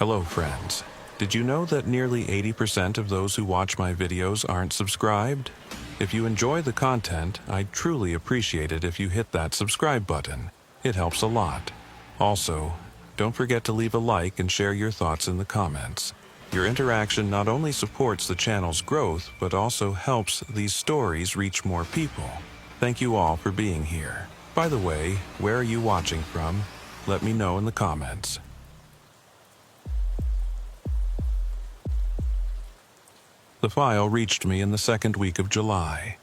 Hello, friends. Did you know that nearly 80% of those who watch my videos aren't subscribed? If you enjoy the content, I'd truly appreciate it if you hit that subscribe button. It helps a lot. Also, don't forget to leave a like and share your thoughts in the comments. Your interaction not only supports the channel's growth, but also helps these stories reach more people. Thank you all for being here. By the way, where are you watching from? Let me know in the comments. The file reached me in the second week of July.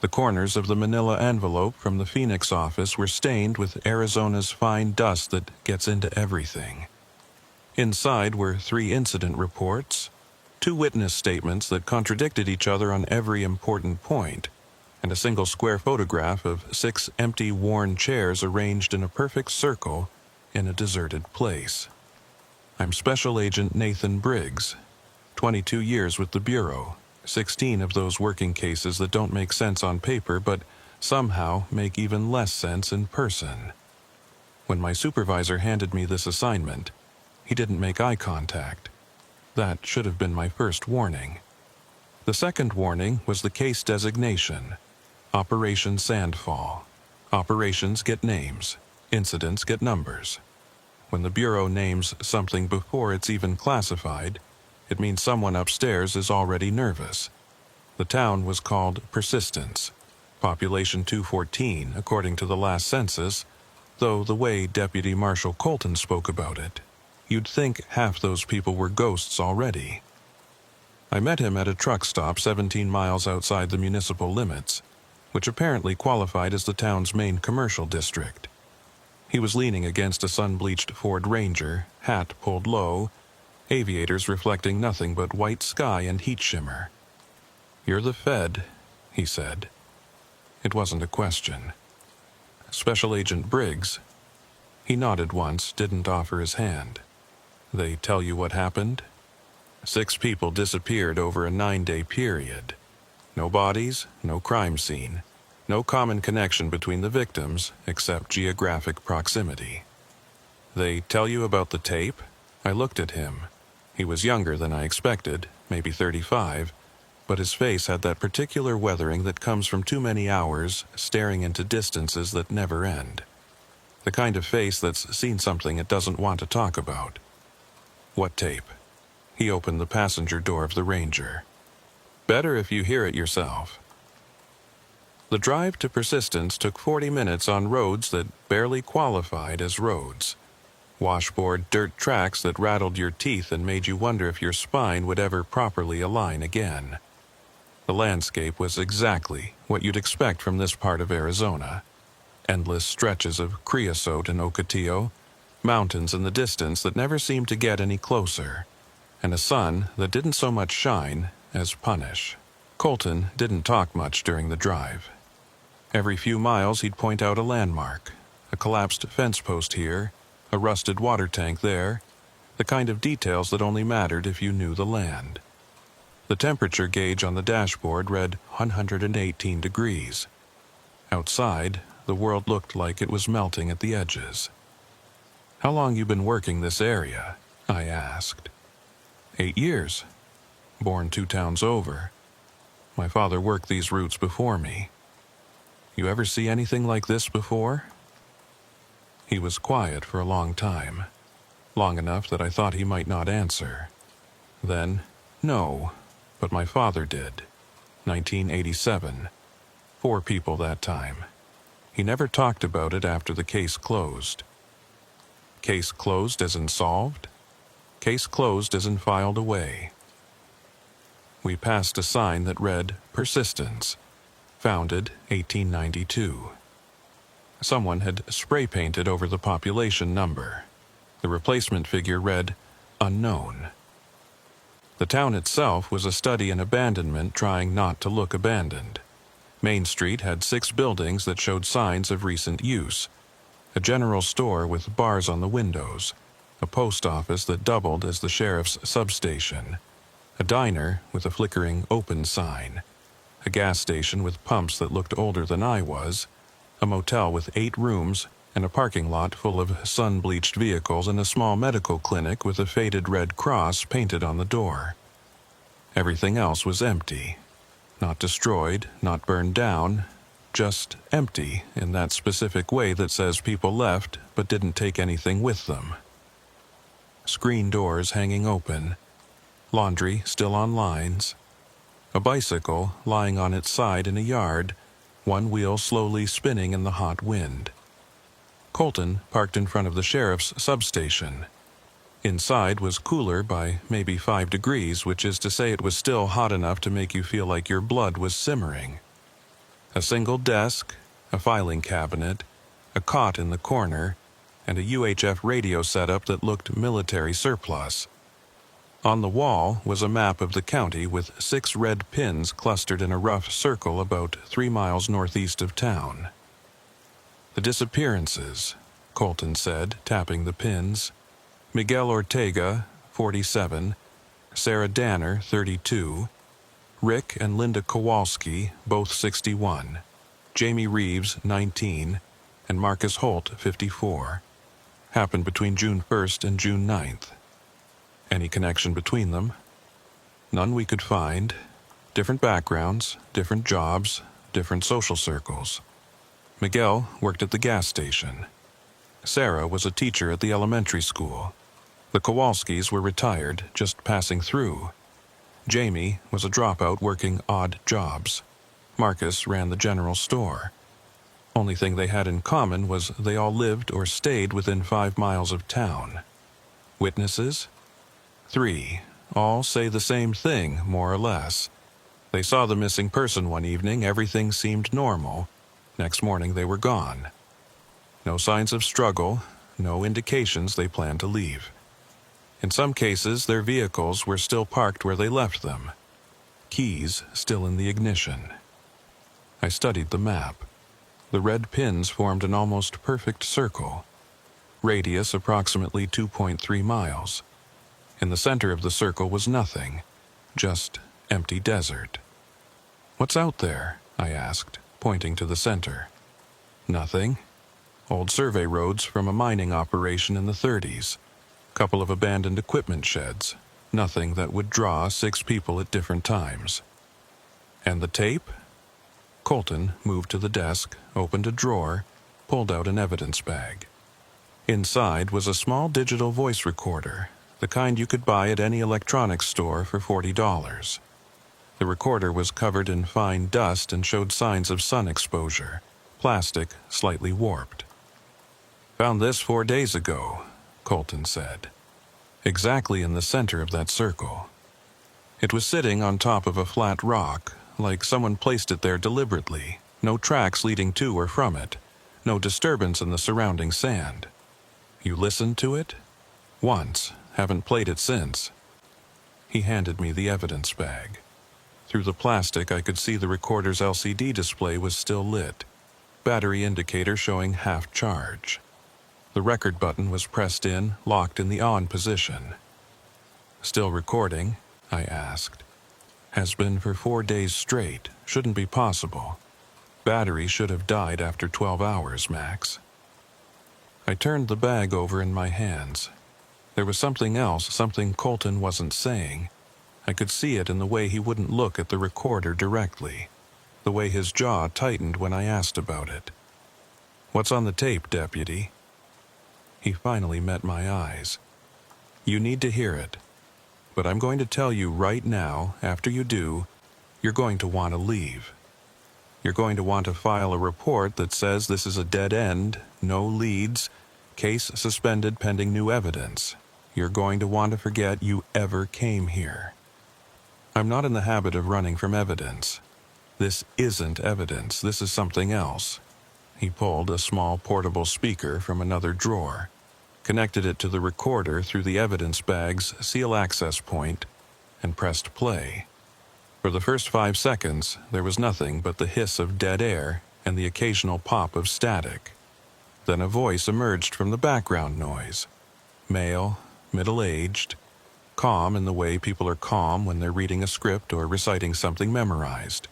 The corners of the manila envelope from the Phoenix office were stained with Arizona's fine dust that gets into everything. Inside were 3 incident reports, 2 witness statements that contradicted each other on every important point, and a single square photograph of 6 empty, worn chairs arranged in a perfect circle in a deserted place. I'm Special Agent Nathan Briggs. 22 years with the Bureau, 16 of those working cases that don't make sense on paper but somehow make even less sense in person. When my supervisor handed me this assignment, he didn't make eye contact. That should have been my first warning. The second warning was the case designation. Operation Sandfall. Operations get names. Incidents get numbers. When the Bureau names something before it's even classified, it means someone upstairs is already nervous. The town was called Persistence, population 214 according to the last census, though the way Deputy Marshal Colton spoke about it, you'd think half those people were ghosts already. I met him at a truck stop 17 miles outside the municipal limits, which apparently qualified as the town's main commercial district. He was leaning against a sun-bleached Ford Ranger, hat pulled low, aviators reflecting nothing but white sky and heat shimmer. "You're the Fed," he said. It wasn't a question. "Special Agent Briggs." He nodded once, didn't offer his hand. "They tell you what happened?" 6 people disappeared over a 9-day period. No bodies, no crime scene, no common connection between the victims except geographic proximity. "They tell you about the tape?" I looked at him. He was younger than I expected, maybe 35, but his face had that particular weathering that comes from too many hours staring into distances that never end. The kind of face that's seen something it doesn't want to talk about. "What tape?" He opened the passenger door of the Ranger. "Better if you hear it yourself." The drive to Persistence took 40 minutes on roads that barely qualified as roads. Washboard dirt tracks that rattled your teeth and made you wonder if your spine would ever properly align again. The landscape was exactly what you'd expect from this part of Arizona. Endless stretches of creosote and ocotillo, mountains in the distance that never seemed to get any closer, and a sun that didn't so much shine as punish. Colton didn't talk much during the drive. Every few miles he'd point out a landmark, a collapsed fence post here, a rusted water tank there, the kind of details that only mattered if you knew the land. The temperature gauge on the dashboard read 118 degrees. Outside, the world looked like it was melting at the edges. "How long you been working this area?" I asked. 8 years. Born 2 towns over. My father worked these routes before me. "You ever see anything like this before?" He was quiet for a long time, long enough that I thought he might not answer. Then, "No, but my father did. 1987. 4 people that time. He never talked about it after the case closed." "Case closed as in solved?" "Case closed as in filed away." We passed a sign that read, "Persistence. Founded 1892. Someone had spray painted over the population number. The replacement figure read, "Unknown." The town itself was a study in abandonment trying not to look abandoned. Main Street had 6 buildings that showed signs of recent use. A general store with bars on the windows. A post office that doubled as the sheriff's substation. A diner with a flickering open sign. A gas station with pumps that looked older than I was. A motel with 8 rooms and a parking lot full of sun-bleached vehicles and a small medical clinic with a faded red cross painted on the door. Everything else was empty. Not destroyed, not burned down, just empty in that specific way that says people left but didn't take anything with them. Screen doors hanging open, laundry still on lines, a bicycle lying on its side in a yard, one wheel slowly spinning in the hot wind. Colton parked in front of the sheriff's substation. Inside was cooler by maybe 5 degrees, which is to say it was still hot enough to make you feel like your blood was simmering. A single desk, a filing cabinet, a cot in the corner, and a UHF radio setup that looked military surplus. On the wall was a map of the county with 6 red pins clustered in a rough circle about 3 miles northeast of town. The disappearances, Colton said, tapping the pins. Miguel Ortega, 47, Sarah Danner, 32, Rick and Linda Kowalski, both 61, Jamie Reeves, 19, and Marcus Holt, 54. Happened between June 1st and June 9th. Any connection between them? None we could find. Different backgrounds, different jobs, different social circles. Miguel worked at the gas station. Sarah was a teacher at the elementary school. The Kowalskis were retired, just passing through. Jamie was a dropout working odd jobs. Marcus ran the general store. Only thing they had in common was they all lived or stayed within 5 miles of town. Witnesses? 3. All say the same thing, more or less. They saw the missing person one evening, everything seemed normal. Next morning they were gone. No signs of struggle, no indications they planned to leave. In some cases, their vehicles were still parked where they left them. Keys still in the ignition. I studied the map. The red pins formed an almost perfect circle. Radius approximately 2.3 miles. In the center of the circle was nothing, just empty desert. "What's out there?" I asked, pointing to the center. "Nothing. Old survey roads from a mining operation in the 30s. Couple of abandoned equipment sheds. Nothing that would draw 6 people at different times." "And the tape?" Colton moved to the desk, opened a drawer, pulled out an evidence bag. Inside was a small digital voice recorder, the kind you could buy at any electronics store for $40. The recorder was covered in fine dust and showed signs of sun exposure, plastic slightly warped. "Found this 4 days ago," Colton said. "Exactly in the center of that circle. It was sitting on top of a flat rock, like someone placed it there deliberately. No tracks leading to or from it. No disturbance in the surrounding sand. You listened to it? Once. Haven't played it since." He handed me the evidence bag. Through the plastic, I could see the recorder's LCD display was still lit. Battery indicator showing half charge. The record button was pressed in, locked in the on position. "Still recording?" I asked. "Has been for 4 days straight. Shouldn't be possible. Battery should have died after 12 hours, max." I turned the bag over in my hands. There was something else, something Colton wasn't saying. I could see it in the way he wouldn't look at the recorder directly, the way his jaw tightened when I asked about it. "What's on the tape, Deputy?" He finally met my eyes. "You need to hear it. But I'm going to tell you right now, after you do, you're going to want to leave. You're going to want to file a report that says this is a dead end, no leads, case suspended pending new evidence. You're going to want to forget you ever came here. I'm not in the habit of running from evidence. This isn't evidence, this is something else." He pulled a small portable speaker from another drawer, connected it to the recorder through the evidence bag's seal access point, and pressed play. For the first 5 seconds, there was nothing but the hiss of dead air and the occasional pop of static. Then a voice emerged from the background noise. Male, middle-aged, calm in the way people are calm when they're reading a script or reciting something memorized.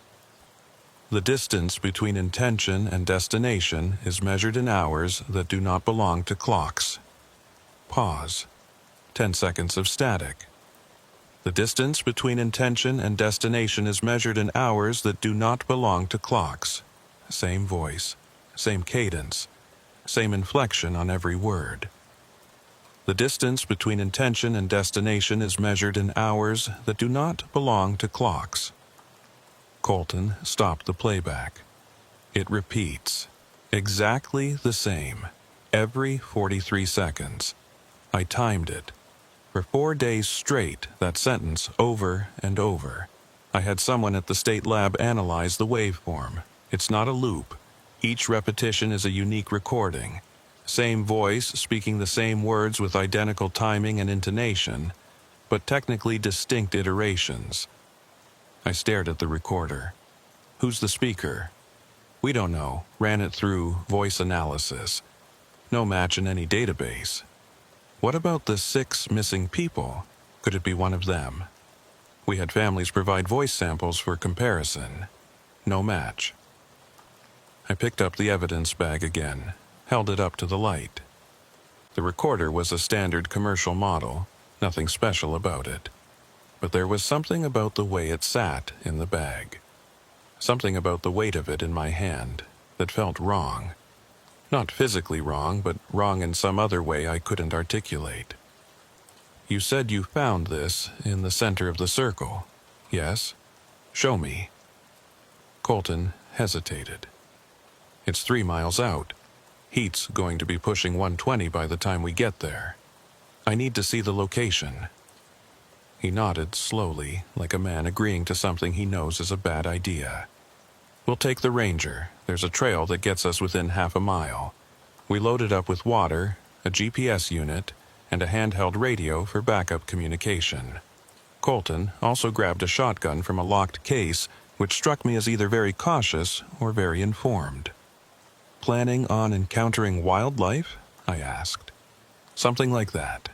The distance between intention and destination is measured in hours that do not belong to clocks. Pause. 10 seconds of static. The distance between intention and destination is measured in hours that do not belong to clocks. Same voice, same cadence, same inflection on every word. The distance between intention and destination is measured in hours that do not belong to clocks. Colton stopped the playback. It repeats, exactly the same, every 43 seconds. I timed it. For 4 days straight, that sentence over and over. I had someone at the state lab analyze the waveform. It's not a loop. Each repetition is a unique recording. Same voice speaking the same words with identical timing and intonation, but technically distinct iterations. I stared at the recorder. Who's the speaker? We don't know. Ran it through voice analysis. No match in any database. What about the 6 missing people? Could it be one of them? We had families provide voice samples for comparison. No match. I picked up the evidence bag again, held it up to the light. The recorder was a standard commercial model, nothing special about it. But there was something about the way it sat in the bag. Something about the weight of it in my hand that felt wrong. Not physically wrong, but wrong in some other way I couldn't articulate. You said you found this in the center of the circle, yes? Show me. Colton hesitated. It's 3 miles out. Heat's going to be pushing 120 by the time we get there. I need to see the location. He nodded slowly, like a man agreeing to something he knows is a bad idea. We'll take the Ranger. There's a trail that gets us within half a mile. We load it up with water, a GPS unit, and a handheld radio for backup communication. Colton also grabbed a shotgun from a locked case, which struck me as either very cautious or very informed. Planning on encountering wildlife? I asked. Something like that.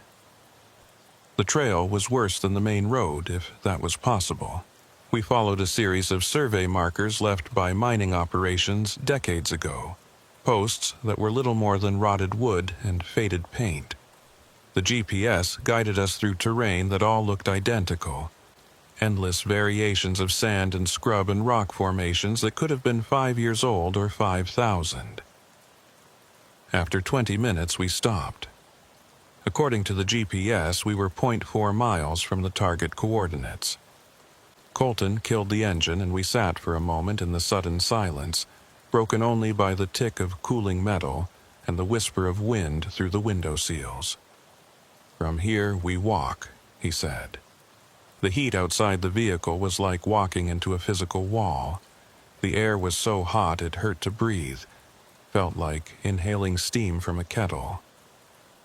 The trail was worse than the main road, if that was possible. We followed a series of survey markers left by mining operations decades ago, posts that were little more than rotted wood and faded paint. The GPS guided us through terrain that all looked identical, endless variations of sand and scrub and rock formations that could have been 5 years old or 5,000. After 20 minutes, we stopped. According to the GPS, we were 0.4 miles from the target coordinates. Colton killed the engine and we sat for a moment in the sudden silence, broken only by the tick of cooling metal and the whisper of wind through the window seals. From here we walk, he said. The heat outside the vehicle was like walking into a physical wall. The air was so hot it hurt to breathe, felt like inhaling steam from a kettle.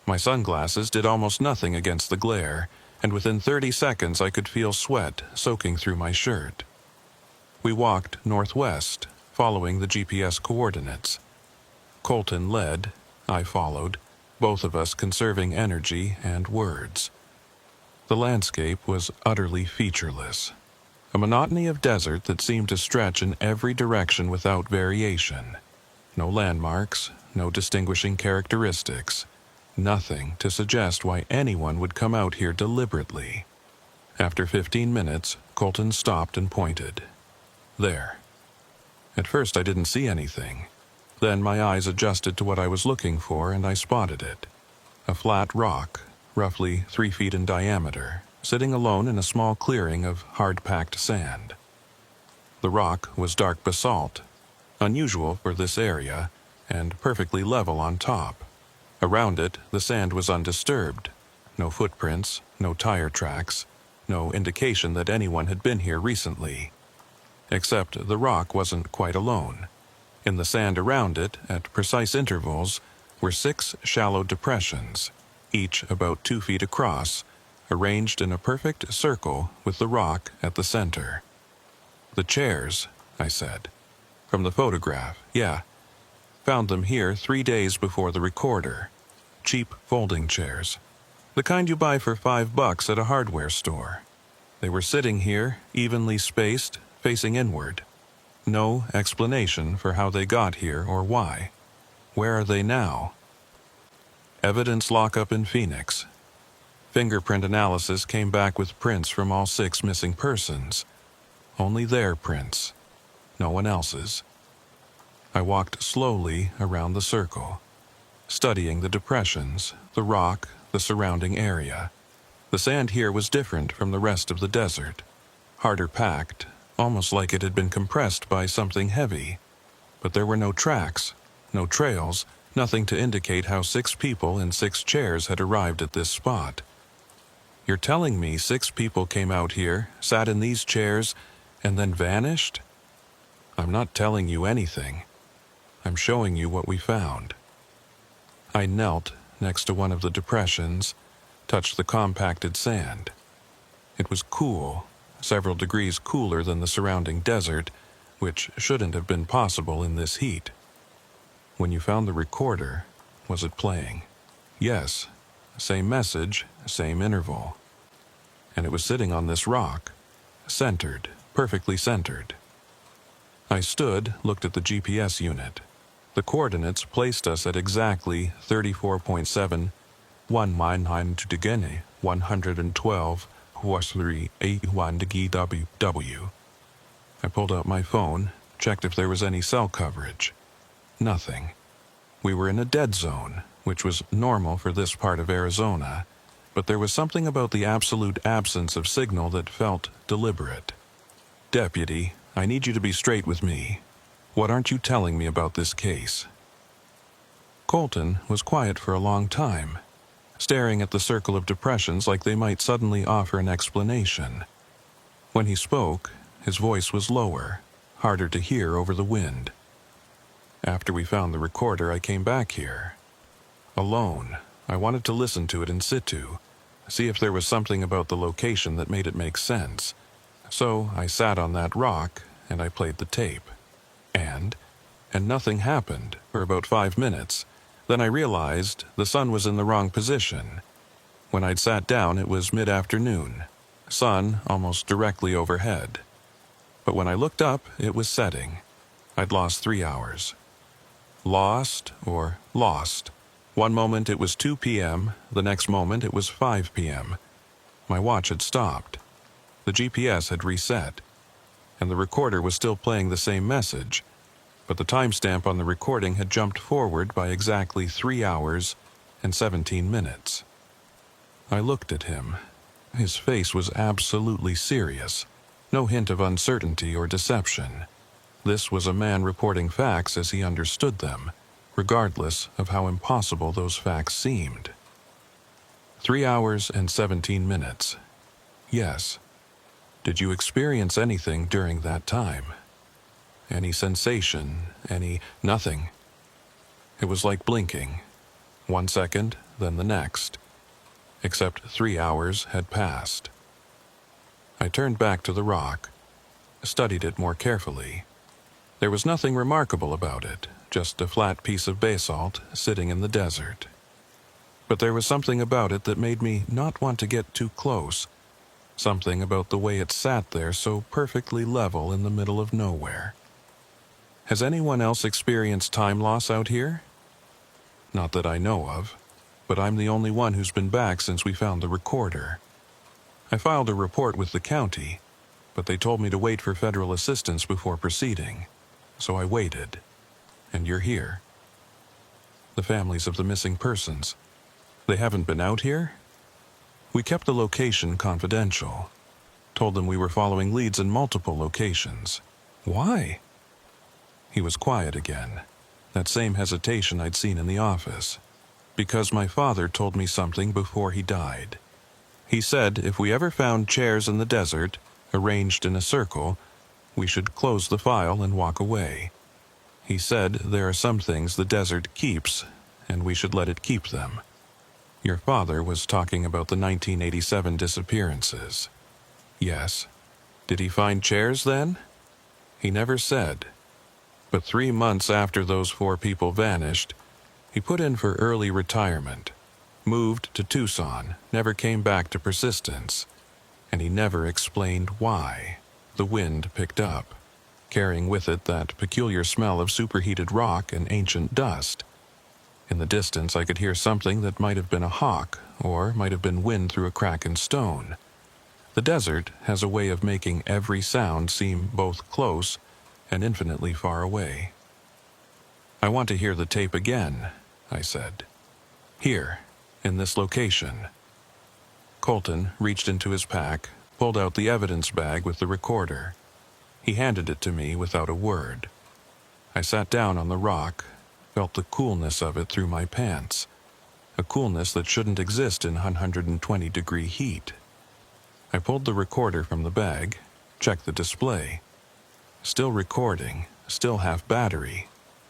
My sunglasses did almost nothing against the glare, and within 30 seconds I could feel sweat soaking through my shirt. We walked northwest, following the GPS coordinates. Colton led, I followed, both of us conserving energy and words. The landscape was utterly featureless, a monotony of desert that seemed to stretch in every direction without variation. No landmarks, no distinguishing characteristics. Nothing to suggest why anyone would come out here deliberately. After 15 minutes, Colton stopped and pointed. There. At first I didn't see anything. Then my eyes adjusted to what I was looking for and I spotted it. A flat rock, roughly 3 feet in diameter, sitting alone in a small clearing of hard-packed sand. The rock was dark basalt, unusual for this area, and perfectly level on top. Around it, the sand was undisturbed. No footprints, no tire tracks, no indication that anyone had been here recently. Except the rock wasn't quite alone. In the sand around it, at precise intervals, were 6 shallow depressions, each about 2 feet across, arranged in a perfect circle with the rock at the center. The chairs, I said. From the photograph, yeah. Found them here 3 days before the recorder. Cheap folding chairs. The kind you buy for $5 at a hardware store. They were sitting here, evenly spaced, facing inward. No explanation for how they got here or why. Where are they now? Evidence lockup in Phoenix. Fingerprint analysis came back with prints from all 6 missing persons. Only their prints. No one else's. I walked slowly around the circle, studying the depressions, the rock, the surrounding area. The sand here was different from the rest of the desert. Harder packed, almost like it had been compressed by something heavy. But there were no tracks, no trails, nothing to indicate how 6 people in 6 chairs had arrived at this spot. You're telling me 6 people came out here, sat in these chairs, and then vanished? I'm not telling you anything. I'm showing you what we found. I knelt next to one of the depressions, touched the compacted sand. It was cool, several degrees cooler than the surrounding desert, which shouldn't have been possible in this heat. When you found the recorder, was it playing? Yes, same message, same interval. And it was sitting on this rock, centered, perfectly centered. I stood, looked at the GPS unit. The coordinates placed us at exactly 34.7, 192 112, 81 W. I pulled out my phone, checked if there was any cell coverage. Nothing. We were in a dead zone, which was normal for this part of Arizona, but there was something about the absolute absence of signal that felt deliberate. Deputy, I need you to be straight with me. What aren't you telling me about this case? Colton was quiet for a long time, staring at the circle of depressions like they might suddenly offer an explanation. When he spoke, his voice was lower, harder to hear over the wind. After we found the recorder, I came back here. Alone, I wanted to listen to it in situ, see if there was something about the location that made it make sense. So I sat on that rock and I played the tape. And nothing happened for about 5 minutes. Then I realized the sun was in the wrong position. When I'd sat down, it was mid-afternoon, sun almost directly overhead. But when I looked up, it was setting. I'd lost 3 hours. Lost or lost. One moment it was 2 p.m., the next moment it was 5 p.m. My watch had stopped. The GPS had reset, and the recorder was still playing the same message, but the timestamp on the recording had jumped forward by exactly 3 hours and 17 minutes. I looked at him. His face was absolutely serious, no hint of uncertainty or deception. This was a man reporting facts as he understood them, regardless of how impossible those facts seemed. 3 hours and 17 minutes. Yes. Did you experience anything during that time? Any sensation, nothing. It was like blinking. 1 second, then the next. Except 3 hours had passed. I turned back to the rock, studied it more carefully. There was nothing remarkable about it, just a flat piece of basalt sitting in the desert. But there was something about it that made me not want to get too close. Something about the way it sat there so perfectly level in the middle of nowhere. Has anyone else experienced time loss out here? Not that I know of, but I'm the only one who's been back since we found the recorder. I filed a report with the county, but they told me to wait for federal assistance before proceeding. So I waited. And you're here. The families of the missing persons. They haven't been out here? We kept the location confidential. Told them we were following leads in multiple locations. Why? He was quiet again. That same hesitation I'd seen in the office. Because my father told me something before he died. He said if we ever found chairs in the desert, arranged in a circle, we should close the file and walk away. He said there are some things the desert keeps, and we should let it keep them. Your father was talking about the 1987 disappearances. Yes. Did he find chairs then? He never said. But 3 months after those 4 people vanished, he put in for early retirement, moved to Tucson, never came back to Persistence, and he never explained why. The wind picked up. carrying with it that peculiar smell of superheated rock and ancient dust. In the distance, I could hear something that might have been a hawk, or might have been wind through a crack in stone. The desert has a way of making every sound seem both close and infinitely far away. "I want to hear the tape again," I said. "Here, in this location." Colton reached into his pack, pulled out the evidence bag with the recorder. He handed it to me without a word. I sat down on the rock, felt the coolness of it through my pants, a coolness that shouldn't exist in 120-degree heat. I pulled the recorder from the bag, checked the display. Still recording, still half battery.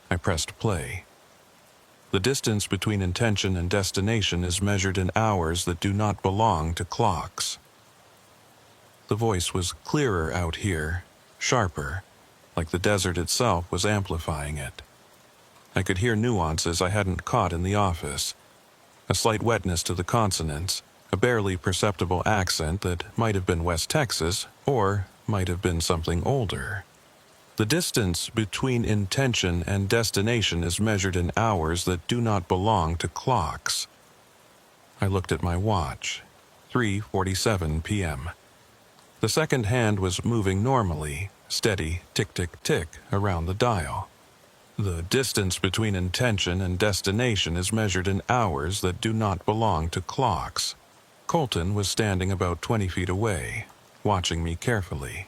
I pressed play. "The distance between intention and destination is measured in hours that do not belong to clocks." The voice was clearer out here, sharper, like the desert itself was amplifying it. I could hear nuances I hadn't caught in the office, a slight wetness to the consonants, a barely perceptible accent that might have been West Texas or might have been something older. "The distance between intention and destination is measured in hours that do not belong to clocks." I looked at my watch. 3:47 p.m. The second hand was moving normally, steady tick-tick-tick around the dial. "The distance between intention and destination is measured in hours that do not belong to clocks." Colton was standing about 20 feet away, watching me carefully.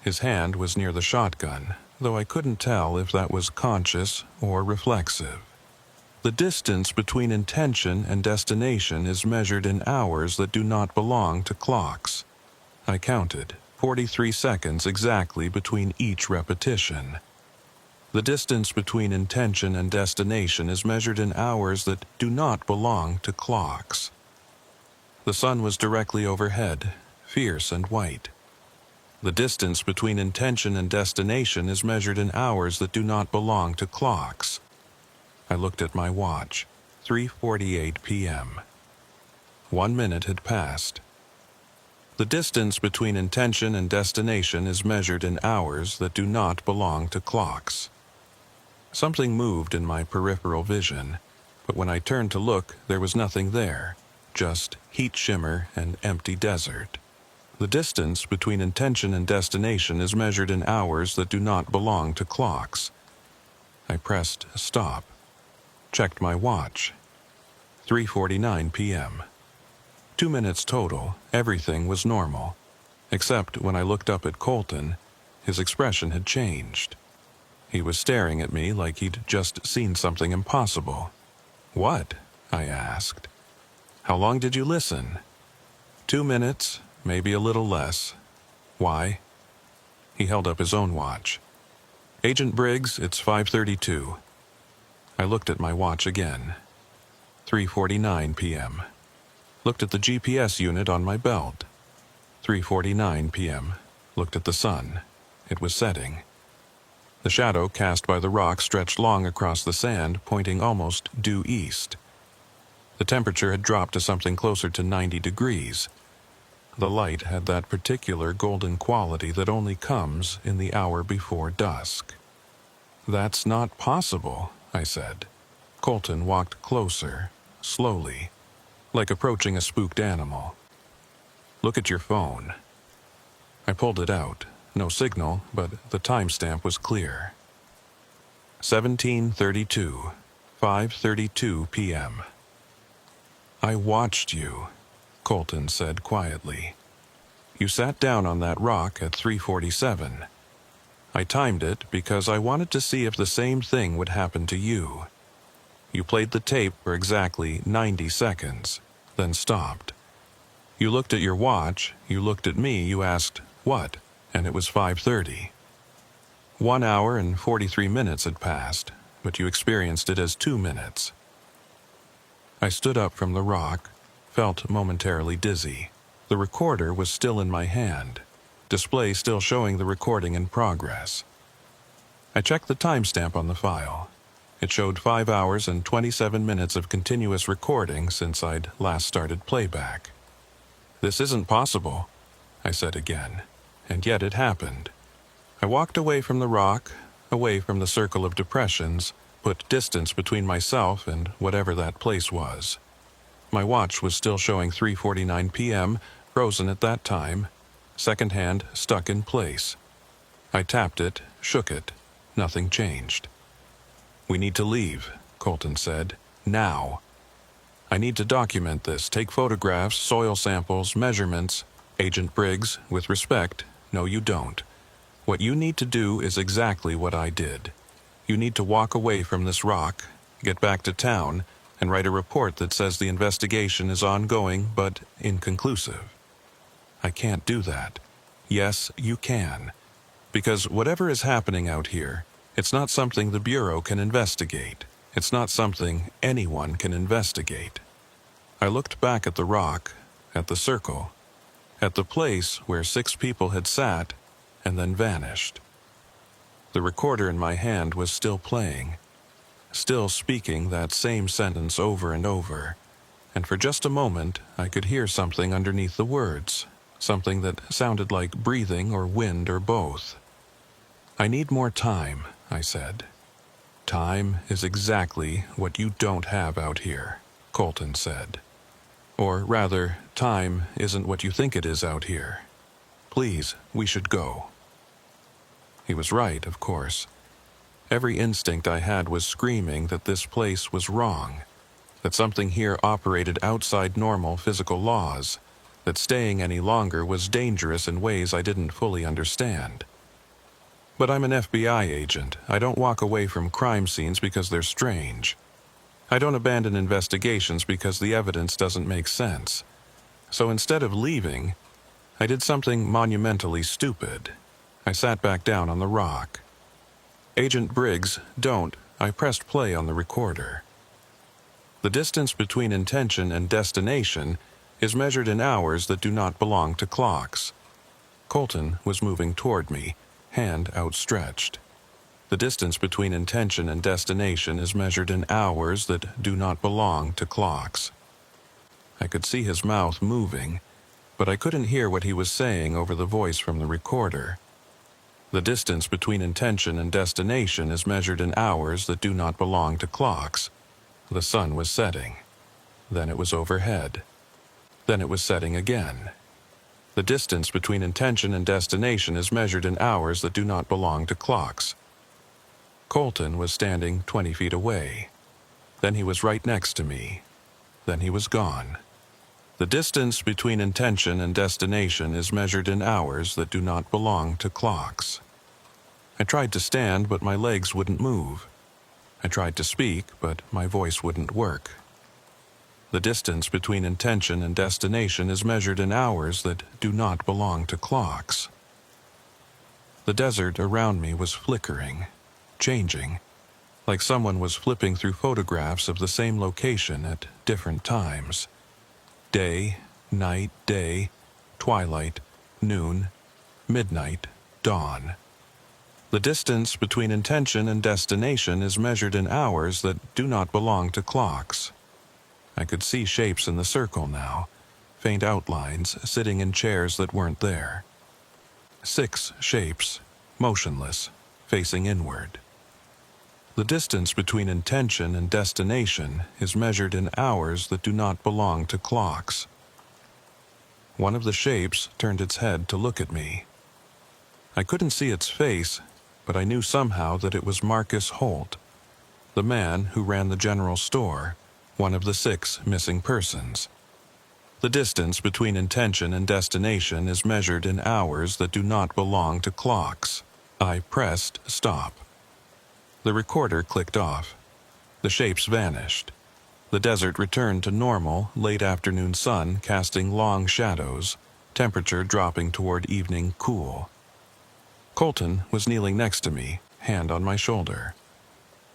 His hand was near the shotgun, though I couldn't tell if that was conscious or reflexive. "The distance between intention and destination is measured in hours that do not belong to clocks." I counted, 43 seconds exactly between each repetition. "The distance between intention and destination is measured in hours that do not belong to clocks." The sun was directly overhead, fierce and white. "The distance between intention and destination is measured in hours that do not belong to clocks." I looked at my watch. 3:48 p.m. 1 minute had passed. "The distance between intention and destination is measured in hours that do not belong to clocks." Something moved in my peripheral vision, but when I turned to look, there was nothing there, just heat shimmer and empty desert. "The distance between intention and destination is measured in hours that do not belong to clocks." I pressed stop, checked my watch. 3:49 p.m. 2 minutes total, everything was normal. Except when I looked up at Colton, his expression had changed. He was staring at me like he'd just seen something impossible. "What?" I asked. "How long did you listen?" 2 minutes, maybe a little less. "Why?" He held up his own watch. "Agent Briggs, it's 5:32. I looked at my watch again. 3:49 p.m. Looked at the GPS unit on my belt. 3:49 p.m. Looked at the sun. It was setting. The shadow cast by the rock stretched long across the sand, pointing almost due east. The temperature had dropped to something closer to 90 degrees. The light had that particular golden quality that only comes in the hour before dusk. "That's not possible," I said. Colton walked closer, slowly, like approaching a spooked animal. "Look at your phone." I pulled it out. No signal, but the timestamp was clear. 17:32, 5:32 p.m. "I watched you," Colton said quietly. "You sat down on that rock at 3:47. I timed it because I wanted to see if the same thing would happen to you. You played the tape for exactly 90 seconds, then stopped. You looked at your watch, you looked at me, you asked, 'What?' and it was 5:30. 1 hour and 43 minutes had passed, but you experienced it as 2 minutes. I stood up from the rock, felt momentarily dizzy. The recorder was still in my hand, display still showing the recording in progress. I checked the timestamp on the file. It showed 5 hours and 27 minutes of continuous recording since I'd last started playback. "This isn't possible," I said again, and yet it happened. I walked away from the rock, away from the circle of depressions, put distance between myself and whatever that place was. My watch was still showing 3:49 p.m., frozen at that time, second hand stuck in place. I tapped it, shook it. Nothing changed. "We need to leave," Colton said. "Now. I need to document this, take photographs, soil samples, measurements. Agent Briggs, with respect, no you don't. What you need to do is exactly what I did. You need to walk away from this rock, get back to town, and write a report that says the investigation is ongoing but inconclusive." "I can't do that." "Yes, you can. Because whatever is happening out here, it's not something the Bureau can investigate. It's not something anyone can investigate." I looked back at the rock, at the circle, at the place where 6 people had sat, and then vanished. The recorder in my hand was still playing, still speaking that same sentence over and over, and for just a moment I could hear something underneath the words, something that sounded like breathing or wind or both. "I need more time," I said. "Time is exactly what you don't have out here," Colton said. "Or rather, time isn't what you think it is out here. Please, we should go." He was right, of course. Every instinct I had was screaming that this place was wrong, that something here operated outside normal physical laws, that staying any longer was dangerous in ways I didn't fully understand. But I'm an FBI agent. I don't walk away from crime scenes because they're strange. I don't abandon investigations because the evidence doesn't make sense. So instead of leaving, I did something monumentally stupid. I sat back down on the rock. "Agent Briggs, don't." I pressed play on the recorder. "The distance between intention and destination is measured in hours that do not belong to clocks." Colton was moving toward me, hand outstretched. "The distance between intention and destination is measured in hours that do not belong to clocks." I could see his mouth moving, but I couldn't hear what he was saying over the voice from the recorder. "The distance between intention and destination is measured in hours that do not belong to clocks." The sun was setting. Then it was overhead. Then it was setting again. "The distance between intention and destination is measured in hours that do not belong to clocks." Colton was standing 20 feet away. Then he was right next to me. Then he was gone. "The distance between intention and destination is measured in hours that do not belong to clocks." I tried to stand, but my legs wouldn't move. I tried to speak, but my voice wouldn't work. "The distance between intention and destination is measured in hours that do not belong to clocks." The desert around me was flickering, changing, like someone was flipping through photographs of the same location at different times. Day, night, day, twilight, noon, midnight, dawn. The distance between intention and destination is measured in hours that do not belong to clocks. I could see shapes in the circle now, faint outlines sitting in chairs that weren't there. 6 shapes, motionless, facing inward. The distance between intention and destination is measured in hours that do not belong to clocks. One of the shapes turned its head to look at me. I couldn't see its face, but I knew somehow that it was Marcus Holt, the man who ran the general store, one of the 6 missing persons. The distance between intention and destination is measured in hours that do not belong to clocks. I pressed stop. The recorder clicked off. The shapes vanished. The desert returned to normal, late afternoon sun casting long shadows, temperature dropping toward evening cool. Colton was kneeling next to me, hand on my shoulder.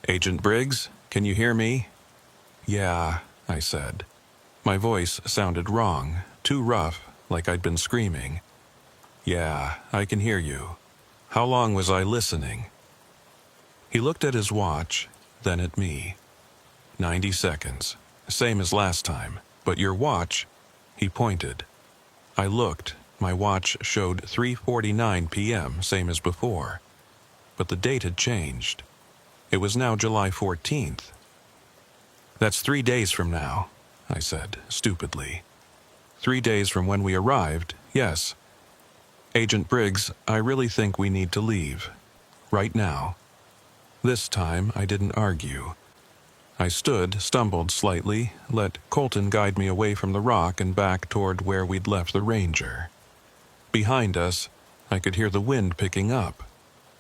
"Agent Briggs, can you hear me?" "Yeah," I said. My voice sounded wrong, too rough, like I'd been screaming. "Yeah, I can hear you. How long was I listening?" He looked at his watch, then at me. 90 seconds, same as last time, but your watch, he pointed. I looked, My watch showed 3:49 p.m., same as before, but the date had changed. It was now July 14th. "That's 3 days from now," I said, stupidly. "3 days from when we arrived, yes. Agent Briggs, I really think we need to leave. Right now." This time I didn't argue. I stood, stumbled slightly, let Colton guide me away from the rock and back toward where we'd left the Ranger. Behind us, I could hear the wind picking up.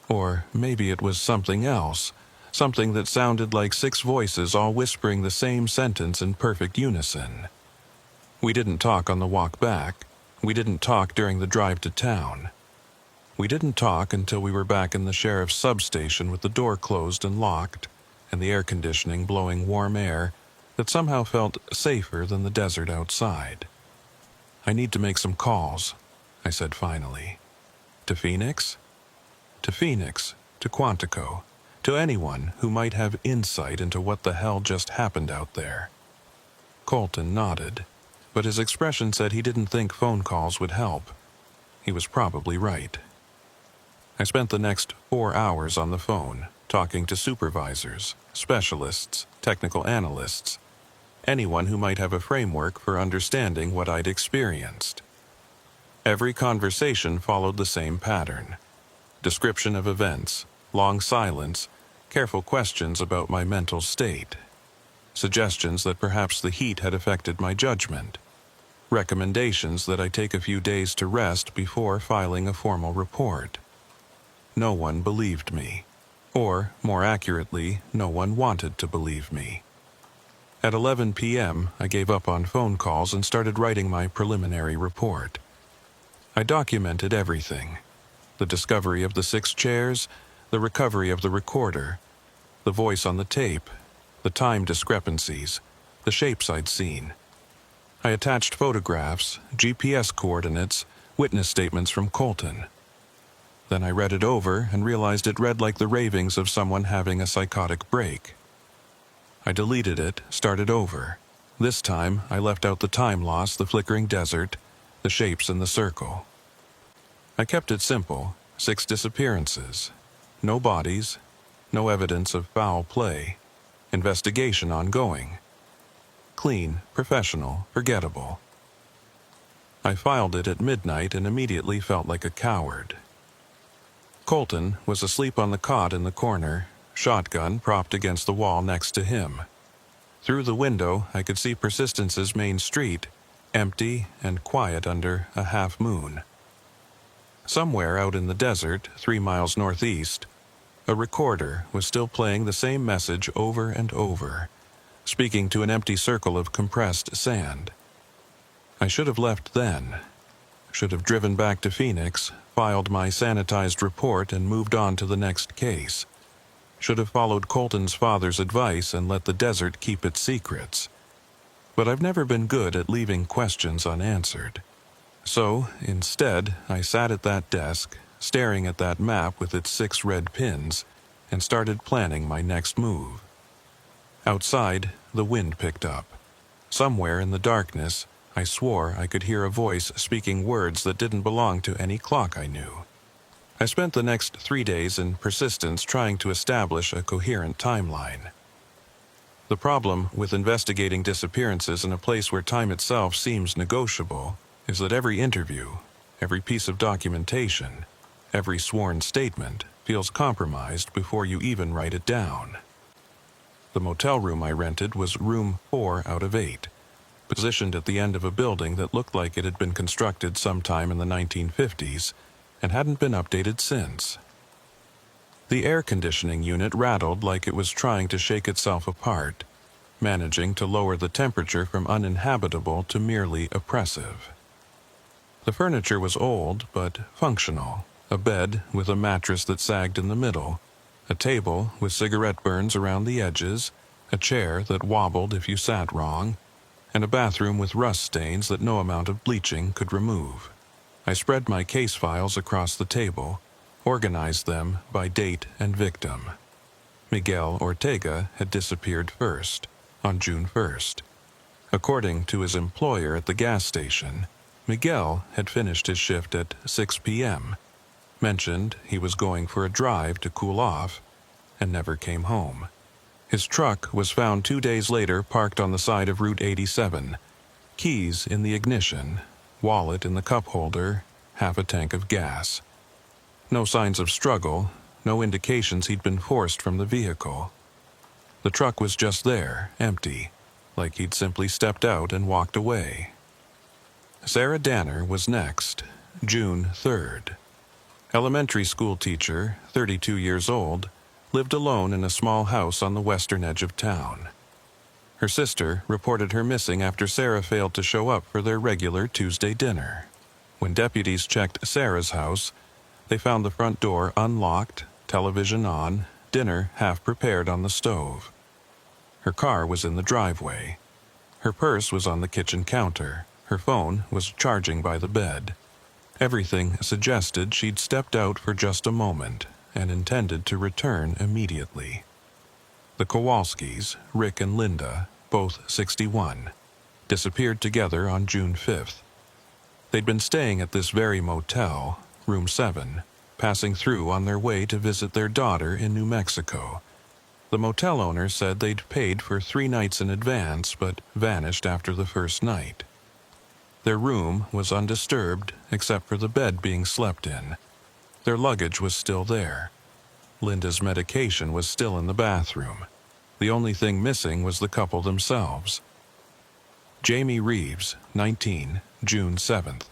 Or maybe it was something else, something that sounded like 6 voices all whispering the same sentence in perfect unison. We didn't talk on the walk back. We didn't talk during the drive to town. We didn't talk until we were back in the sheriff's substation with the door closed and locked, and the air conditioning blowing warm air that somehow felt safer than the desert outside. "I need to make some calls," I said finally. "To Phoenix?" "To Phoenix, to Quantico, to anyone who might have insight into what the hell just happened out there." Colton nodded, but his expression said he didn't think phone calls would help. He was probably right. I spent the next 4 hours on the phone, talking to supervisors, specialists, technical analysts, anyone who might have a framework for understanding what I'd experienced. Every conversation followed the same pattern: description of events, long silence, careful questions about my mental state, suggestions that perhaps the heat had affected my judgment, recommendations that I take a few days to rest before filing a formal report. No one believed me, or, more accurately, no one wanted to believe me. At 11 p.m., I gave up on phone calls and started writing my preliminary report. I documented everything: the discovery of the 6 chairs, the recovery of the recorder, the voice on the tape, the time discrepancies, the shapes I'd seen. I attached photographs, GPS coordinates, witness statements from Colton. Then I read it over and realized it read like the ravings of someone having a psychotic break. I deleted it, started over. This time, I left out the time loss, the flickering desert, the shapes in the circle. I kept it simple: 6 disappearances. No bodies, no evidence of foul play. Investigation ongoing. Clean, professional, forgettable. I filed it at midnight and immediately felt like a coward. Colton was asleep on the cot in the corner, shotgun propped against the wall next to him. Through the window, I could see Persistence's main street, empty and quiet under a half moon. Somewhere out in the desert, 3 miles northeast, a recorder was still playing the same message over and over, speaking to an empty circle of compressed sand. I should have left then. Should have driven back to Phoenix, filed my sanitized report, and moved on to the next case. Should have followed Colton's father's advice and let the desert keep its secrets. But I've never been good at leaving questions unanswered. So, instead, I sat at that desk, staring at that map with its 6 red pins, and started planning my next move. Outside, the wind picked up. Somewhere in the darkness, I swore I could hear a voice speaking words that didn't belong to any clock I knew. I spent the next 3 days in Persistence trying to establish a coherent timeline. The problem with investigating disappearances in a place where time itself seems negotiable is that every interview, every piece of documentation, every sworn statement feels compromised before you even write it down. The motel room I rented was room 4 out of 8, positioned at the end of a building that looked like it had been constructed sometime in the 1950s and hadn't been updated since. The air conditioning unit rattled like it was trying to shake itself apart, managing to lower the temperature from uninhabitable to merely oppressive. The furniture was old but functional: a bed with a mattress that sagged in the middle, a table with cigarette burns around the edges, a chair that wobbled if you sat wrong, and a bathroom with rust stains that no amount of bleaching could remove. I spread my case files across the table, organized them by date and victim. Miguel Ortega had disappeared first, on June 1st. According to his employer at the gas station, Miguel had finished his shift at 6 p.m., mentioned he was going for a drive to cool off, and never came home. His truck was found 2 days later parked on the side of Route 87, keys in the ignition, wallet in the cup holder, half a tank of gas. No signs of struggle, no indications he'd been forced from the vehicle. The truck was just there, empty, like he'd simply stepped out and walked away. Sarah Danner was next, June 3rd. Elementary school teacher, 32 years old, lived alone in a small house on the western edge of town. Her sister reported her missing after Sarah failed to show up for their regular Tuesday dinner. When deputies checked Sarah's house, they found the front door unlocked, television on, dinner half prepared on the stove. Her car was in the driveway. Her purse was on the kitchen counter. Her phone was charging by the bed. Everything suggested she'd stepped out for just a moment and intended to return immediately. The Kowalskis, Rick and Linda, both 61, disappeared together on June 5th. They'd been staying at this very motel, room 7, passing through on their way to visit their daughter in New Mexico. The motel owner said they'd paid for 3 nights in advance but vanished after the first night. Their room was undisturbed except for the bed being slept in. Their luggage was still there. Linda's medication was still in the bathroom. The only thing missing was the couple themselves. Jamie Reeves, 19, June 7th.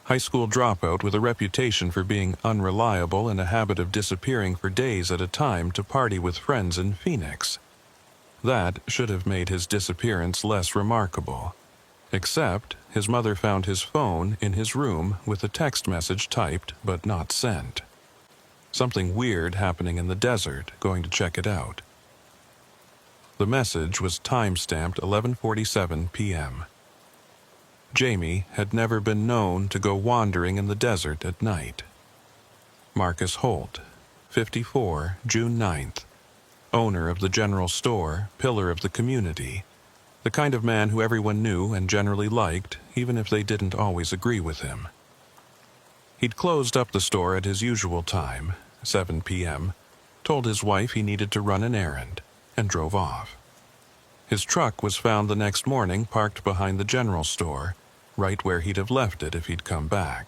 High school dropout with a reputation for being unreliable and a habit of disappearing for days at a time to party with friends in Phoenix. That should have made his disappearance less remarkable. Except his mother found his phone in his room with a text message typed but not sent. Something weird happening in the desert, going to check it out. The message was time-stamped 11:47 p.m. Jamie had never been known to go wandering in the desert at night. Marcus Holt, 54, June 9th. Owner of the general store, pillar of the community. The kind of man who everyone knew and generally liked, even if they didn't always agree with him. He'd closed up the store at his usual time, 7 p.m., told his wife he needed to run an errand, and drove off. His truck was found the next morning parked behind the general store, right where he'd have left it if he'd come back.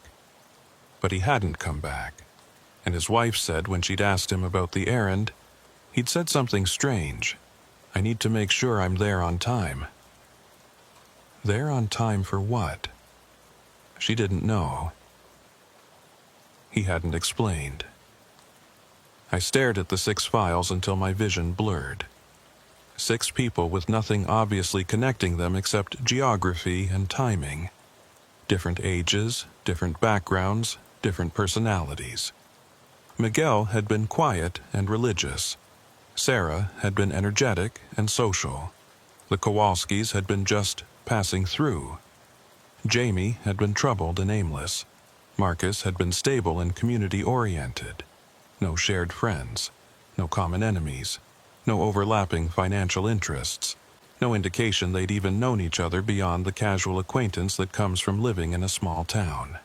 But he hadn't come back, and his wife said when she'd asked him about the errand, he'd said something strange. "I need to make sure I'm there on time." There on time for what? She didn't know. He hadn't explained. I stared at the 6 files until my vision blurred. 6 people with nothing obviously connecting them except geography and timing. Different ages, different backgrounds, different personalities. Miguel had been quiet and religious. Sarah had been energetic and social. The Kowalskis had been just passing through. Jamie had been troubled and aimless. Marcus had been stable and community-oriented. No shared friends. No common enemies. No overlapping financial interests. No indication they'd even known each other beyond the casual acquaintance that comes from living in a small town.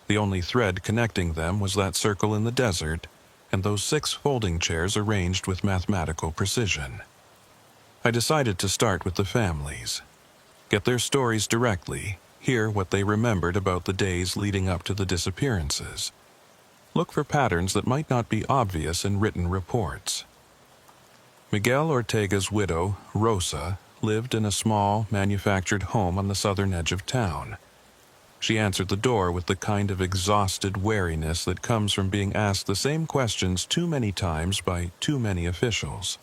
The only thread connecting them was that circle in the desert and those 6 folding chairs arranged with mathematical precision. I decided to start with the families. Get their stories directly, hear what they remembered about the days leading up to the disappearances. Look for patterns that might not be obvious in written reports. Miguel Ortega's widow, Rosa, lived in a small, manufactured home on the southern edge of town. She answered the door with the kind of exhausted wariness that comes from being asked the same questions too many times by too many officials.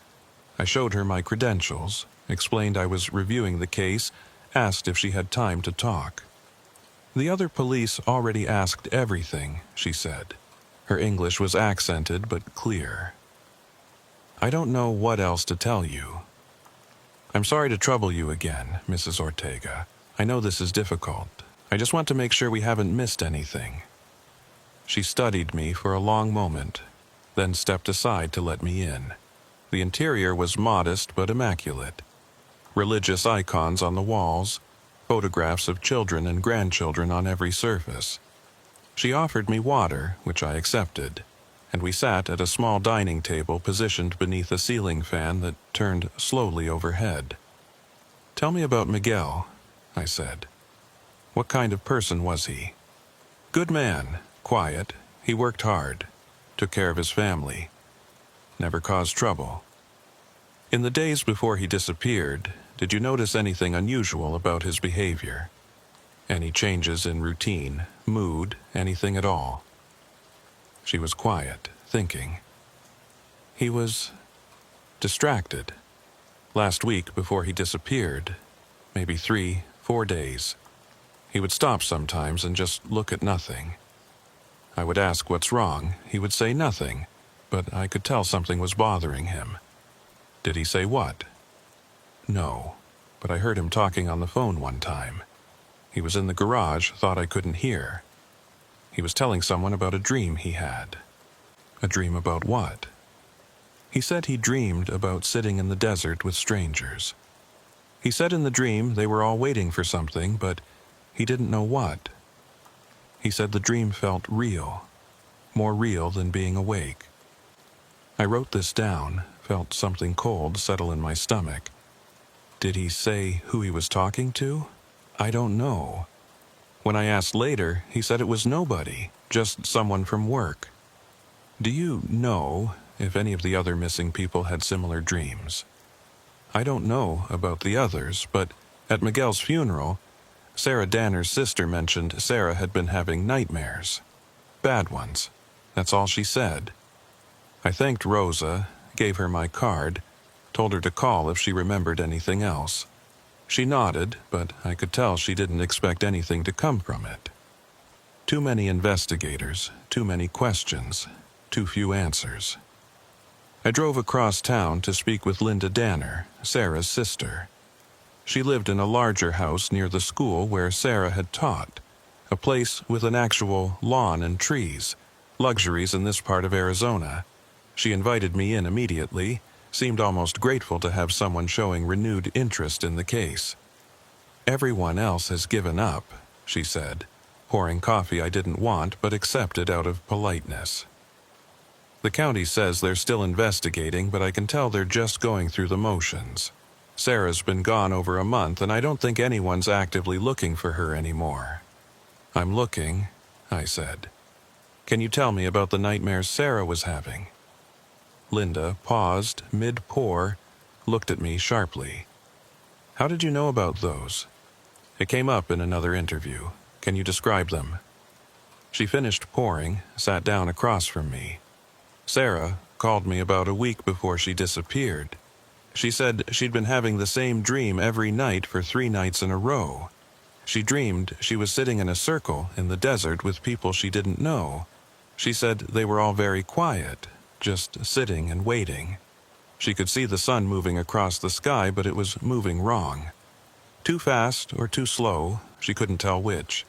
I showed her my credentials, explained I was reviewing the case, asked if she had time to talk. "The other police already asked everything," she said. Her English was accented but clear. "I don't know what else to tell you. I'm sorry to trouble you again, Mrs. Ortega. I know this is difficult. I just want to make sure we haven't missed anything." She studied me for a long moment, then stepped aside to let me in. The interior was modest but immaculate. Religious icons on the walls, photographs of children and grandchildren on every surface. She offered me water, which I accepted, and we sat at a small dining table positioned beneath a ceiling fan that turned slowly overhead. "Tell me about Miguel," I said. "What kind of person was he?" "Good man, quiet. He worked hard, took care of his family, never caused trouble." "In the days before he disappeared, did you notice anything unusual about his behavior? Any changes in routine, mood, anything at all?" She was quiet, thinking. "He was distracted. Last week before he disappeared, maybe 3-4 days. He would stop sometimes and just look at nothing. I would ask what's wrong. He would say nothing, but I could tell something was bothering him." "Did he say what?" "No, but I heard him talking on the phone one time. He was in the garage, thought I couldn't hear. He was telling someone about a dream he had." "A dream about what?" "He said he dreamed about sitting in the desert with strangers. He said in the dream they were all waiting for something, but he didn't know what. He said the dream felt real, more real than being awake." I wrote this down, felt something cold settle in my stomach. Did he say who he was talking to? I don't know. When I asked later, he said it was nobody, just someone from work. "Do you know if any of the other missing people had similar dreams?" "I don't know about the others, but at Miguel's funeral, Sarah Danner's sister mentioned Sarah had been having nightmares. Bad ones. That's all she said. I thanked Rosa, gave her my card, told her to call if she remembered anything else. She nodded, but I could tell she didn't expect anything to come from it. Too many investigators, too many questions, too few answers. I drove across town to speak with Linda Danner, Sarah's sister. She lived in a larger house near the school where Sarah had taught, a place with an actual lawn and trees, luxuries in this part of Arizona. She invited me in immediately, seemed almost grateful to have someone showing renewed interest in the case. "Everyone else has given up," she said, pouring coffee I didn't want but accepted out of politeness. "The county says they're still investigating, but I can tell they're just going through the motions. Sarah's been gone over a month, and I don't think anyone's actively looking for her anymore." "I'm looking," I said. "Can you tell me about the nightmares Sarah was having?" Linda paused, mid-pour, looked at me sharply. "How did you know about those?" "It came up in another interview. Can you describe them?" She finished pouring, sat down across from me. "Sarah called me about a week before she disappeared. She said she'd been having the same dream every night for 3 nights in a row. She dreamed she was sitting in a circle in the desert with people she didn't know. She said they were all very quiet, just sitting and waiting. She could see the sun moving across the sky, but it was moving wrong. Too fast or too slow, she couldn't tell which.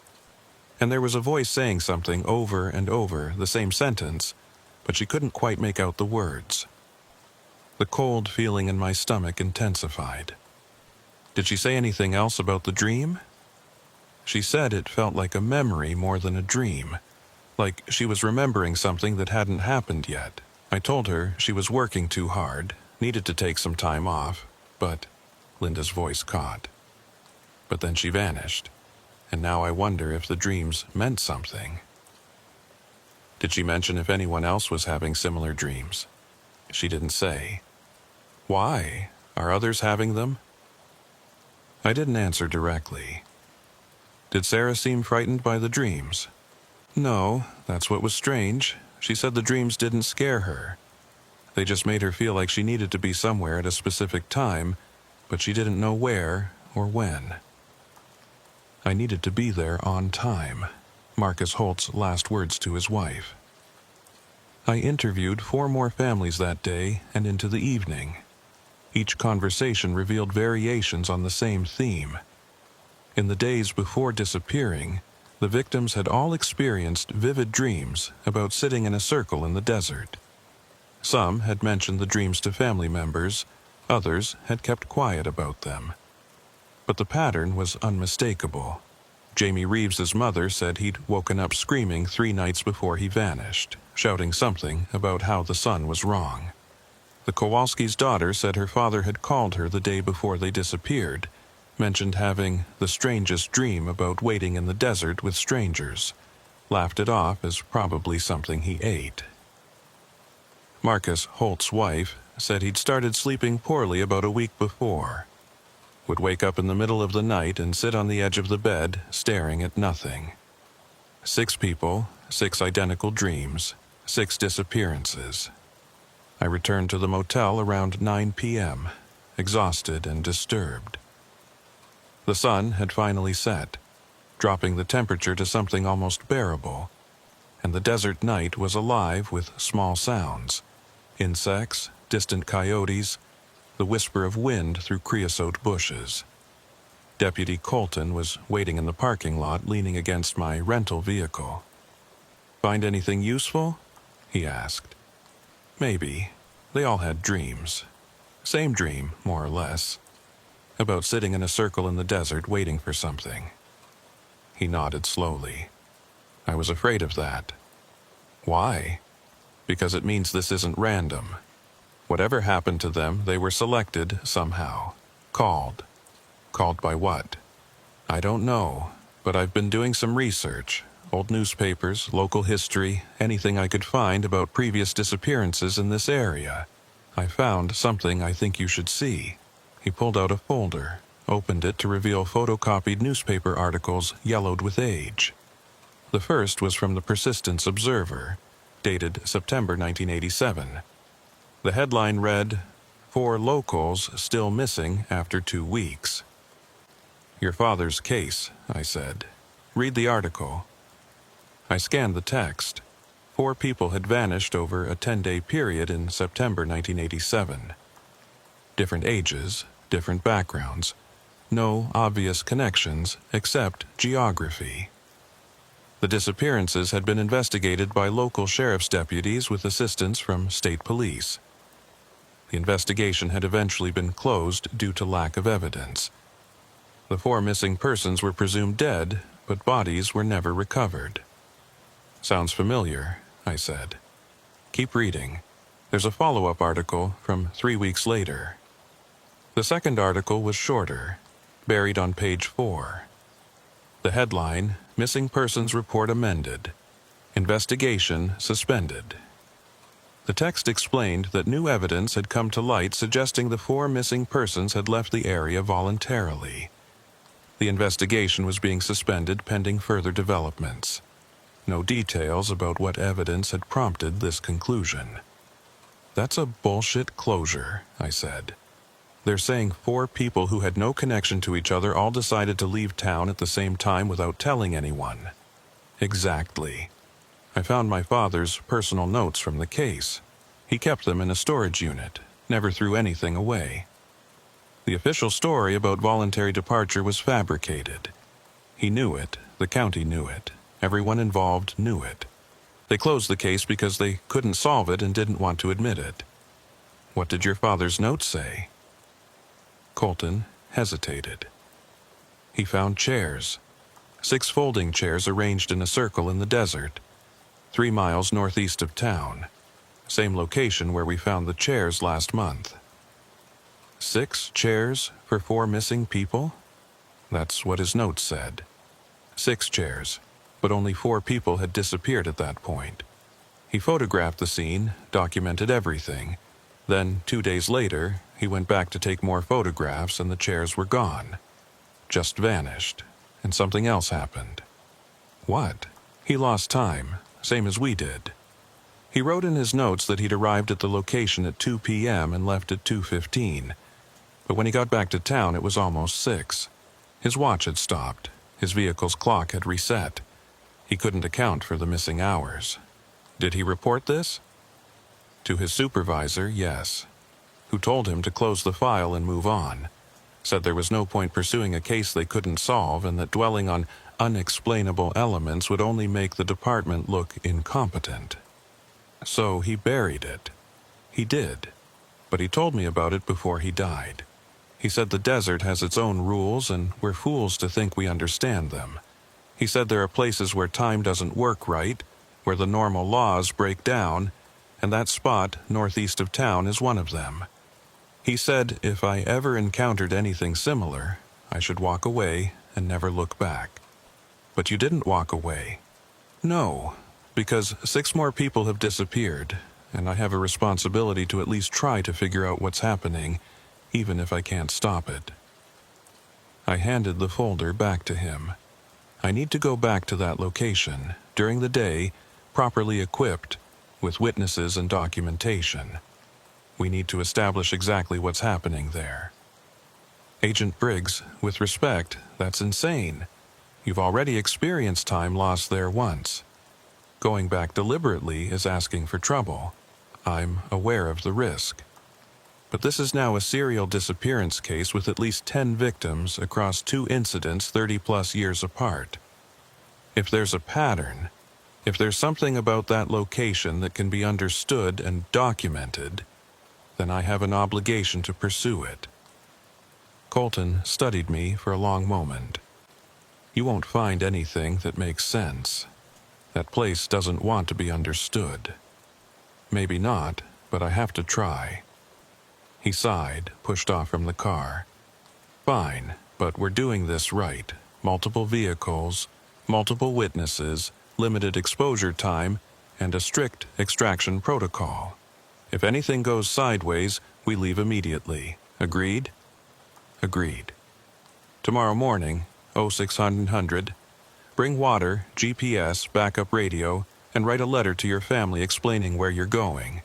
And there was a voice saying something over and over, the same sentence, but she couldn't quite make out the words." The cold feeling in my stomach intensified. "Did she say anything else about the dream?" "She said it felt like a memory more than a dream, like she was remembering something that hadn't happened yet. I told her she was working too hard, needed to take some time off, but—" Linda's voice caught. "But then she vanished, and now I wonder if the dreams meant something." "Did she mention if anyone else was having similar dreams?" "She didn't say." "Why? Are others having them?" I didn't answer directly. "Did Sarah seem frightened by the dreams?" "No, that's what was strange. She said the dreams didn't scare her. They just made her feel like she needed to be somewhere at a specific time, but she didn't know where or when." I needed to be there on time. Marcus Holt's last words to his wife. I interviewed 4 more families that day and into the evening. Each conversation revealed variations on the same theme. In the days before disappearing, the victims had all experienced vivid dreams about sitting in a circle in the desert. Some had mentioned the dreams to family members, others had kept quiet about them. but the pattern was unmistakable. Jamie Reeves's mother said he'd woken up screaming 3 nights before he vanished, shouting something about how the son was wrong. The Kowalski's daughter said her father had called her the day before they disappeared, mentioned having the strangest dream about waiting in the desert with strangers, laughed it off as probably something he ate. Marcus Holt's wife said he'd started sleeping poorly about a week before. Would wake up in the middle of the night and sit on the edge of the bed, staring at nothing. 6 people, 6 identical dreams, 6 disappearances. I returned to the motel around 9 p.m., exhausted and disturbed. The sun had finally set, dropping the temperature to something almost bearable, and the desert night was alive with small sounds: insects, distant coyotes, the whisper of wind through creosote bushes. Deputy Colton was waiting in the parking lot, leaning against my rental vehicle. "Find anything useful?" he asked. Maybe. They all had dreams. Same dream, more or less. About sitting in a circle in the desert waiting for something. He nodded slowly. I was afraid of that. Why? Because it means this isn't random. Whatever happened to them, they were selected somehow. Called. Called by what? I don't know, but I've been doing some research. Old newspapers, local history, anything I could find about previous disappearances in this area. I found something I think you should see. He pulled out a folder, opened it to reveal photocopied newspaper articles yellowed with age. The first was from the Persistence Observer, dated September 1987. The headline read, "4 locals still missing after 2 weeks." "Your father's case," I said. "Read the article." I scanned the text. 4 people had vanished over a 10-day period in September 1987. Different ages, different backgrounds. No obvious connections except geography. The disappearances had been investigated by local sheriff's deputies with assistance from state police. The investigation had eventually been closed due to lack of evidence. The 4 missing persons were presumed dead, but bodies were never recovered. "Sounds familiar," I said. "Keep reading. There's a follow-up article from 3 weeks later." The second article was shorter, buried on page 4. The headline, "Missing Persons Report Amended. Investigation Suspended." The text explained that new evidence had come to light suggesting the 4 missing persons had left the area voluntarily. The investigation was being suspended pending further developments. No details about what evidence had prompted this conclusion. "That's a bullshit closure," I said. "They're saying 4 people who had no connection to each other all decided to leave town at the same time without telling anyone." "Exactly. I found my father's personal notes from the case. He kept them in a storage unit, never threw anything away. The official story about voluntary departure was fabricated. He knew it, the county knew it. Everyone involved knew it. They closed the case because they couldn't solve it and didn't want to admit it." "What did your father's notes say?" Colton hesitated. "He found chairs. 6 folding chairs arranged in a circle in the desert, 3 miles northeast of town. Same location where we found the chairs last month." 6 chairs for 4 missing people? That's what his notes said. 6 chairs. But only 4 people had disappeared at that point. He photographed the scene, documented everything. Then, 2 days later, he went back to take more photographs and the chairs were gone. Just vanished. And something else happened. What? He lost time, same as we did. He wrote in his notes that he'd arrived at the location at 2 p.m. and left at 2:15. But when he got back to town, it was almost 6. His watch had stopped. His vehicle's clock had reset. He couldn't account for the missing hours. Did he report this? To his supervisor, yes. Who told him to close the file and move on. Said there was no point pursuing a case they couldn't solve and that dwelling on unexplainable elements would only make the department look incompetent. So he buried it. He did. But he told me about it before he died. He said the desert has its own rules and we're fools to think we understand them. He said there are places where time doesn't work right, where the normal laws break down, and that spot northeast of town is one of them. He said if I ever encountered anything similar, I should walk away and never look back. But you didn't walk away. No, because 6 more people have disappeared, and I have a responsibility to at least try to figure out what's happening, even if I can't stop it. I handed the folder back to him. I need to go back to that location, during the day, properly equipped, with witnesses and documentation. We need to establish exactly what's happening there. Agent Briggs, with respect, that's insane. You've already experienced time lost there once. Going back deliberately is asking for trouble. I'm aware of the risk. But this is now a serial disappearance case with at least 10 victims across 2 incidents 30-plus years apart. If there's a pattern, if there's something about that location that can be understood and documented, then I have an obligation to pursue it. Colton studied me for a long moment. You won't find anything that makes sense. That place doesn't want to be understood. Maybe not, but I have to try. He sighed, pushed off from the car. Fine, but we're doing this right. Multiple vehicles, multiple witnesses, limited exposure time, and a strict extraction protocol. If anything goes sideways, we leave immediately. Agreed? Agreed. Tomorrow morning, 0600, bring water, GPS, backup radio, and write a letter to your family explaining where you're going.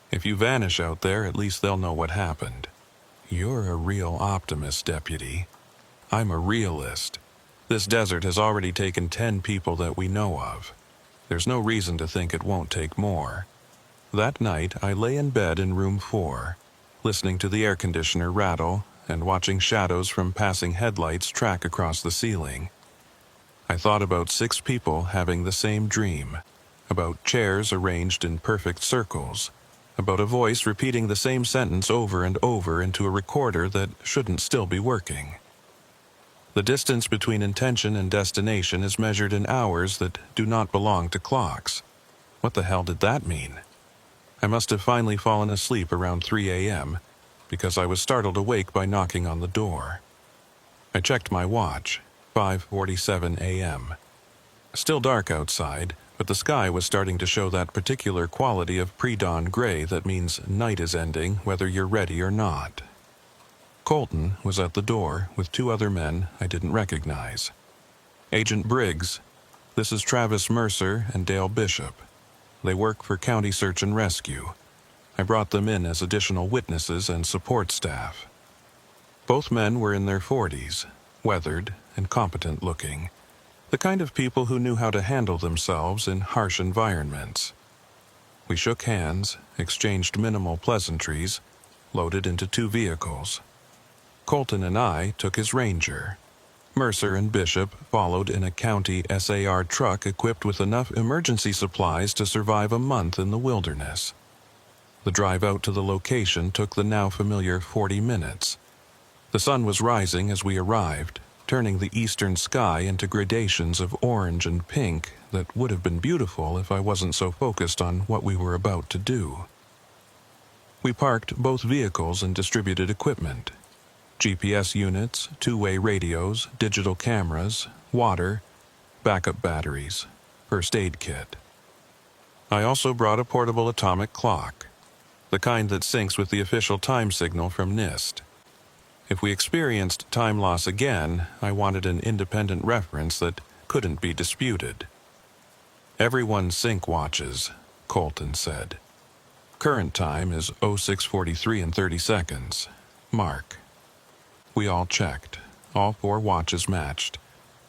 If you vanish out there, at least they'll know what happened. You're a real optimist, Deputy. I'm a realist. This desert has already taken 10 people that we know of. There's no reason to think it won't take more. That night, I lay in bed in room 4, listening to the air conditioner rattle and watching shadows from passing headlights track across the ceiling. I thought about 6 people having the same dream, about chairs arranged in perfect circles, about a voice repeating the same sentence over and over into a recorder that shouldn't still be working. The distance between intention and destination is measured in hours that do not belong to clocks. What the hell did that mean? I must have finally fallen asleep around 3 a.m., because I was startled awake by knocking on the door. I checked my watch, 5:47 a.m. Still dark outside, but the sky was starting to show that particular quality of pre-dawn gray that means night is ending whether you're ready or not. Colton was at the door with 2 other men I didn't recognize. Agent Briggs, this is Travis Mercer and Dale Bishop. They work for County Search and Rescue. I brought them in as additional witnesses and support staff. Both men were in their 40s, weathered and competent looking. The kind of people who knew how to handle themselves in harsh environments. We shook hands, exchanged minimal pleasantries, loaded into 2 vehicles. Colton and I took his Ranger. Mercer and Bishop followed in a county SAR truck equipped with enough emergency supplies to survive a month in the wilderness. The drive out to the location took the now familiar 40 minutes. The sun was rising as we arrived, turning the eastern sky into gradations of orange and pink that would have been beautiful if I wasn't so focused on what we were about to do. We parked both vehicles and distributed equipment. GPS units, 2-way radios, digital cameras, water, backup batteries, first aid kit. I also brought a portable atomic clock, the kind that syncs with the official time signal from NIST. If we experienced time loss again, I wanted an independent reference that couldn't be disputed. Everyone sync watches, Colton said. Current time is 06:43 and 30 seconds. Mark. We all checked. All 4 watches matched,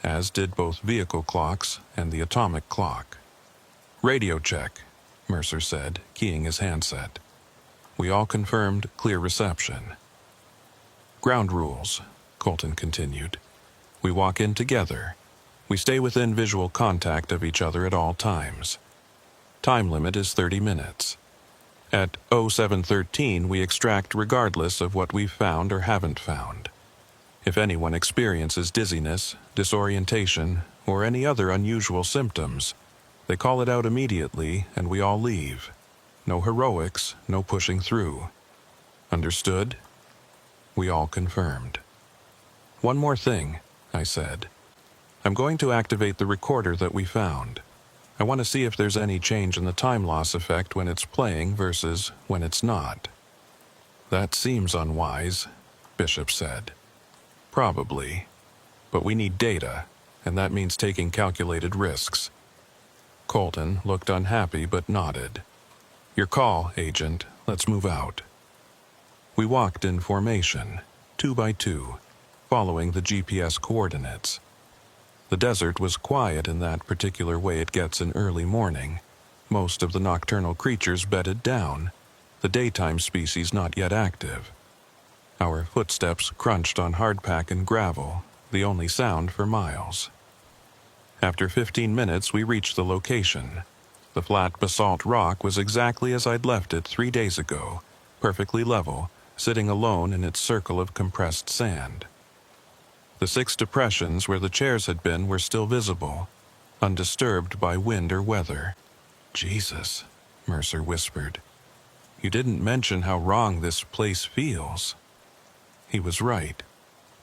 as did both vehicle clocks and the atomic clock. Radio check, Mercer said, keying his handset. We all confirmed clear reception. Ground rules, Colton continued. We walk in together. We stay within visual contact of each other at all times. Time limit is 30 minutes. At 0713, we extract regardless of what we've found or haven't found. If anyone experiences dizziness, disorientation, or any other unusual symptoms, they call it out immediately and we all leave. No heroics, no pushing through. Understood? We all confirmed. One more thing, I said. I'm going to activate the recorder that we found. I want to see if there's any change in the time loss effect when it's playing versus when it's not. That seems unwise, Bishop said. Probably. But we need data, and that means taking calculated risks. Colton looked unhappy but nodded. Your call, Agent. Let's move out. We walked in formation, 2 by 2, following the GPS coordinates. The desert was quiet in that particular way it gets in early morning. Most of the nocturnal creatures bedded down, the daytime species not yet active. Our footsteps crunched on hardpack and gravel, the only sound for miles. After 15 minutes, we reached the location. The flat basalt rock was exactly as I'd left it 3 days ago, perfectly level, sitting alone in its circle of compressed sand. The 6 depressions where the chairs had been were still visible, undisturbed by wind or weather. Jesus, Mercer whispered. You didn't mention how wrong this place feels. He was right.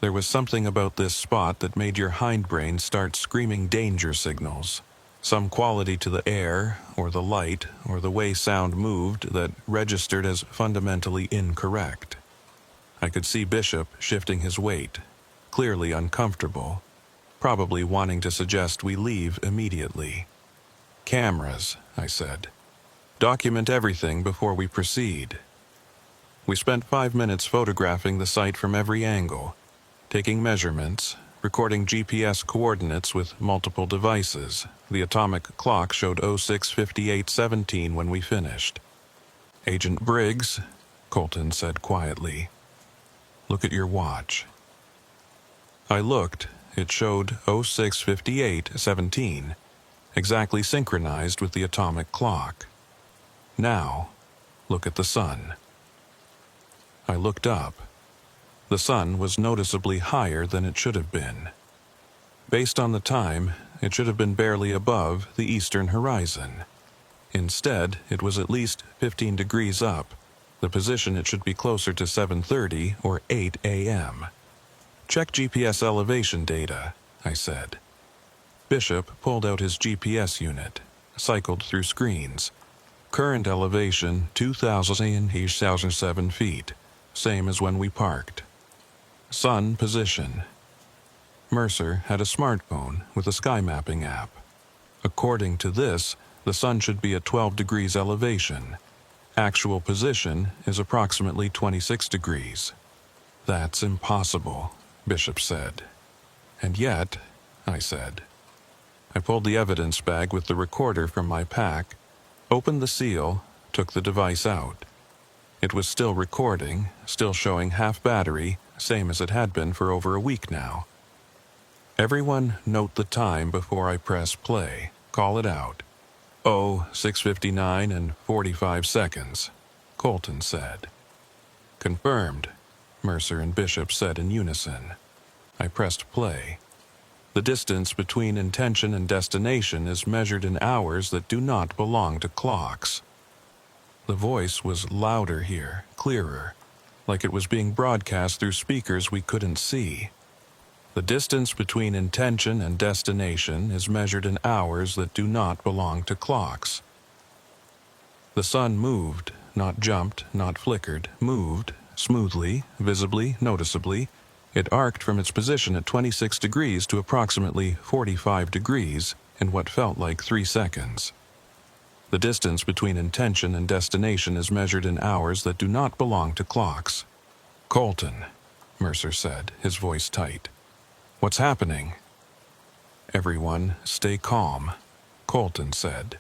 There was something about this spot that made your hindbrain start screaming danger signals. Some quality to the air, or the light, or the way sound moved that registered as fundamentally incorrect. I could see Bishop shifting his weight, clearly uncomfortable, probably wanting to suggest we leave immediately. Cameras, I said. Document everything before we proceed. We spent 5 minutes photographing the site from every angle, taking measurements, recording GPS coordinates with multiple devices. The atomic clock showed 06:58:17 when we finished. Agent Briggs, Colton said quietly, look at your watch. I looked. It showed 06:58:17, exactly synchronized with the atomic clock. Now, look at the sun. I looked up. The sun was noticeably higher than it should have been. Based on the time, it should have been barely above the eastern horizon. Instead, it was at least 15 degrees up. The position it should be closer to 7:30 or 8 a.m. Check GPS elevation data, I said. Bishop pulled out his GPS unit, cycled through screens. Current elevation 2,007 feet, same as when we parked. Sun position. Mercer had a smartphone with a sky mapping app. According to this, the sun should be at 12 degrees elevation. Actual position is approximately 26 degrees. That's impossible, Bishop said. And yet, I said. I pulled the evidence bag with the recorder from my pack, opened the seal, took the device out. It was still recording, still showing half battery, same as it had been for over a week now. Everyone note the time before I press play. Call it out. 6:59 and 45 seconds, Colton said. Confirmed, Mercer and Bishop said in unison. I pressed play. The distance between intention and destination is measured in hours that do not belong to clocks. The voice was louder here, clearer, like it was being broadcast through speakers we couldn't see. The distance between intention and destination is measured in hours that do not belong to clocks. The sun moved, not jumped, not flickered, moved, smoothly, visibly, noticeably. It arced from its position at 26 degrees to approximately 45 degrees in what felt like 3 seconds. The distance between intention and destination is measured in hours that do not belong to clocks. Colton, Mercer said, his voice tight. What's happening? Everyone, stay calm, Colton said,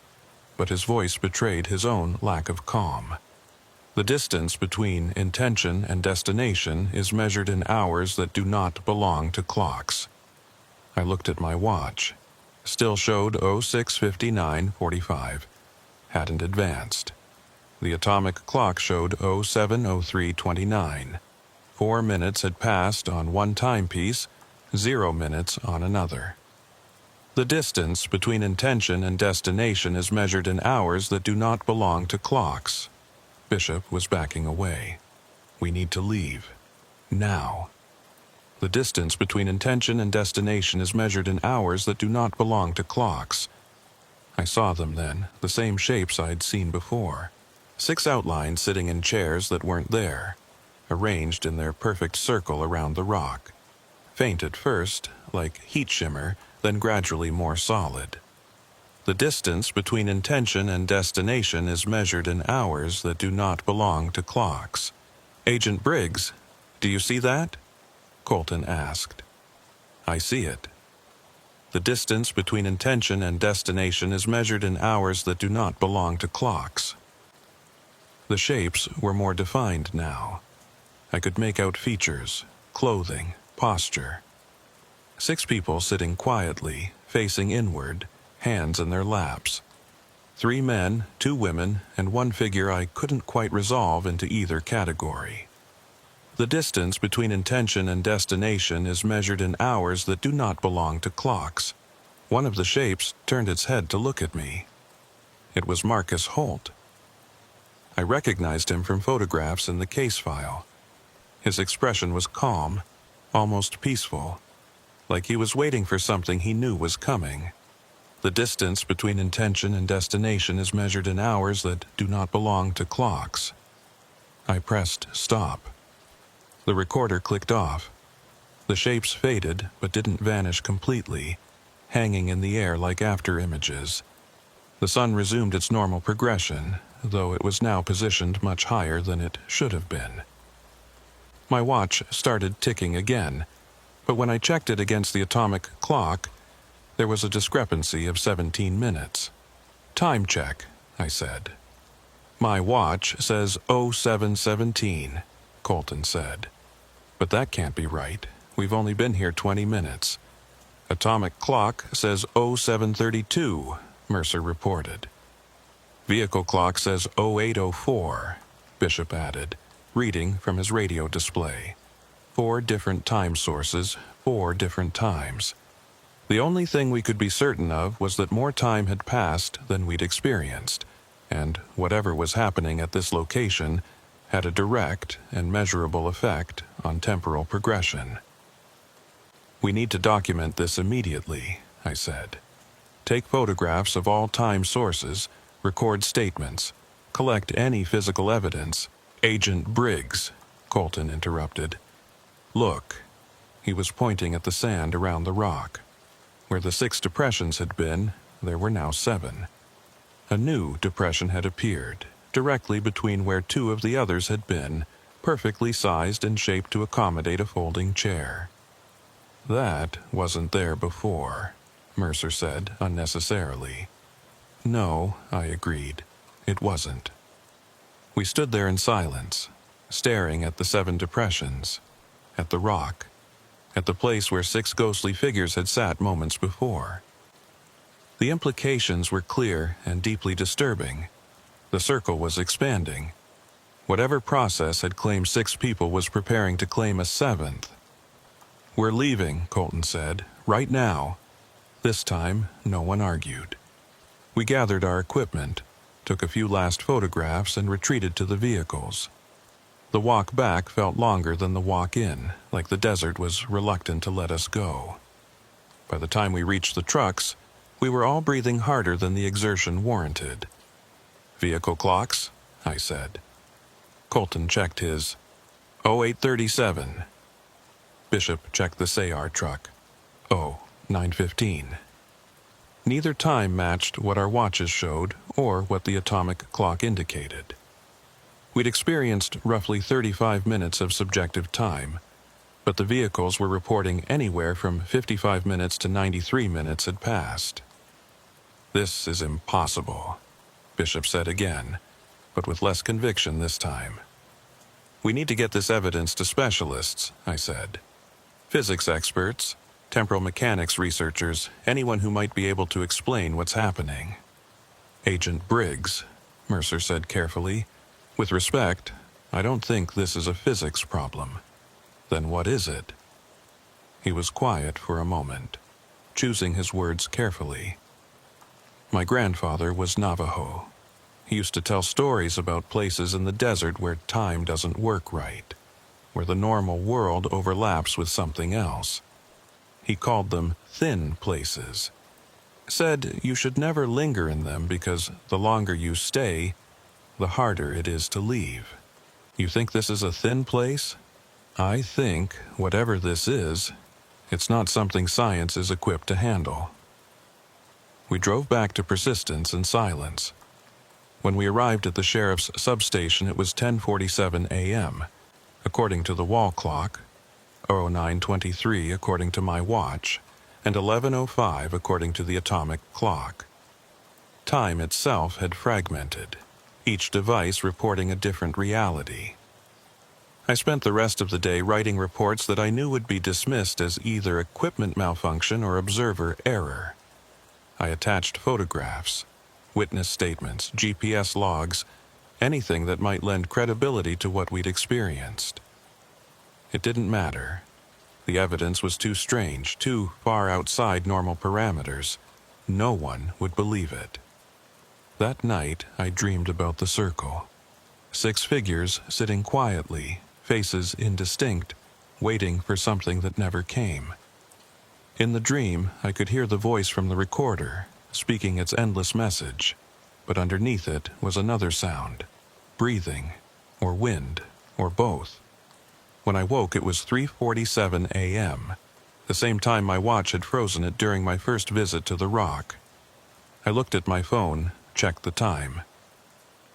but his voice betrayed his own lack of calm. The distance between intention and destination is measured in hours that do not belong to clocks. I looked at my watch. Still showed 06:59:45. Hadn't advanced. The atomic clock showed 07:03:29. 4 minutes had passed on one timepiece, 0 minutes on another. The distance between intention and destination is measured in hours that do not belong to clocks. Bishop was backing away. We need to leave. Now. The distance between intention and destination is measured in hours that do not belong to clocks. I saw them then, the same shapes I'd seen before. 6 outlines sitting in chairs that weren't there, arranged in their perfect circle around the rock. Faint at first, like heat shimmer, then gradually more solid. The distance between intention and destination is measured in hours that do not belong to clocks. Agent Briggs, do you see that? Colton asked. I see it. The distance between intention and destination is measured in hours that do not belong to clocks. The shapes were more defined now. I could make out features, clothing, posture. 6 people sitting quietly, facing inward, hands in their laps. 3 men, 2 women, and 1 figure I couldn't quite resolve into either category. The distance between intention and destination is measured in hours that do not belong to clocks. One of the shapes turned its head to look at me. It was Marcus Holt. I recognized him from photographs in the case file. His expression was calm, almost peaceful, like he was waiting for something he knew was coming. The distance between intention and destination is measured in hours that do not belong to clocks. I pressed stop. The recorder clicked off. The shapes faded but didn't vanish completely, hanging in the air like after images. The sun resumed its normal progression, though it was now positioned much higher than it should have been. My watch started ticking again, but when I checked it against the atomic clock, there was a discrepancy of 17 minutes. Time check, I said. My watch says 07:17, Colton said. But that can't be right. We've only been here 20 minutes. Atomic clock says 07:32, Mercer reported. Vehicle clock says 08:04, Bishop added, reading from his radio display. 4 different time sources, 4 different times. The only thing we could be certain of was that more time had passed than we'd experienced, and whatever was happening at this location had a direct and measurable effect on temporal progression. We need to document this immediately, I said. Take photographs of all time sources, record statements, collect any physical evidence. Agent Briggs, Colton interrupted. Look. He was pointing at the sand around the rock. Where the 6 depressions had been, there were now 7. A new depression had appeared, directly between where 2 of the others had been, perfectly sized and shaped to accommodate a folding chair. That wasn't there before, Mercer said unnecessarily. No, I agreed. It wasn't. We stood there in silence, staring at the 7 depressions, at the rock, at the place where 6 ghostly figures had sat moments before. The implications were clear and deeply disturbing. The circle was expanding. Whatever process had claimed 6 people was preparing to claim a 7th. We're leaving, Colton said, right now. This time, no one argued. We gathered our equipment, took a few last photographs, and retreated to the vehicles. The walk back felt longer than the walk in, like the desert was reluctant to let us go. By the time we reached the trucks, we were all breathing harder than the exertion warranted. Vehicle clocks, I said. Colton checked his. 08:37. Bishop checked the Sayar truck. 9:15. Neither time matched what our watches showed or what the atomic clock indicated. We'd experienced roughly 35 minutes of subjective time, but the vehicles were reporting anywhere from 55 minutes to 93 minutes had passed. This is impossible, Bishop said again, but with less conviction this time. We need to get this evidence to specialists, I said. Physics experts, temporal mechanics researchers, anyone who might be able to explain what's happening. Agent Briggs, Mercer said carefully. "With respect, I don't think this is a physics problem." "Then what is it?" He was quiet for a moment, choosing his words carefully. "My grandfather was Navajo. He used to tell stories about places in the desert where time doesn't work right, where the normal world overlaps with something else. He called them thin places. Said you should never linger in them because the longer you stay, the harder it is to leave. You think this is a thin place? I think, whatever this is, it's not something science is equipped to handle." We drove back to Persistence in silence. When we arrived at the sheriff's substation, it was 10:47 a.m. according to the wall clock, 09:23 according to my watch, and 11:05 according to the atomic clock. Time itself had fragmented, each device reporting a different reality. I spent the rest of the day writing reports that I knew would be dismissed as either equipment malfunction or observer error. I attached photographs, witness statements, GPS logs, anything that might lend credibility to what we'd experienced. It didn't matter. The evidence was too strange, too far outside normal parameters. No one would believe it. That night, I dreamed about the circle. 6 figures sitting quietly, faces indistinct, waiting for something that never came. In the dream, I could hear the voice from the recorder, speaking its endless message, but underneath it was another sound, breathing, or wind, or both. When I woke, it was 3:47 a.m., the same time my watch had frozen it during my first visit to the rock. I looked at my phone, checked the time.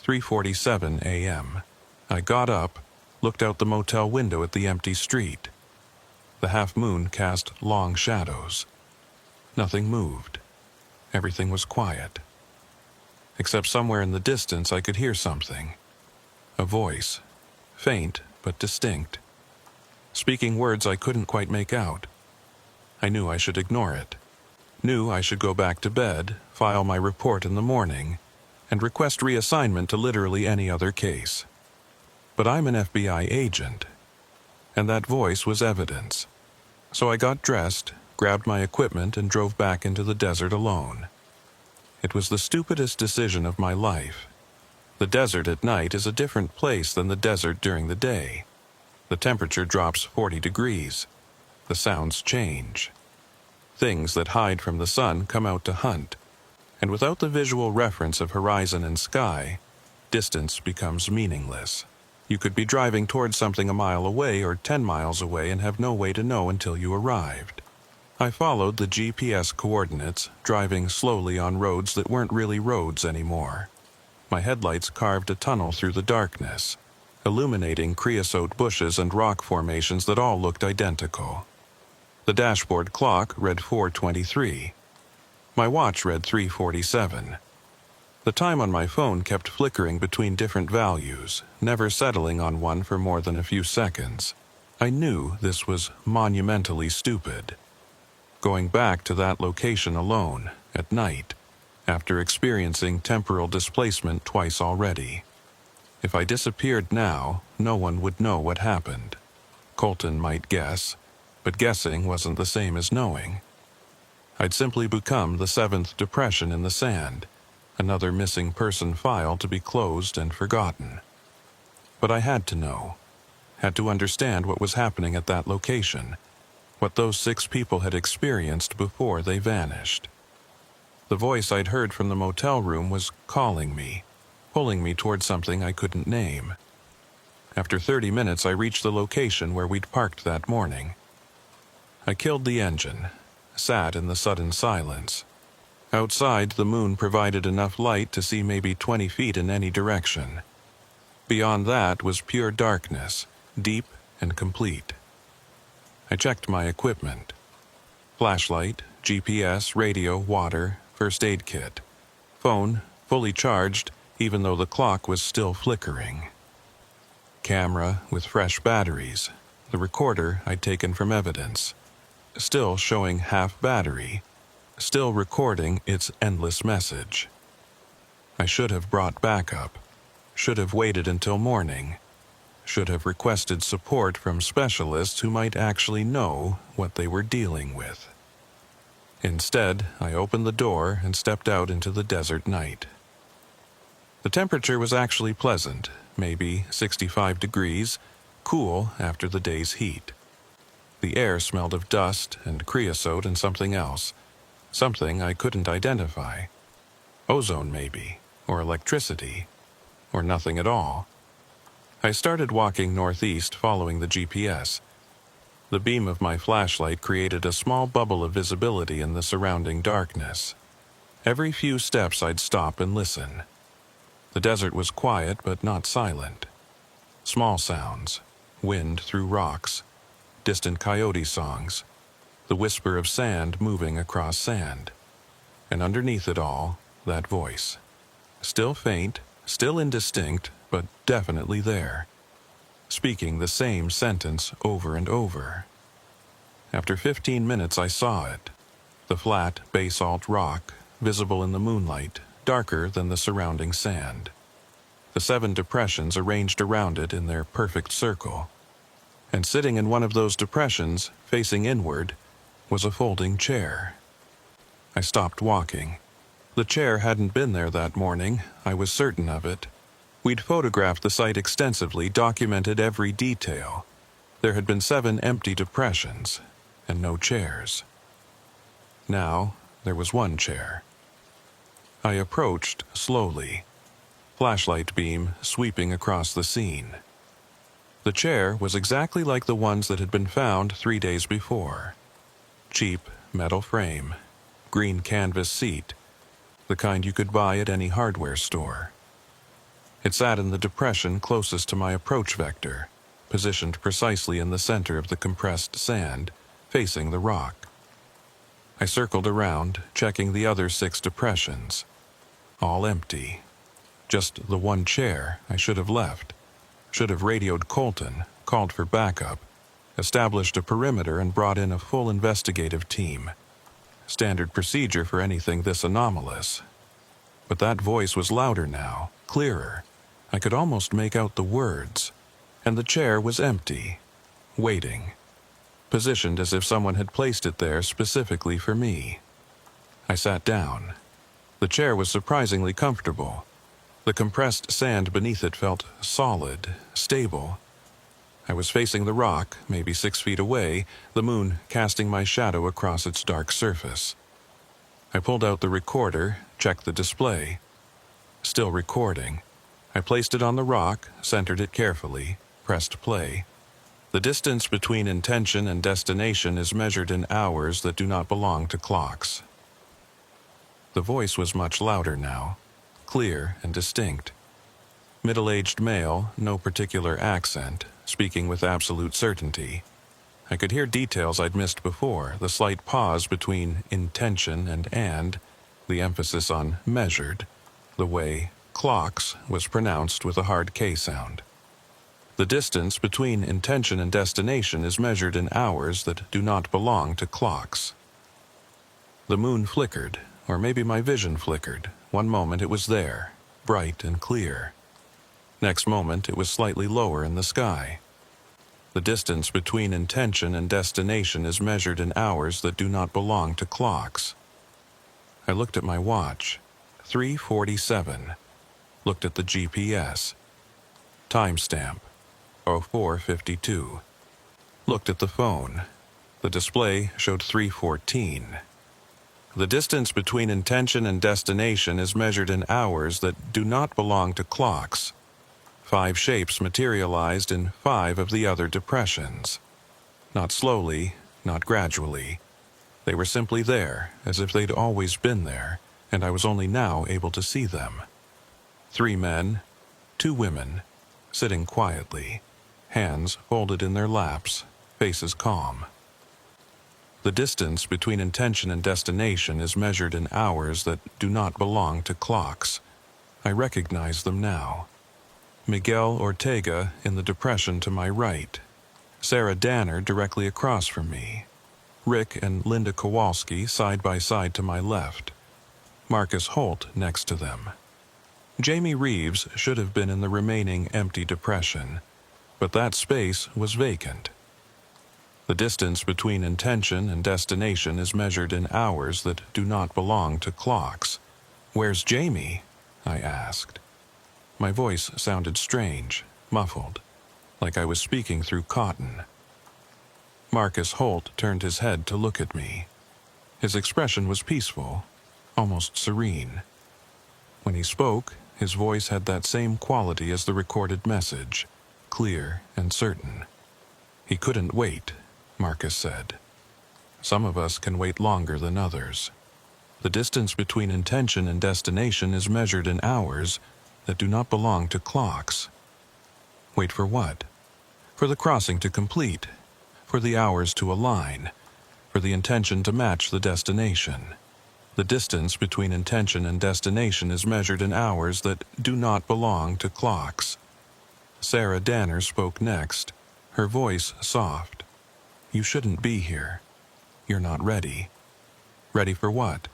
3:47 a.m. I got up, looked out the motel window at the empty street. The half-moon cast long shadows. Nothing moved. Everything was quiet. Except somewhere in the distance I could hear something. A voice, faint but distinct, speaking words I couldn't quite make out. I knew I should ignore it. Knew I should go back to bed, file my report in the morning, and request reassignment to literally any other case. But I'm an FBI agent, and that voice was evidence. So I got dressed, grabbed my equipment, and drove back into the desert alone. It was the stupidest decision of my life. The desert at night is a different place than the desert during the day. The temperature drops 40 degrees. The sounds change. Things that hide from the sun come out to hunt, and without the visual reference of horizon and sky, distance becomes meaningless. You could be driving towards something a mile away or 10 miles away and have no way to know until you arrived. I followed the GPS coordinates, driving slowly on roads that weren't really roads anymore. My headlights carved a tunnel through the darkness, illuminating creosote bushes and rock formations that all looked identical. The dashboard clock read 4:23. My watch read 3:47. The time on my phone kept flickering between different values, never settling on one for more than a few seconds. I knew this was monumentally stupid. Going back to that location alone, at night, after experiencing temporal displacement twice already. If I disappeared now, no one would know what happened. Colton might guess, but guessing wasn't the same as knowing. I'd simply become the 7th depression in the sand, another missing person file to be closed and forgotten. But I had to know, had to understand what was happening at that location, what those 6 people had experienced before they vanished. The voice I'd heard from the motel room was calling me, pulling me toward something I couldn't name. After 30 minutes, I reached the location where we'd parked that morning. I killed the engine, sat in the sudden silence. Outside, the moon provided enough light to see maybe 20 feet in any direction. Beyond that was pure darkness, deep and complete. I checked my equipment. Flashlight, GPS, radio, water, first aid kit. Phone, fully charged, even though the clock was still flickering. Camera with fresh batteries. The recorder I'd taken from evidence. Still showing half battery. Still recording its endless message. I should have brought backup, should have waited until morning, should have requested support from specialists who might actually know what they were dealing with. Instead, I opened the door and stepped out into the desert night. The temperature was actually pleasant, maybe 65 degrees, cool after the day's heat. The air smelled of dust and creosote and something else, something I couldn't identify. Ozone maybe, or electricity, or nothing at all. I started walking northeast following the GPS. The beam of my flashlight created a small bubble of visibility in the surrounding darkness. Every few steps I'd stop and listen. The desert was quiet but not silent. Small sounds, wind through rocks, distant coyote songs, the whisper of sand moving across sand. And underneath it all, that voice. Still faint, still indistinct, but definitely there. Speaking the same sentence over and over. After 15 minutes I saw it. The flat basalt rock, visible in the moonlight, darker than the surrounding sand. The 7 depressions arranged around it in their perfect circle. And sitting in one of those depressions, facing inward, was a folding chair. I stopped walking. The chair hadn't been there that morning, I was certain of it. We'd photographed the site extensively, documented every detail. There had been 7 empty depressions, and no chairs. Now, there was one chair. I approached slowly, flashlight beam sweeping across the scene. The chair was exactly like the ones that had been found 3 days before. Cheap metal frame, green canvas seat, the kind you could buy at any hardware store. It sat in the depression closest to my approach vector, positioned precisely in the center of the compressed sand, facing the rock. I circled around, checking the other 6 depressions. All empty. Just the one chair I should have left. Should have radioed Colton, called for backup, established a perimeter and brought in a full investigative team. Standard procedure for anything this anomalous. But that voice was louder now, clearer. I could almost make out the words. And the chair was empty, waiting, positioned as if someone had placed it there specifically for me. I sat down. The chair was surprisingly comfortable. The compressed sand beneath it felt solid, stable. I was facing the rock, maybe 6 feet away, the moon casting my shadow across its dark surface. I pulled out the recorder, checked the display. Still recording. I placed it on the rock, centered it carefully, pressed play. The distance between intention and destination is measured in hours that do not belong to clocks. The voice was much louder now, clear and distinct. Middle-aged male, no particular accent, speaking with absolute certainty. I could hear details I'd missed before, the slight pause between intention and, the emphasis on measured, the way clocks was pronounced with a hard K sound. The distance between intention and destination is measured in hours that do not belong to clocks. The moon flickered, or maybe my vision flickered. One moment it was there, bright and clear. Next moment it was slightly lower in the sky. The distance between intention and destination is measured in hours that do not belong to clocks. I looked at my watch. 3:47. Looked at the GPS. Timestamp. 04:52. Looked at the phone. The display showed 3:14. The distance between intention and destination is measured in hours that do not belong to clocks. 5 shapes materialized in 5 of the other depressions. Not slowly, not gradually. They were simply there, as if they'd always been there, and I was only now able to see them. 3 men, 2 women, sitting quietly, hands folded in their laps, faces calm. The distance between intention and destination is measured in hours that do not belong to clocks. I recognize them now. Miguel Ortega in the depression to my right. Sarah Danner directly across from me. Rick and Linda Kowalski side by side to my left. Marcus Holt next to them. Jamie Reeves should have been in the remaining empty depression, but that space was vacant. The distance between intention and destination is measured in hours that do not belong to clocks. "Where's Jamie?" I asked. My voice sounded strange, muffled, like I was speaking through cotton. Marcus Holt turned his head to look at me. His expression was peaceful, almost serene. When he spoke, his voice had that same quality as the recorded message, clear and certain. "He couldn't wait," Marcus said. "Some of us can wait longer than others. The distance between intention and destination is measured in hours that do not belong to clocks." Wait for what? For the crossing to complete, for the hours to align, for the intention to match the destination. The distance between intention and destination is measured in hours that do not belong to clocks. Sarah Danner spoke next, her voice soft. "You shouldn't be here. You're not ready." Ready for what?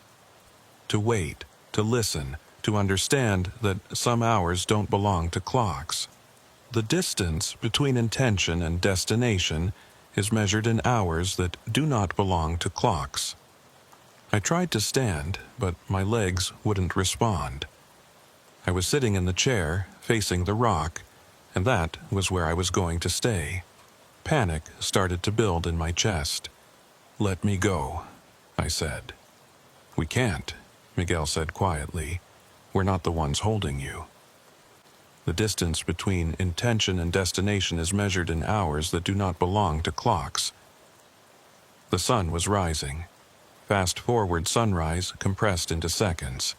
To wait, to listen, to understand that some hours don't belong to clocks. The distance between intention and destination is measured in hours that do not belong to clocks. I tried to stand, but my legs wouldn't respond. I was sitting in the chair, facing the rock, and that was where I was going to stay. Panic started to build in my chest. "Let me go," I said. "We can't," Miguel said quietly. "We're not the ones holding you." The distance between intention and destination is measured in hours that do not belong to clocks. The sun was rising. Fast-forward sunrise compressed into seconds.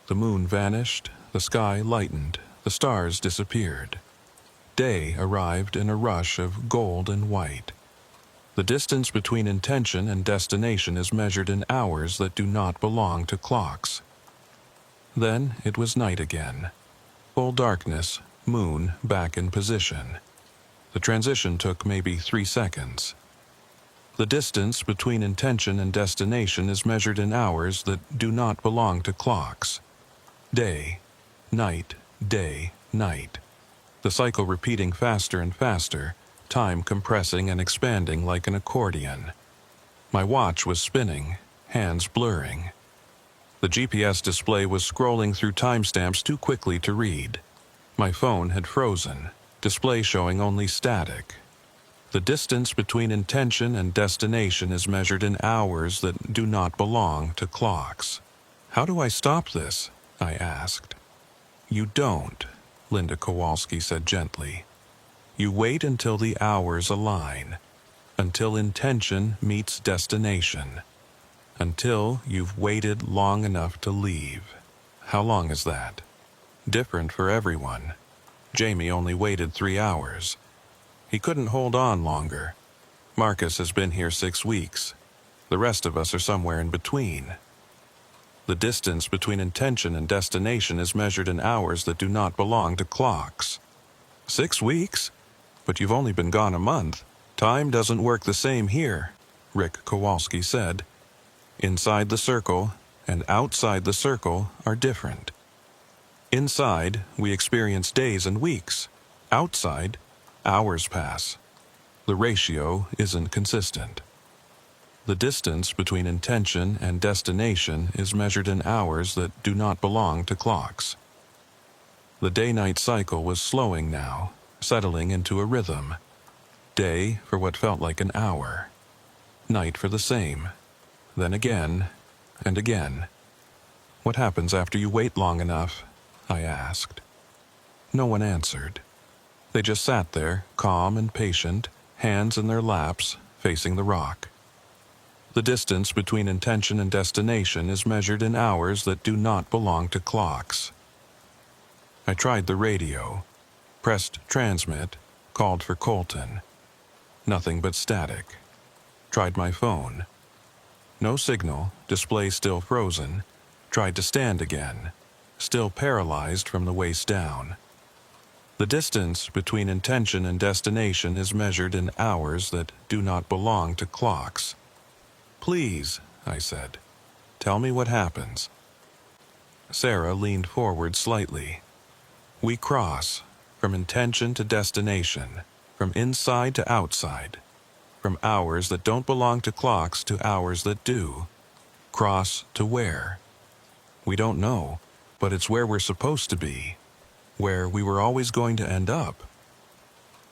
The moon vanished, the sky lightened, the stars disappeared. Day arrived in a rush of gold and white. The distance between intention and destination is measured in hours that do not belong to clocks. Then it was night again. Full darkness, moon back in position. The transition took maybe 3 seconds. The distance between intention and destination is measured in hours that do not belong to clocks. Day, night, day, night. The cycle repeating faster and faster, time compressing and expanding like an accordion. My watch was spinning, hands blurring. The GPS display was scrolling through timestamps too quickly to read. My phone had frozen, display showing only static. The distance between intention and destination is measured in hours that do not belong to clocks. "How do I stop this?" I asked. "You don't," Linda Kowalski said gently. "You wait until the hours align, until intention meets destination, until you've waited long enough to leave." How long is that? Different for everyone. Jamie only waited 3 hours. He couldn't hold on longer. Marcus has been here 6 weeks. The rest of us are somewhere in between. The distance between intention and destination is measured in hours that do not belong to clocks. 6 weeks? But you've only been gone a month. "Time doesn't work the same here," Rick Kowalski said. "Inside the circle and outside the circle are different. Inside, we experience days and weeks. Outside, hours pass. The ratio isn't consistent. The distance between intention and destination is measured in hours that do not belong to clocks." The day-night cycle was slowing now, settling into a rhythm. Day for what felt like an hour. Night for the same. Then again, and again. "What happens after you wait long enough?" I asked. No one answered. They just sat there, calm and patient, hands in their laps, facing the rock. The distance between intention and destination is measured in hours that do not belong to clocks. I tried the radio, pressed transmit, called for Colton. Nothing but static. Tried my phone. No signal, display still frozen. Tried to stand again, still paralyzed from the waist down. The distance between intention and destination is measured in hours that do not belong to clocks. "Please," I said, "tell me what happens." Sarah leaned forward slightly. We cross, from intention to destination, from inside to outside, from hours that don't belong to clocks to hours that do. Cross to where? We don't know, but it's where we're supposed to be, where we were always going to end up.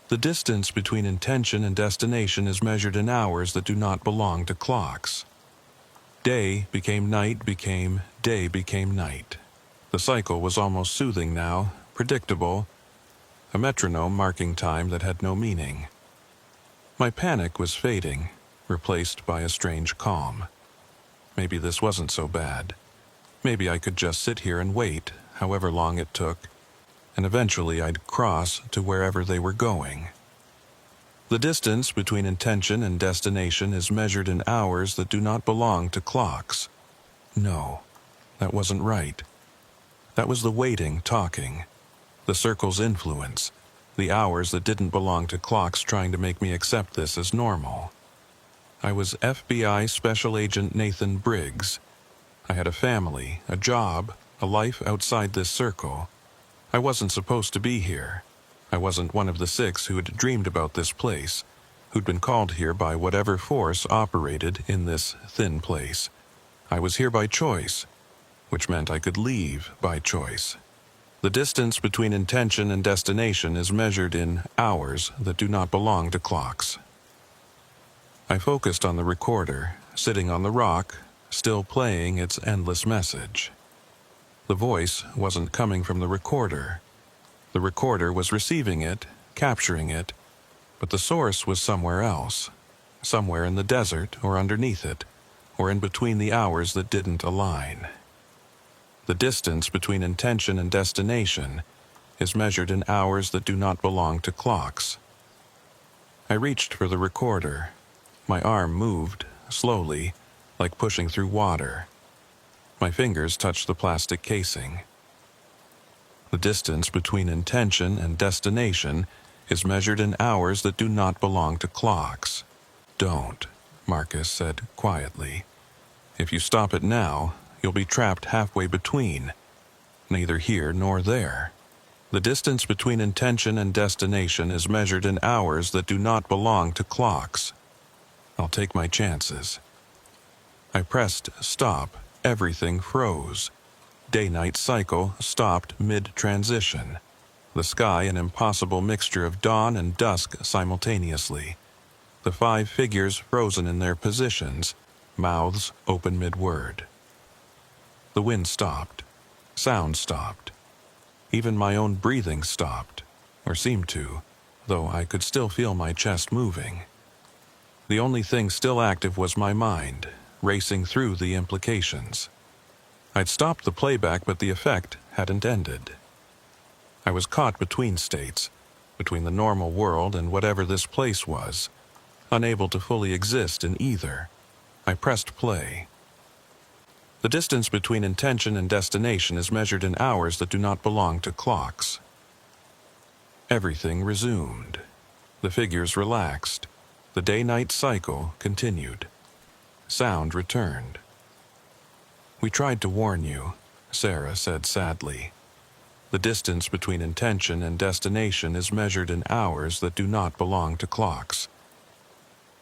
The distance between intention and destination is measured in hours that do not belong to clocks. Day became night became day became night. The cycle was almost soothing now, predictable, a metronome marking time that had no meaning. My panic was fading, replaced by a strange calm. Maybe this wasn't so bad. Maybe I could just sit here and wait, however long it took, and eventually I'd cross to wherever they were going. The distance between intention and destination is measured in hours that do not belong to clocks. No, that wasn't right. That was the waiting talking, the circle's influence, the hours that didn't belong to clocks trying to make me accept this as normal. I was FBI Special Agent Nathan Briggs. I had a family, a job, a life outside this circle. I wasn't supposed to be here. I wasn't one of the 6 who had dreamed about this place, who'd been called here by whatever force operated in this thin place. I was here by choice, which meant I could leave by choice. The distance between intention and destination is measured in hours that do not belong to clocks. I focused on the recorder, sitting on the rock, still playing its endless message. The voice wasn't coming from the recorder. The recorder was receiving it, capturing it, but the source was somewhere else, somewhere in the desert or underneath it, or in between the hours that didn't align. The distance between intention and destination is measured in hours that do not belong to clocks. I reached for the recorder. My arm moved, slowly, like pushing through water. My fingers touched the plastic casing. The distance between intention and destination is measured in hours that do not belong to clocks. Don't, Marcus said quietly. If you stop it now, you'll be trapped halfway between, neither here nor there. The distance between intention and destination is measured in hours that do not belong to clocks. I'll take my chances. I pressed stop. Everything froze. Day-night cycle stopped mid-transition. The sky an impossible mixture of dawn and dusk simultaneously. The 5 figures frozen in their positions, mouths open mid-word. The wind stopped. Sound stopped. Even my own breathing stopped, or seemed to, though I could still feel my chest moving. The only thing still active was my mind, racing through the implications. I'd stopped the playback, but the effect hadn't ended. I was caught between states, between the normal world and whatever this place was, unable to fully exist in either. I pressed play. The distance between intention and destination is measured in hours that do not belong to clocks. Everything resumed. The figures relaxed. The day-night cycle continued. Sound returned. We tried to warn you, Sarah said sadly. The distance between intention and destination is measured in hours that do not belong to clocks.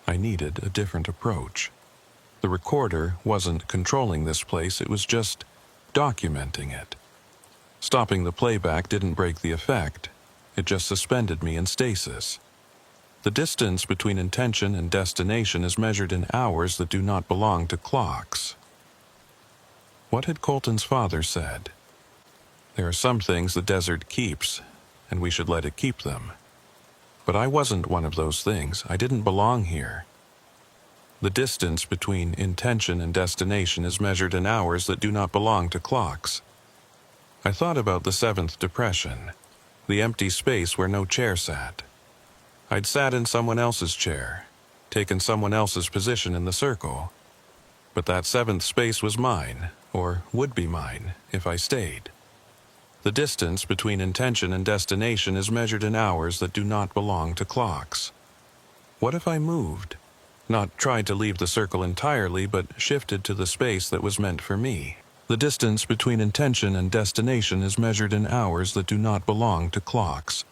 I needed a different approach. The recorder wasn't controlling this place, it was just documenting it. Stopping the playback didn't break the effect, it just suspended me in stasis. The distance between intention and destination is measured in hours that do not belong to clocks. What had Colton's father said? There are some things the desert keeps, and we should let it keep them. But I wasn't one of those things. I didn't belong here. The distance between intention and destination is measured in hours that do not belong to clocks. I thought about the 7th depression, the empty space where no chair sat. I'd sat in someone else's chair, taken someone else's position in the circle. But that 7th space was mine, or would be mine, if I stayed. The distance between intention and destination is measured in hours that do not belong to clocks. What if I moved? Not tried to leave the circle entirely, but shifted to the space that was meant for me. The distance between intention and destination is measured in hours that do not belong to clocks.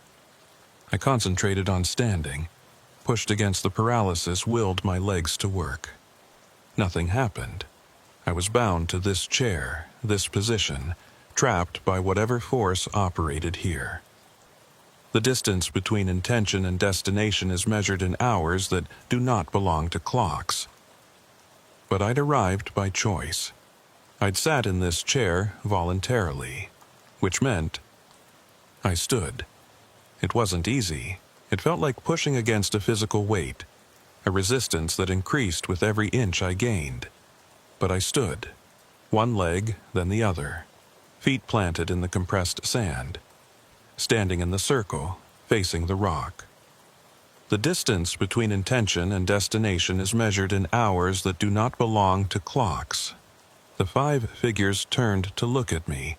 I concentrated on standing, pushed against the paralysis, willed my legs to work. Nothing happened. I was bound to this chair, this position, trapped by whatever force operated here. The distance between intention and destination is measured in hours that do not belong to clocks. But I'd arrived by choice. I'd sat in this chair voluntarily, which meant I stood. It wasn't easy. It felt like pushing against a physical weight, a resistance that increased with every inch I gained. But I stood, one leg, then the other, feet planted in the compressed sand, standing in the circle, facing the rock. The distance between intention and destination is measured in hours that do not belong to clocks. The 5 figures turned to look at me,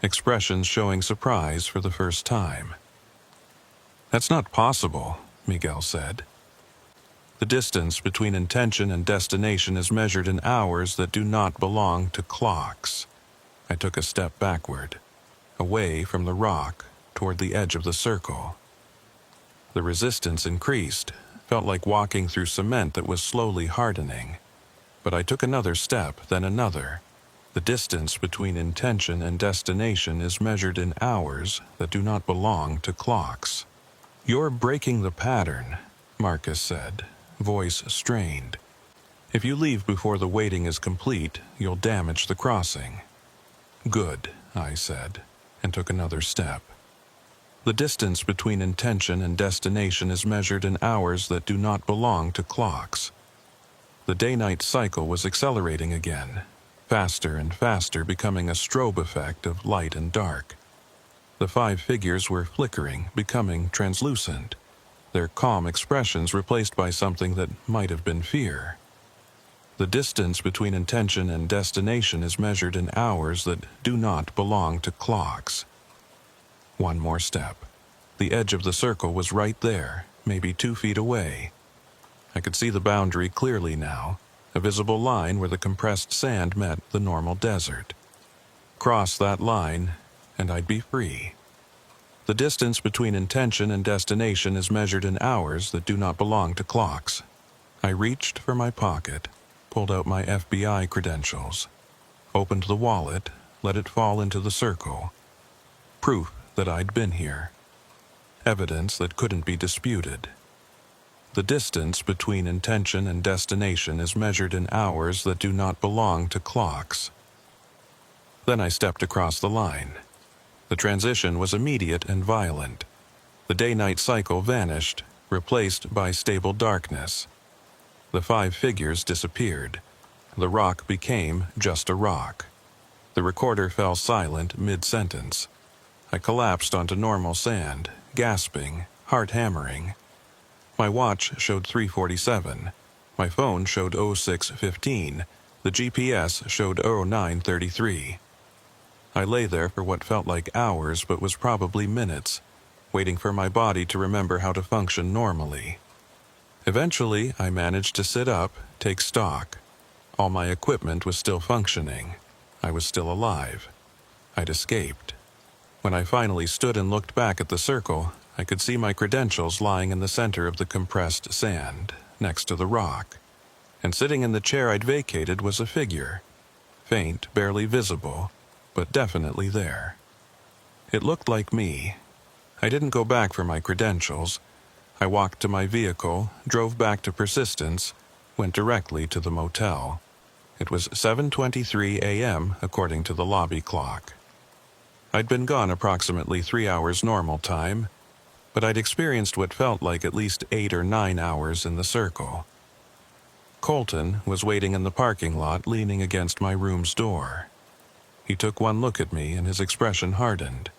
expressions showing surprise for the first time. "That's not possible," Miguel said. The distance between intention and destination is measured in hours that do not belong to clocks. I took a step backward, away from the rock, toward the edge of the circle. The resistance increased, felt like walking through cement that was slowly hardening. But I took another step, then another. The distance between intention and destination is measured in hours that do not belong to clocks. "You're breaking the pattern," Marcus said, voice strained. "If you leave before the waiting is complete, you'll damage the crossing." "Good," I said, and took another step. The distance between intention and destination is measured in hours that do not belong to clocks. The day-night cycle was accelerating again, faster and faster, becoming a strobe effect of light and dark. The 5 figures were flickering, becoming translucent, their calm expressions replaced by something that might have been fear. The distance between intention and destination is measured in hours that do not belong to clocks. One more step. The edge of the circle was right there, maybe 2 feet away. I could see the boundary clearly now, a visible line where the compressed sand met the normal desert. Cross that line, and I'd be free. The distance between intention and destination is measured in hours that do not belong to clocks. I reached for my pocket, pulled out my FBI credentials, opened the wallet, let it fall into the circle. Proof that I'd been here. Evidence that couldn't be disputed. The distance between intention and destination is measured in hours that do not belong to clocks. Then I stepped across the line. The transition was immediate and violent. The day-night cycle vanished, replaced by stable darkness. The 5 figures disappeared. The rock became just a rock. The recorder fell silent mid-sentence. I collapsed onto normal sand, gasping, heart hammering. My watch showed 3:47. My phone showed 06:15. The GPS showed 09:33. I lay there for what felt like hours but was probably minutes, waiting for my body to remember how to function normally. Eventually, I managed to sit up, take stock. All my equipment was still functioning. I was still alive. I'd escaped. When I finally stood and looked back at the circle, I could see my credentials lying in the center of the compressed sand, next to the rock. And sitting in the chair I'd vacated was a figure. Faint, barely visible, but definitely there. It looked like me. I didn't go back for my credentials. I walked to my vehicle, drove back to Persistence, went directly to the motel. It was 7:23 a.m. according to the lobby clock. I'd been gone approximately 3 hours normal time, but I'd experienced what felt like at least 8 or 9 hours in the circle. Colton was waiting in the parking lot, leaning against my room's door. He took one look at me and his expression hardened.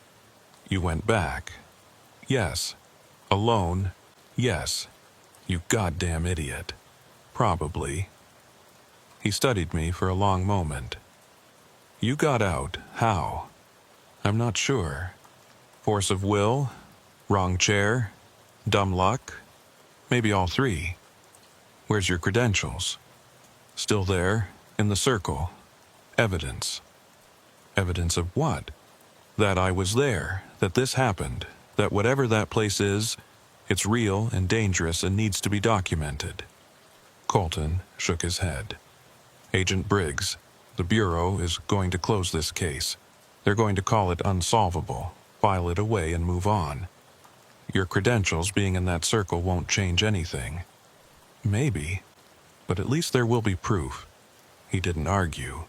"You went back?" "Yes." "Alone?" "Yes." "You goddamn idiot." "Probably." He studied me for a long moment. "You got out. How?" "I'm not sure. Force of will? Wrong chair? Dumb luck? Maybe all 3. "Where's your credentials?" "Still there, in the circle. Evidence." Evidence of what? That I was there, that this happened, that whatever that place is, it's real and dangerous and needs to be documented. Colton shook his head. Agent Briggs, the Bureau is going to close this case. They're going to call it unsolvable, file it away and move on. Your credentials being in that circle won't change anything. Maybe, but at least there will be proof. He didn't argue.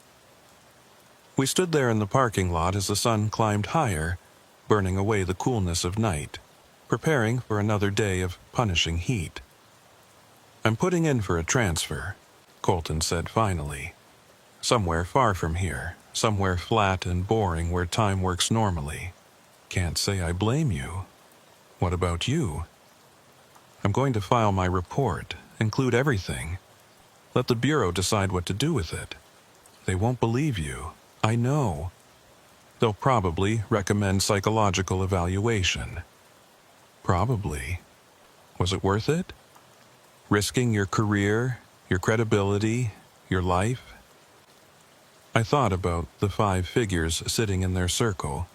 We stood there in the parking lot as the sun climbed higher, burning away the coolness of night, preparing for another day of punishing heat. I'm putting in for a transfer, Colton said finally. Somewhere far from here, somewhere flat and boring where time works normally. Can't say I blame you. What about you? I'm going to file my report, include everything. Let the Bureau decide what to do with it. They won't believe you. I know. They'll probably recommend psychological evaluation. Probably. Was it worth it? Risking your career, your credibility, your life? I thought about the 5 figures sitting in their circle,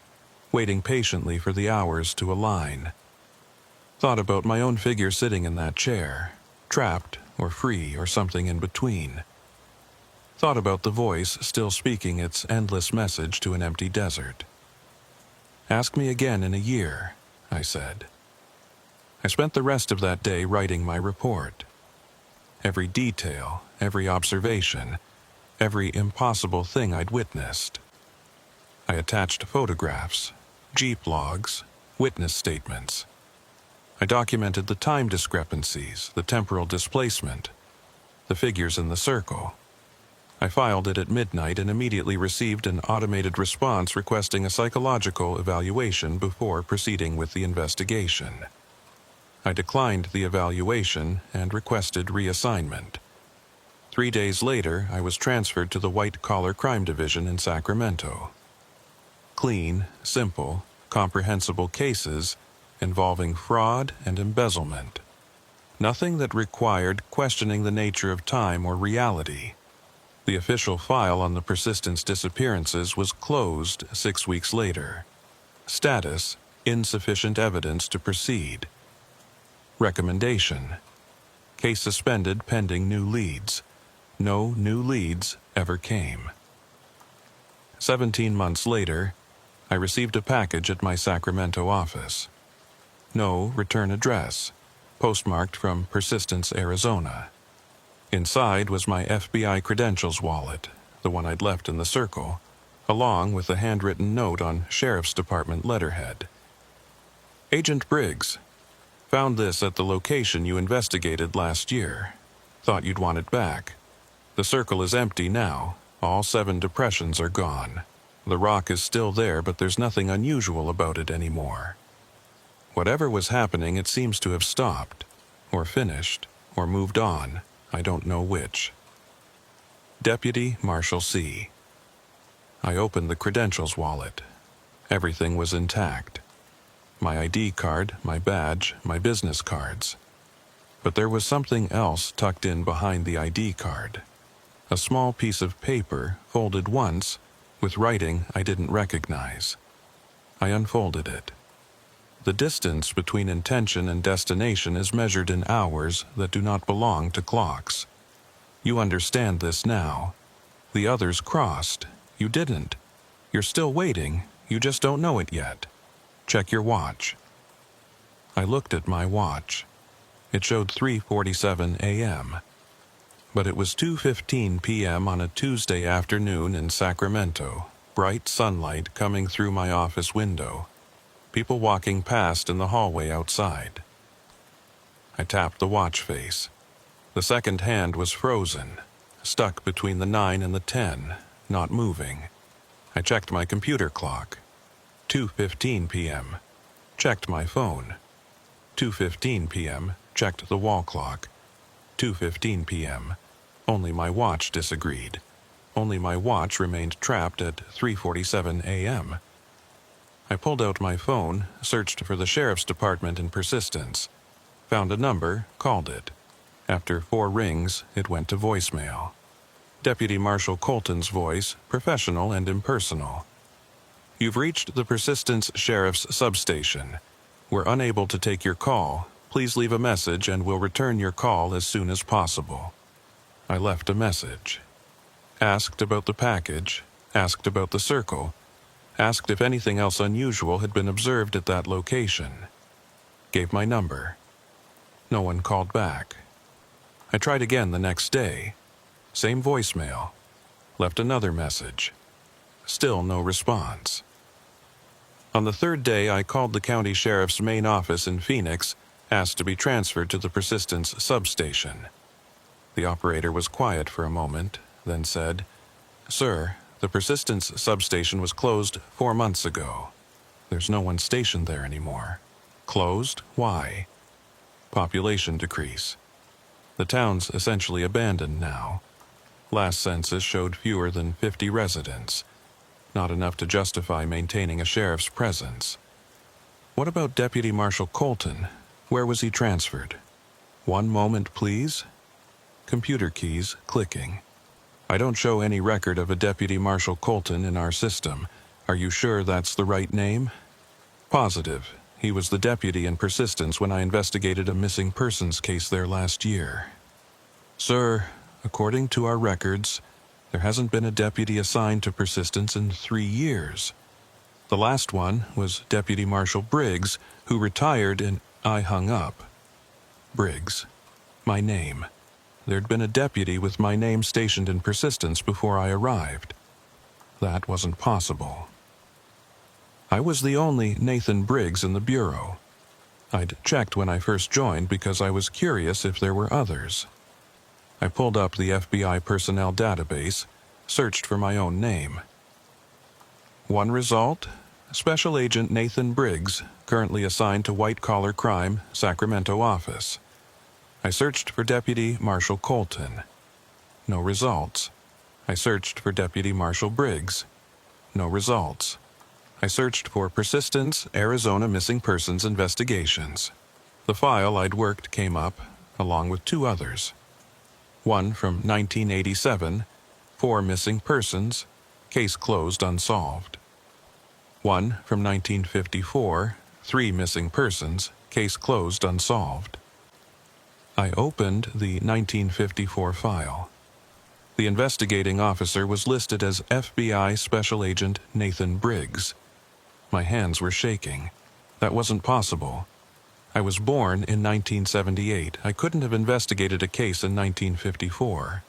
waiting patiently for the hours to align. Thought about my own figure sitting in that chair, trapped or free or something in between. Thought about the voice still speaking its endless message to an empty desert. Ask me again in a year, I said. I spent the rest of that day writing my report. Every detail, every observation, every impossible thing I'd witnessed. I attached photographs, Jeep logs, witness statements. I documented the time discrepancies, the temporal displacement, the figures in the circle. I filed it at midnight and immediately received an automated response requesting a psychological evaluation before proceeding with the investigation. I declined the evaluation and requested reassignment. 3 days later, I was transferred to the White-Collar Crime Division in Sacramento. Clean, simple, comprehensible cases involving fraud and embezzlement. Nothing that required questioning the nature of time or reality. The official file on the persistence disappearances was closed 6 weeks later. Status: insufficient evidence to proceed. Recommendation: case suspended pending new leads. No new leads ever came. 17 months later, I received a package at my Sacramento office. No return address, postmarked from Persistence, Arizona. Inside was my FBI credentials wallet, the one I'd left in the circle, along with a handwritten note on Sheriff's Department letterhead. Agent Briggs, found this at the location you investigated last year. Thought you'd want it back. The circle is empty now. All 7 depressions are gone. The rock is still there, but there's nothing unusual about it anymore. Whatever was happening, it seems to have stopped, or finished, or moved on. I don't know which. Deputy Marshal C. I opened the credentials wallet. Everything was intact. My ID card, my badge, my business cards. But there was something else tucked in behind the ID card. A small piece of paper, folded once, with writing I didn't recognize. I unfolded it. The distance between intention and destination is measured in hours that do not belong to clocks. You understand this now. The others crossed. You didn't. You're still waiting. You just don't know it yet. Check your watch. I looked at my watch. It showed 3:47 a.m. But it was 2:15 p.m. on a Tuesday afternoon in Sacramento, bright sunlight coming through my office window. People walking past in the hallway outside. I tapped the watch face. The second hand was frozen, stuck between the 9 and the 10, not moving. I checked my computer clock. 2:15 p.m. Checked my phone. 2:15 p.m. Checked the wall clock. 2:15 p.m. Only my watch disagreed. Only my watch remained trapped at 3:47 a.m. I pulled out my phone, searched for the Sheriff's Department in Persistence. Found a number, called it. After 4 rings, it went to voicemail. Deputy Marshal Colton's voice, professional and impersonal. You've reached the Persistence Sheriff's substation. We're unable to take your call. Please leave a message and we'll return your call as soon as possible. I left a message. Asked about the package, asked about the circle, asked if anything else unusual had been observed at that location. Gave my number. No one called back. I tried again the next day. Same voicemail. Left another message. Still no response. On the third day, I called the county sheriff's main office in Phoenix, asked to be transferred to the Persistence substation. The operator was quiet for a moment, then said, "Sir, the Persistence substation was closed 4 months ago. There's no one stationed there anymore." Closed? Why? Population decrease. The town's essentially abandoned now. Last census showed fewer than 50 residents. Not enough to justify maintaining a sheriff's presence. What about Deputy Marshal Colton? Where was he transferred? One moment, please. Computer keys clicking. I don't show any record of a Deputy Marshal Colton in our system. Are you sure that's the right name? Positive. He was the deputy in Persistence when I investigated a missing persons case there last year. Sir, according to our records, there hasn't been a deputy assigned to Persistence in 3 years. The last one was Deputy Marshal Briggs, who retired and I hung up. Briggs. My name. There'd been a deputy with my name stationed in Persistence before I arrived. That wasn't possible. I was the only Nathan Briggs in the bureau. I'd checked when I first joined because I was curious if there were others. I pulled up the FBI personnel database, searched for my own name. One result: Special Agent Nathan Briggs, currently assigned to White Collar Crime, Sacramento office. I searched for Deputy Marshal Colton. No results. I searched for Deputy Marshal Briggs. No results. I searched for Persistence, Arizona Missing Persons Investigations. The file I'd worked came up, along with 2 others. One from 1987, 4 missing persons, case closed unsolved. One from 1954, 3 missing persons, case closed unsolved. I opened the 1954 file. The investigating officer was listed as FBI Special Agent Nathan Briggs. My hands were shaking. That wasn't possible. I was born in 1978. I couldn't have investigated a case in 1954.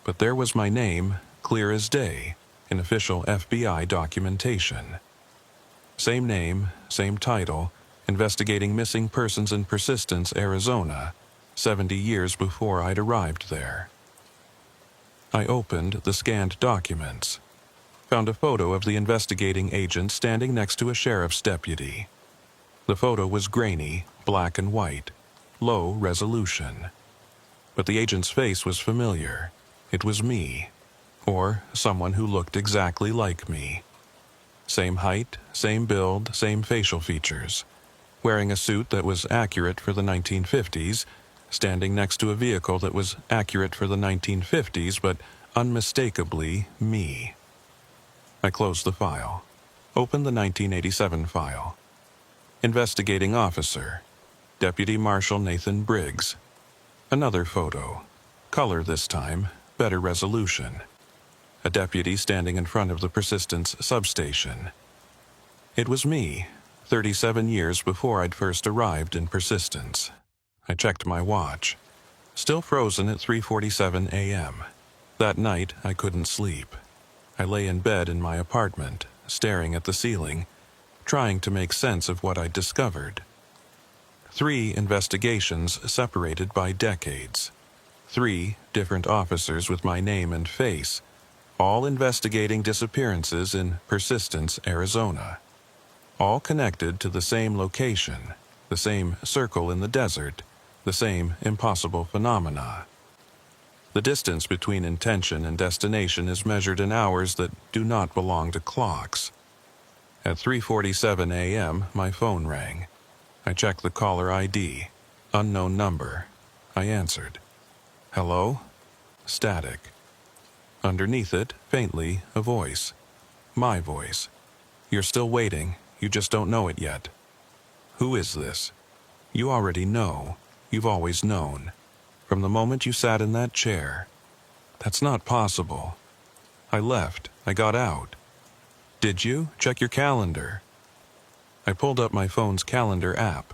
But there was my name, clear as day, in official FBI documentation. Same name, same title, investigating missing persons in Persistence, Arizona, 70 years before I'd arrived there. I opened the scanned documents. Found a photo of the investigating agent standing next to a sheriff's deputy. The photo was grainy, black and white, low resolution. But the agent's face was familiar. It was me, or someone who looked exactly like me. Same height, same build, same facial features. Wearing a suit that was accurate for the 1950s, standing next to a vehicle that was accurate for the 1950s, but unmistakably me. I closed the file. Opened the 1987 file. Investigating Officer, Deputy Marshal Nathan Briggs. Another photo. Color this time, better resolution. A deputy standing in front of the Persistence substation. It was me, 37 years before I'd first arrived in Persistence. I checked my watch. Still frozen at 3:47 a.m. That night, I couldn't sleep. I lay in bed in my apartment, staring at the ceiling, trying to make sense of what I'd discovered. 3 investigations separated by decades. 3 different officers with my name and face, all investigating disappearances in Persistence, Arizona. All connected to the same location, the same circle in the desert, the same impossible phenomena. The distance between intention and destination is measured in hours that do not belong to clocks. At 3:47 a.m., my phone rang. I checked the caller ID. Unknown number. I answered. Hello? Static. Underneath it, faintly, a voice. My voice. You're still waiting, you just don't know it yet. Who is this? You already know. You've always known. From the moment you sat in that chair. That's not possible. I left. I got out. Did you? Check your calendar. I pulled up my phone's calendar app.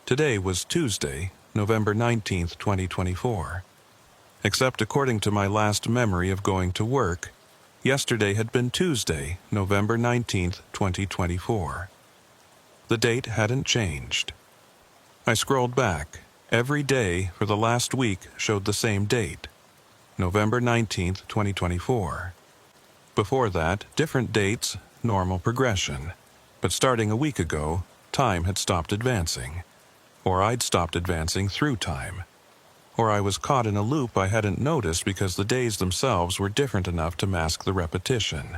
Today was Tuesday, November 19th, 2024. Except according to my last memory of going to work, yesterday had been Tuesday, November 19th, 2024. The date hadn't changed. I scrolled back. Every day for the last week showed the same date, November 19th, 2024. Before that, different dates, normal progression. But starting a week ago, time had stopped advancing. Or I'd stopped advancing through time. Or I was caught in a loop I hadn't noticed because the days themselves were different enough to mask the repetition.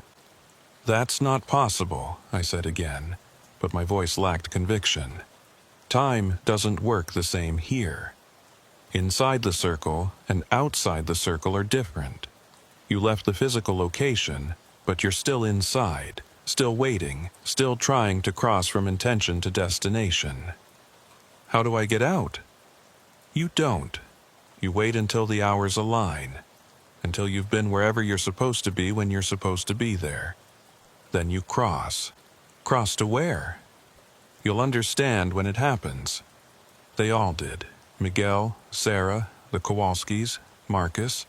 That's not possible, I said again, but my voice lacked conviction. Time doesn't work the same here. Inside the circle and outside the circle are different. You left the physical location, but you're still inside, still waiting, still trying to cross from intention to destination. How do I get out? You don't. You wait until the hours align, until you've been wherever you're supposed to be when you're supposed to be there. Then you cross. Cross to where? You'll understand when it happens. They all did. Miguel, Sarah, the Kowalskis, Marcus,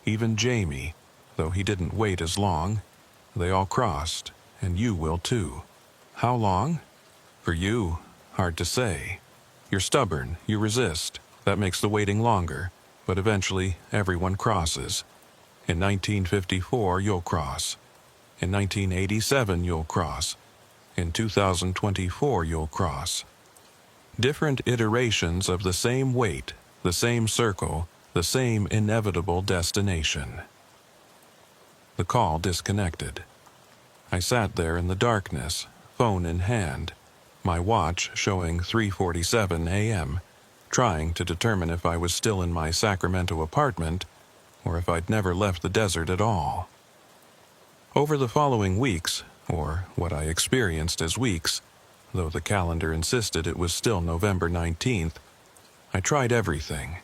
even Jamie, though he didn't wait as long. They all crossed, and you will too. How long? For you, hard to say. You're stubborn, you resist. That makes the waiting longer, but eventually everyone crosses. In 1954, you'll cross. In 1987, you'll cross. In 2024, you'll cross. Different iterations of the same wait, the same circle, the same inevitable destination. The call disconnected. I sat there in the darkness, phone in hand, my watch showing 3:47 a.m., trying to determine if I was still in my Sacramento apartment or if I'd never left the desert at all. Over the following weeks, or what I experienced as weeks, though the calendar insisted it was still November 19th, I tried everything.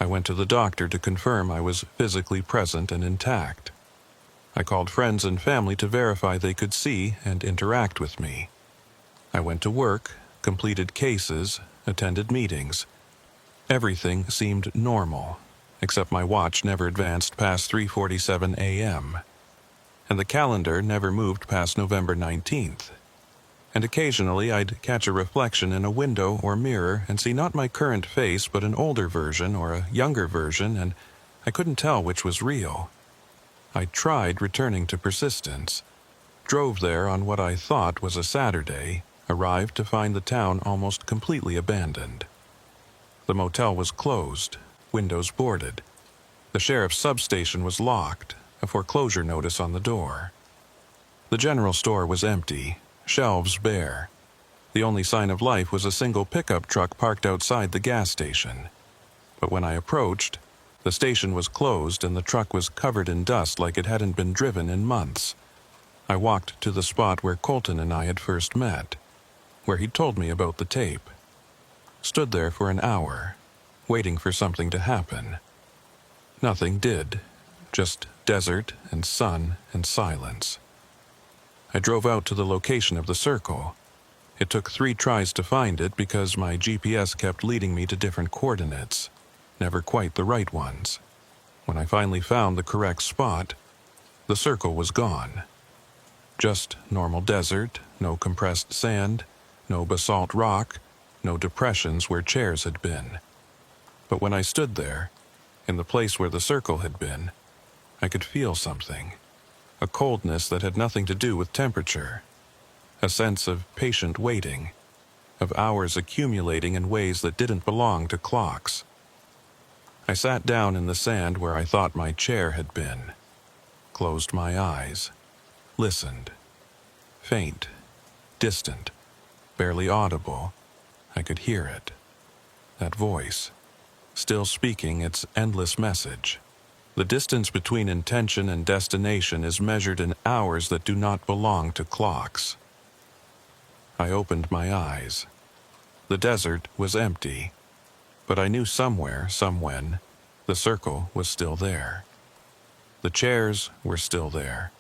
I went to the doctor to confirm I was physically present and intact. I called friends and family to verify they could see and interact with me. I went to work, completed cases, attended meetings. Everything seemed normal, except my watch never advanced past 3:47 a.m., and the calendar never moved past November 19th. And occasionally I'd catch a reflection in a window or mirror and see not my current face but an older version or a younger version, and I couldn't tell which was real. I tried returning to persistence, drove there on what I thought was a Saturday, arrived to find the town almost completely abandoned. The motel was closed, windows boarded. The sheriff's substation was locked, a foreclosure notice on the door. The general store was empty, shelves bare. The only sign of life was a single pickup truck parked outside the gas station. But when I approached, the station was closed and the truck was covered in dust like it hadn't been driven in months. I walked to the spot where Colton and I had first met, where he'd told me about the tape. Stood there for an hour, waiting for something to happen. Nothing did, just desert and sun and silence. I drove out to the location of the circle. It took 3 tries to find it because my GPS kept leading me to different coordinates, never quite the right ones. When I finally found the correct spot, the circle was gone. Just normal desert, no compressed sand, no basalt rock, no depressions where chairs had been. But when I stood there, in the place where the circle had been, I could feel something. A coldness that had nothing to do with temperature. A sense of patient waiting, of hours accumulating in ways that didn't belong to clocks. I sat down in the sand where I thought my chair had been, closed my eyes, listened. Faint, distant, barely audible, I could hear it. That voice, still speaking its endless message. The distance between intention and destination is measured in hours that do not belong to clocks. I opened my eyes. The desert was empty, but I knew somewhere, somewhen, the circle was still there. The chairs were still there.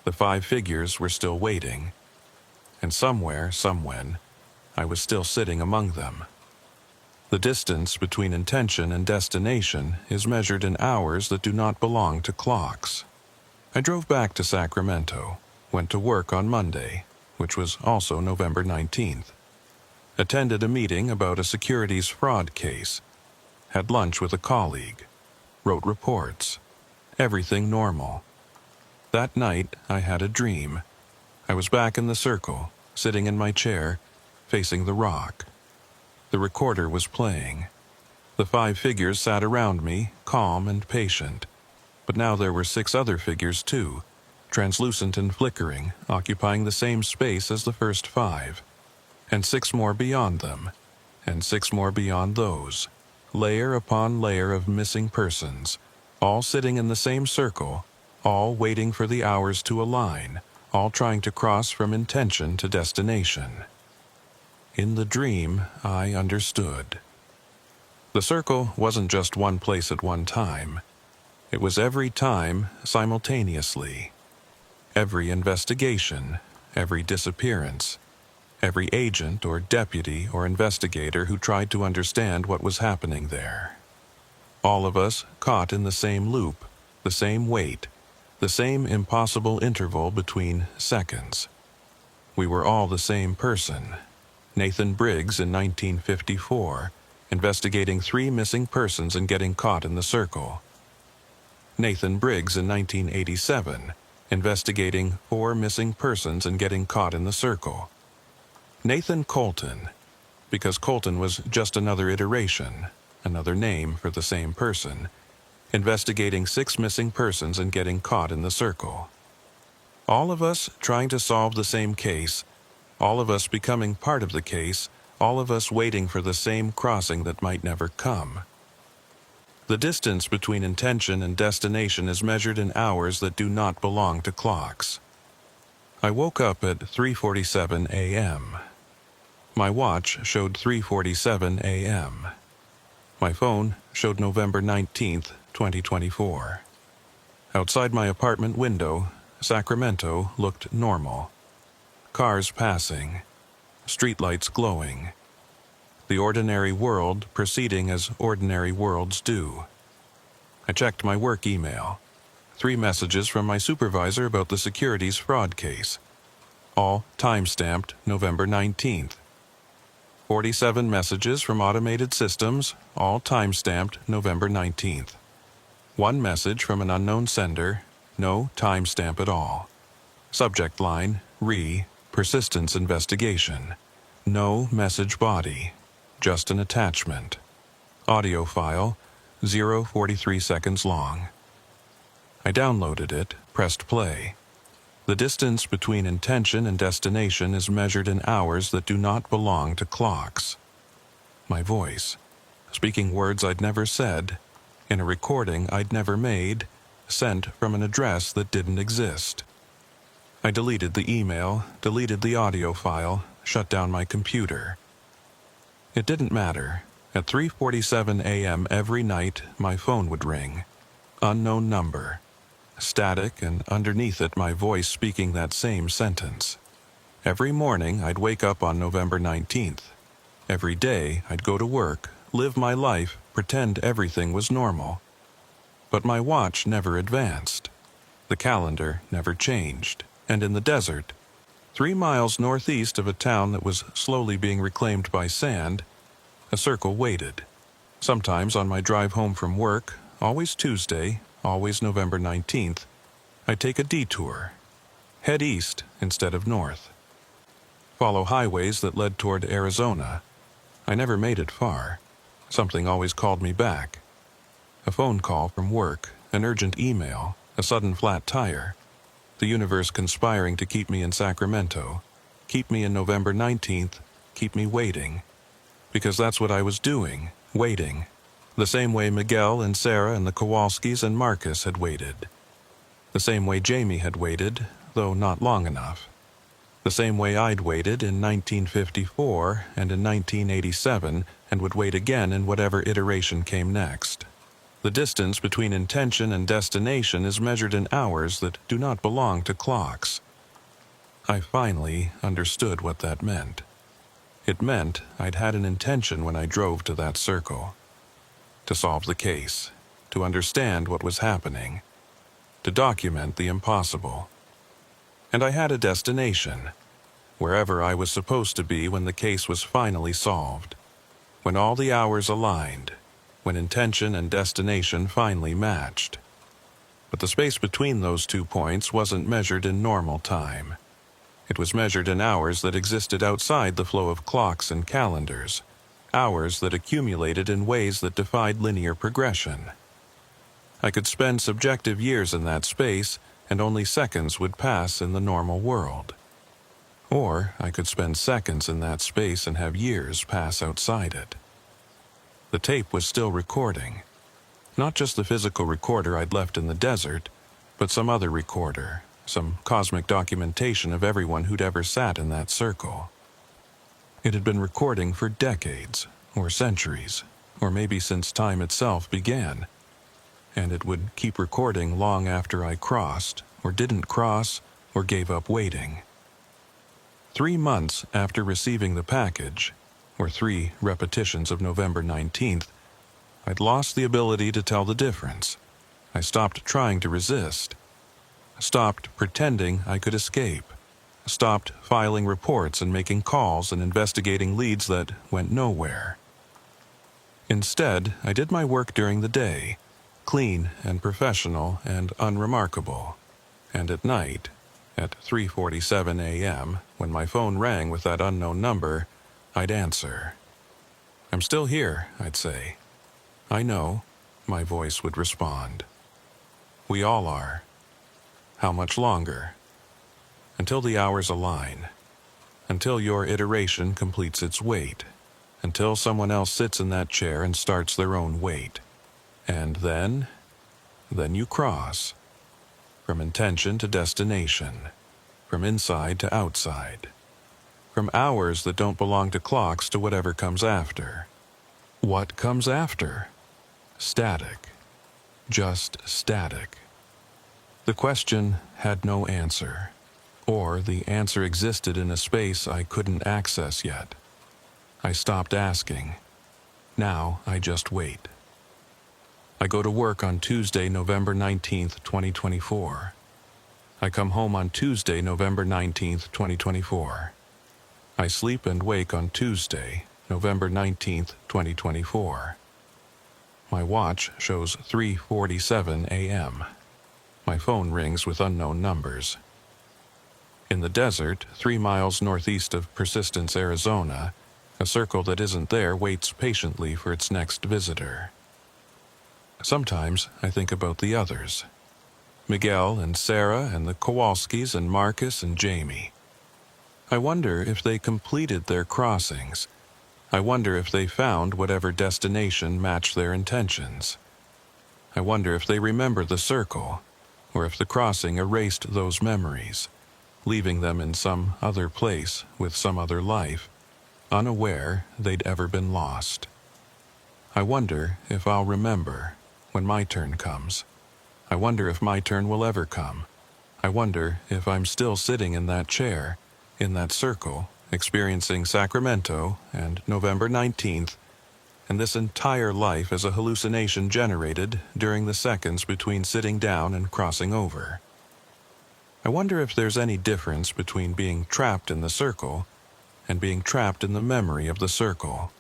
The 5 figures were still waiting. And somewhere, somewhen, I was still sitting among them. The distance between intention and destination is measured in hours that do not belong to clocks. I drove back to Sacramento, went to work on Monday, which was also November 19th, attended a meeting about a securities fraud case, had lunch with a colleague, wrote reports, everything normal. That night, I had a dream. I was back in the circle, sitting in my chair, facing the rock. The recorder was playing. The 5 figures sat around me, calm and patient. But now there were 6 other figures too, translucent and flickering, occupying the same space as the first 5. And 6 more beyond them, and 6 more beyond those, layer upon layer of missing persons, all sitting in the same circle, all waiting for the hours to align, all trying to cross from intention to destination. In the dream, I understood. The circle wasn't just one place at one time. It was every time simultaneously. Every investigation, every disappearance, every agent or deputy or investigator who tried to understand what was happening there. All of us caught in the same loop, the same wait, the same impossible interval between seconds. We were all the same person. Nathan Briggs in 1954, investigating 3 missing persons and getting caught in the circle. Nathan Briggs in 1987, investigating 4 missing persons and getting caught in the circle. Nathan Colton, because Colton was just another iteration, another name for the same person, investigating 6 missing persons and getting caught in the circle. All of us trying to solve the same case, all of us becoming part of the case, all of us waiting for the same crossing that might never come. The distance between intention and destination is measured in hours that do not belong to clocks. I woke up at 3:47 a.m. My watch showed 3:47 a.m. My phone showed November 19th, 2024. Outside my apartment window, Sacramento looked normal. Cars passing, streetlights glowing. The ordinary world proceeding as ordinary worlds do. I checked my work email. 3 messages from my supervisor about the securities fraud case. All time-stamped November 19th. 47 messages from automated systems, all time-stamped November 19th. 1 message from an unknown sender, no timestamp at all. Subject line, persistence investigation. No message body, just an attachment. Audio file, 0:43 seconds long. I downloaded it, pressed play. The distance between intention and destination is measured in hours that do not belong to clocks. My voice, speaking words I'd never said, in a recording I'd never made, sent from an address that didn't exist. I deleted the email, deleted the audio file, shut down my computer. It didn't matter. At 3:47 a.m. every night, my phone would ring. Unknown number. Static, and underneath it my voice speaking that same sentence. Every morning I'd wake up on November 19th. Every day I'd go to work, live my life, pretend everything was normal. But my watch never advanced. The calendar never changed. And in the desert, 3 miles northeast of a town that was slowly being reclaimed by sand, a circle waited. Sometimes on my drive home from work, always Tuesday, always November 19th, I'd take a detour. Head east instead of north. Follow highways that led toward Arizona. I never made it far. Something always called me back. A phone call from work, an urgent email, a sudden flat tire. The universe conspiring to keep me in Sacramento, keep me in November 19th, keep me waiting. Because that's what I was doing, waiting. The same way Miguel and Sarah and the Kowalskis and Marcus had waited. The same way Jamie had waited, though not long enough. The same way I'd waited in 1954 and in 1987 and would wait again in whatever iteration came next. The distance between intention and destination is measured in hours that do not belong to clocks. I finally understood what that meant. It meant I'd had an intention when I drove to that circle. To solve the case, to understand what was happening, to document the impossible. And I had a destination, wherever I was supposed to be when the case was finally solved, when all the hours aligned, when intention and destination finally matched. But the space between those 2 points wasn't measured in normal time. It was measured in hours that existed outside the flow of clocks and calendars, hours that accumulated in ways that defied linear progression. I could spend subjective years in that space, and only seconds would pass in the normal world. Or I could spend seconds in that space and have years pass outside it. The tape was still recording. Not just the physical recorder I'd left in the desert, but some other recorder, some cosmic documentation of everyone who'd ever sat in that circle. It had been recording for decades, or centuries, or maybe since time itself began. And it would keep recording long after I crossed, or didn't cross, or gave up waiting. 3 months after receiving the package, or 3 repetitions of November 19th, I'd lost the ability to tell the difference. I stopped trying to resist. Stopped pretending I could escape. Stopped filing reports and making calls and investigating leads that went nowhere. Instead, I did my work during the day, clean and professional and unremarkable. And at night, at 3:47 a.m., when my phone rang with that unknown number, I'd answer. "I'm still here," I'd say. "I know," my voice would respond. "We all are. How much longer?" Until the hours align. Until your iteration completes its wait. Until someone else sits in that chair and starts their own wait. And then you cross. From intention to destination. From inside to outside. From hours that don't belong to clocks to whatever comes after. What comes after? Static. Just static. The question had no answer. Or the answer existed in a space I couldn't access yet. I stopped asking. Now I just wait. I go to work on Tuesday, November 19th, 2024. I come home on Tuesday, November 19th, 2024. I sleep and wake on Tuesday, November 19th, 2024. My watch shows 3:47 a.m. My phone rings with unknown numbers. In the desert, 3 miles northeast of Persistence, Arizona, a circle that isn't there waits patiently for its next visitor. Sometimes I think about the others. Miguel and Sarah and the Kowalskis and Marcus and Jamie. I wonder if they completed their crossings. I wonder if they found whatever destination matched their intentions. I wonder if they remember the circle, or if the crossing erased those memories, leaving them in some other place with some other life, unaware they'd ever been lost. I wonder if I'll remember when my turn comes. I wonder if my turn will ever come. I wonder if I'm still sitting in that chair, in that circle, experiencing Sacramento and November 19th, and this entire life as a hallucination generated during the seconds between sitting down and crossing over. I wonder if there's any difference between being trapped in the circle and being trapped in the memory of the circle.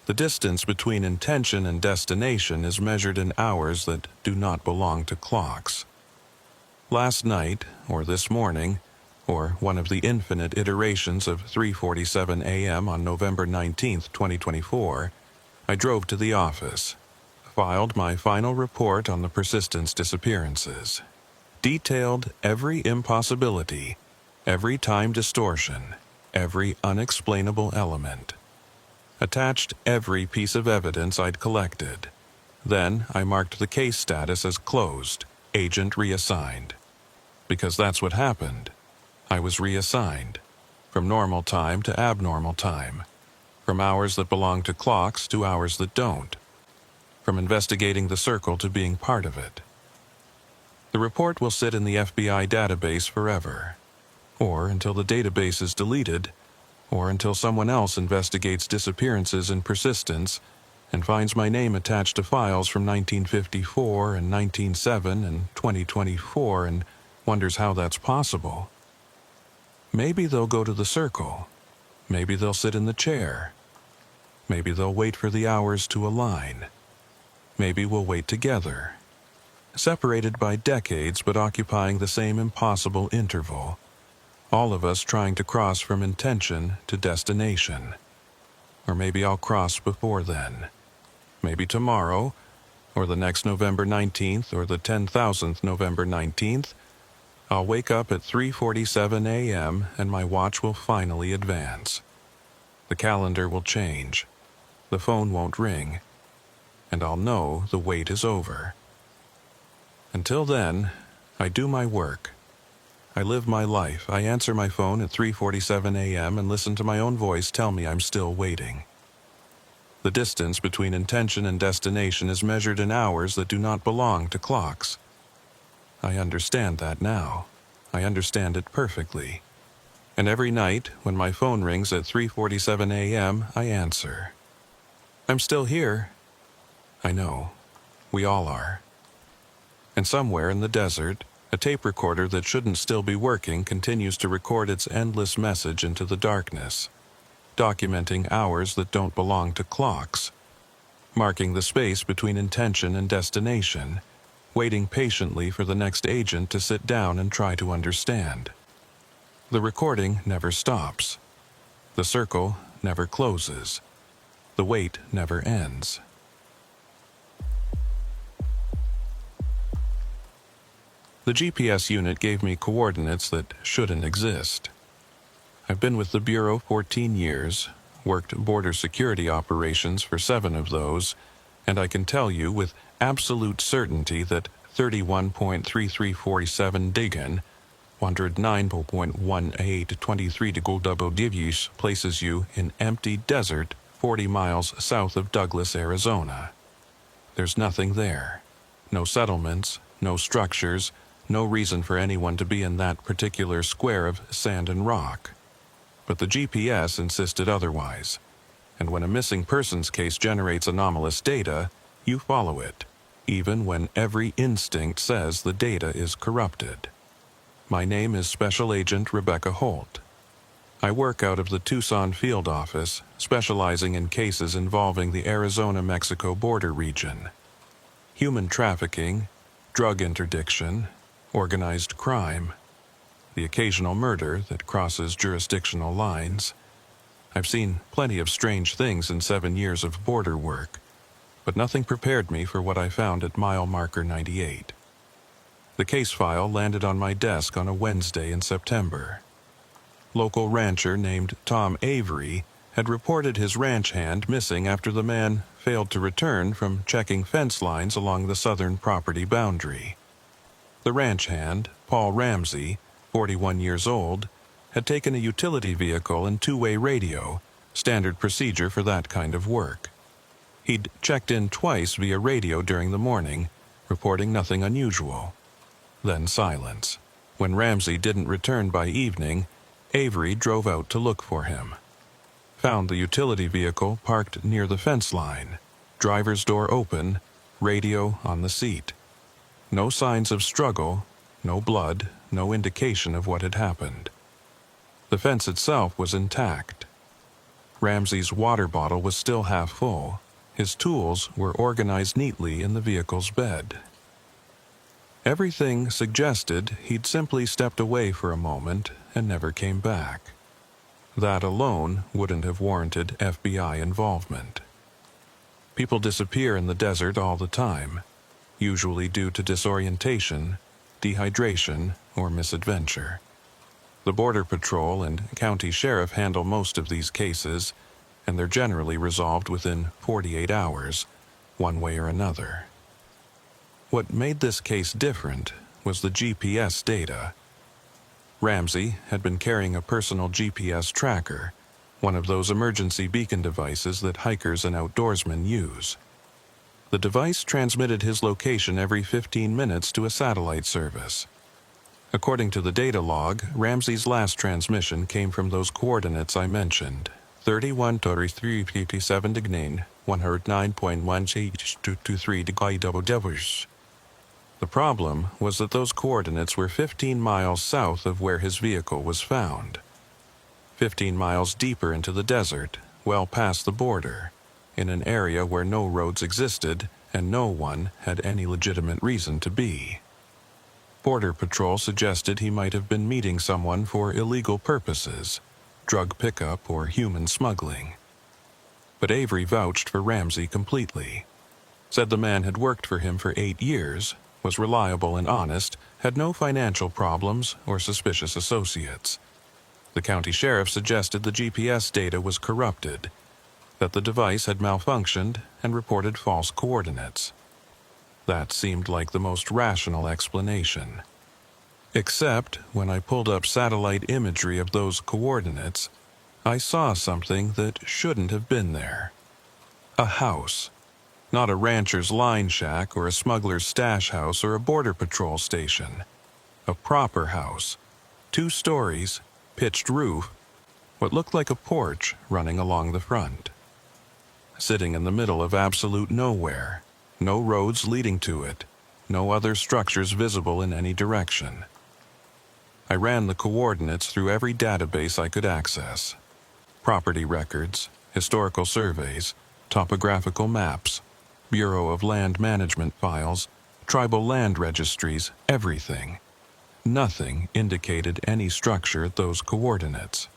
The distance between intention and destination is measured in hours that do not belong to clocks. Last night, or this morning, or one of the infinite iterations of 3:47 a.m. on November 19th, 2024, I drove to the office, filed my final report on the Persistence disappearances, detailed every impossibility, every time distortion, every unexplainable element. attached every piece of evidence I'd collected. Then I marked the case status as closed, agent reassigned. Because that's what happened. I was reassigned. From normal time to abnormal time. From hours that belong to clocks to hours that don't. From investigating the circle to being part of it. The report will sit in the FBI database forever. Or until the database is deleted, or until someone else investigates disappearances in persistence and finds my name attached to files from 1954 and 1907 and 2024 and wonders how that's possible. Maybe they'll go to the circle. Maybe they'll sit in the chair. Maybe they'll wait for the hours to align. Maybe we'll wait together. Separated by decades but occupying the same impossible interval. All of us trying to cross from intention to destination. Or maybe I'll cross before then. Maybe tomorrow, or the next November 19th, or the 10,000th November 19th, I'll wake up at 3:47 a.m. and my watch will finally advance. The calendar will change. The phone won't ring. And I'll know the wait is over. Until then, I do my work. I live my life. I answer my phone at 3:47 a.m. and listen to my own voice tell me I'm still waiting. The distance between intention and destination is measured in hours that do not belong to clocks. I understand that now. I understand it perfectly. And every night, when my phone rings at 3:47 a.m., I answer. I'm still here. I know. We all are. And somewhere in the desert, a tape recorder that shouldn't still be working continues to record its endless message into the darkness, documenting hours that don't belong to clocks, marking the space between intention and destination, waiting patiently for the next agent to sit down and try to understand. The recording never stops. The circle never closes. The wait never ends. The GPS unit gave me coordinates that shouldn't exist. I've been with the Bureau 14 years, worked border security operations for 7 of those, and I can tell you with absolute certainty that 31.3347 Digan, 109.1823 Diguldobo places you in empty desert 40 miles south of Douglas, Arizona. There's nothing there. No settlements, no structures, no reason for anyone to be in that particular square of sand and rock. But the GPS insisted otherwise, and when a missing persons case generates anomalous data, you follow it, even when every instinct says the data is corrupted. My name is Special Agent Rebecca Holt. I work out of the Tucson field office, specializing in cases involving the Arizona-Mexico border region. Human trafficking, drug interdiction, organized crime, the occasional murder that crosses jurisdictional lines. I've seen plenty of strange things in 7 years of border work, but nothing prepared me for what I found at mile marker 98. The case file landed on my desk on a Wednesday in September. Local rancher named Tom Avery had reported his ranch hand missing after the man failed to return from checking fence lines along the southern property boundary. The ranch hand, Paul Ramsey, 41 years old, had taken a utility vehicle and two-way radio, standard procedure for that kind of work. He'd checked in twice via radio during the morning, reporting nothing unusual. Then silence. When Ramsey didn't return by evening, Avery drove out to look for him. Found the utility vehicle parked near the fence line, driver's door open, radio on the seat. No signs of struggle, no blood, no indication of what had happened. The fence itself was intact. Ramsey's water bottle was still half full. His tools were organized neatly in the vehicle's bed. Everything suggested he'd simply stepped away for a moment and never came back. That alone wouldn't have warranted FBI involvement. People disappear in the desert all the time, usually due to disorientation, dehydration, or misadventure. The Border Patrol and County Sheriff handle most of these cases, and they're generally resolved within 48 hours, one way or another. What made this case different was the GPS data. Ramsey had been carrying a personal GPS tracker, one of those emergency beacon devices that hikers and outdoorsmen use. The device transmitted his location every 15 minutes to a satellite service. According to the data log, Ramsey's last transmission came from those coordinates I mentioned, 31:33:57 Dignain, 109.1 degrees. The problem was that those coordinates were 15 miles south of where his vehicle was found. 15 miles deeper into the desert, well past the border, in an area where no roads existed and no one had any legitimate reason to be. Border Patrol suggested he might have been meeting someone for illegal purposes, drug pickup or human smuggling. But Avery vouched for Ramsey completely. Said the man had worked for him for 8 years, was reliable and honest, had no financial problems or suspicious associates. The county sheriff suggested the GPS data was corrupted, that the device had malfunctioned and reported false coordinates. That seemed like the most rational explanation. Except when I pulled up satellite imagery of those coordinates, I saw something that shouldn't have been there. A house. Not a rancher's line shack or a smuggler's stash house or a border patrol station. A proper house. 2 stories, pitched roof, what looked like a porch running along the front. Sitting in the middle of absolute nowhere. No roads leading to it, no other structures visible in any direction. I ran the coordinates through every database I could access. Property records, historical surveys, topographical maps, Bureau of Land Management files, tribal land registries, everything. Nothing indicated any structure at those coordinates.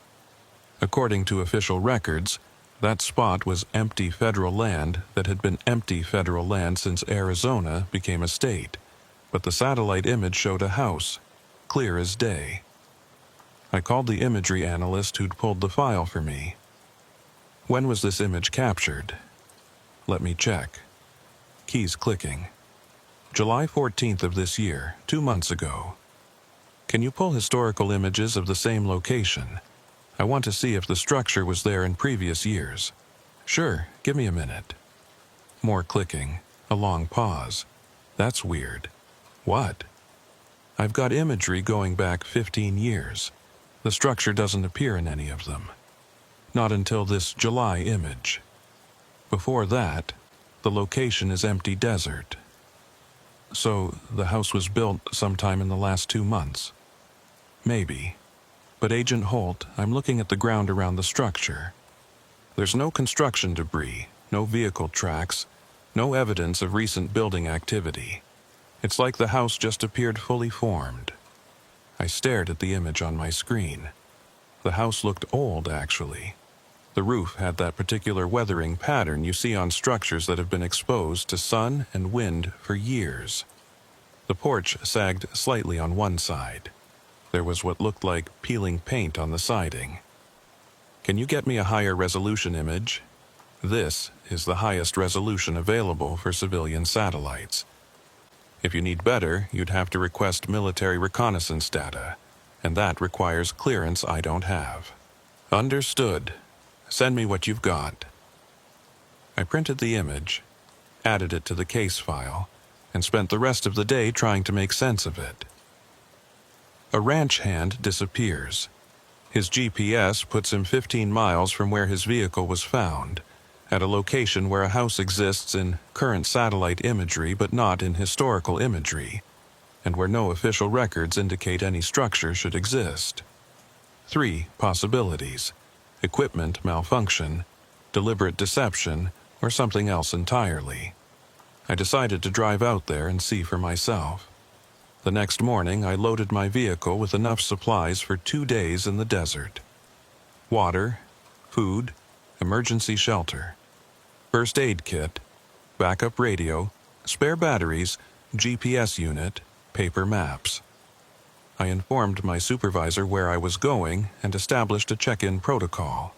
According to official records, that spot was empty federal land that had been empty federal land since Arizona became a state, but the satellite image showed a house, clear as day. I called the imagery analyst who'd pulled the file for me. When was this image captured? Let me check. Keys clicking. July 14th of this year, 2 months ago. Can you pull historical images of the same location? I want to see if the structure was there in previous years. Sure, give me a minute. More clicking, a long pause. That's weird. What? I've got imagery going back 15 years. The structure doesn't appear in any of them. Not until this July image. Before that, the location is empty desert. So, the house was built sometime in the last 2 months. Maybe. But Agent Holt, I'm looking at the ground around the structure. There's no construction debris, no vehicle tracks, no evidence of recent building activity. It's like the house just appeared fully formed. I stared at the image on my screen. The house looked old, actually. The roof had that particular weathering pattern you see on structures that have been exposed to sun and wind for years. The porch sagged slightly on one side. There was what looked like peeling paint on the siding. Can you get me a higher resolution image? This is the highest resolution available for civilian satellites. If you need better, you'd have to request military reconnaissance data, and that requires clearance I don't have. Understood. Send me what you've got. I printed the image, added it to the case file, and spent the rest of the day trying to make sense of it. A ranch hand disappears. His GPS puts him 15 miles from where his vehicle was found, at a location where a house exists in current satellite imagery but not in historical imagery, and where no official records indicate any structure should exist. 3 possibilities: equipment malfunction, deliberate deception, or something else entirely. I decided to drive out there and see for myself. The next morning, I loaded my vehicle with enough supplies for 2 days in the desert. Water, food, emergency shelter, first aid kit, backup radio, spare batteries, GPS unit, paper maps. I informed my supervisor where I was going and established a check-in protocol.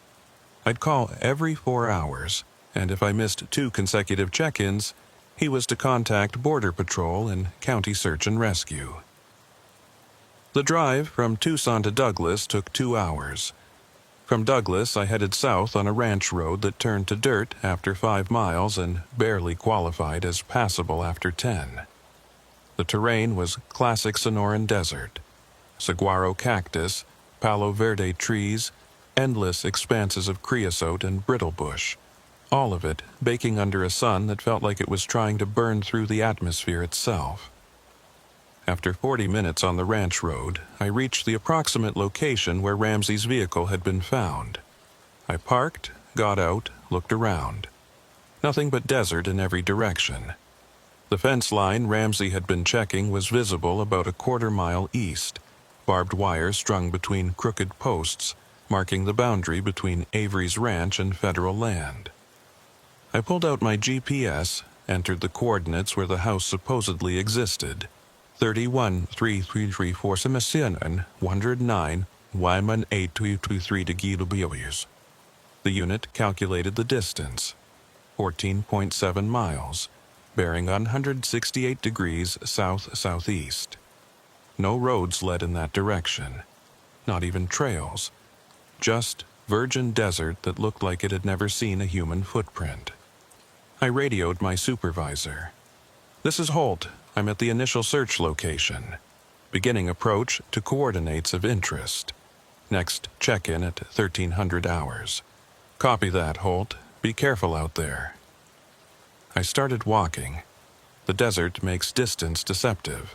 I'd call every 4 hours, and if I missed 2 consecutive check-ins, he was to contact Border Patrol and County Search and Rescue. The drive from Tucson to Douglas took 2 hours. From Douglas, I headed south on a ranch road that turned to dirt after 5 miles and barely qualified as passable after 10. The terrain was classic Sonoran desert. Saguaro cactus, palo verde trees, endless expanses of creosote and brittle bush, all of it baking under a sun that felt like it was trying to burn through the atmosphere itself. After 40 minutes on the ranch road, I reached the approximate location where Ramsey's vehicle had been found. I parked, got out, looked around. Nothing but desert in every direction. The fence line Ramsey had been checking was visible about a quarter-mile east, barbed wire strung between crooked posts, marking the boundary between Avery's ranch and federal land. I pulled out my GPS, entered the coordinates where the house supposedly existed, 31,334 Semisianan, 109, Wyman 8223 km. The unit calculated the distance, 14.7 miles, bearing 168 degrees south-southeast. No roads led in that direction, not even trails, just virgin desert that looked like it had never seen a human footprint. I radioed my supervisor. "This is Holt. I'm at the initial search location. Beginning approach to coordinates of interest. Next check-in at 1300 hours. Copy that, Holt. Be careful out there." I started walking. The desert makes distance deceptive.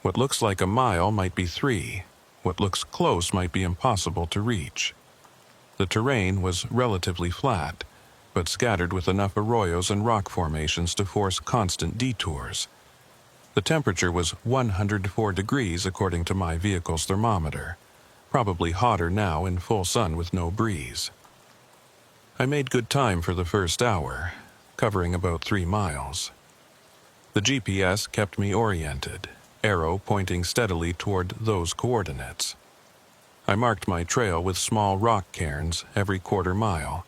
What looks like a mile might be 3. What looks close might be impossible to reach. The terrain was relatively flat, but scattered with enough arroyos and rock formations to force constant detours. The temperature was 104 degrees according to my vehicle's thermometer, probably hotter now in full sun with no breeze. I made good time for the first hour, covering about 3 miles. The GPS kept me oriented, arrow pointing steadily toward those coordinates. I marked my trail with small rock cairns every quarter mile,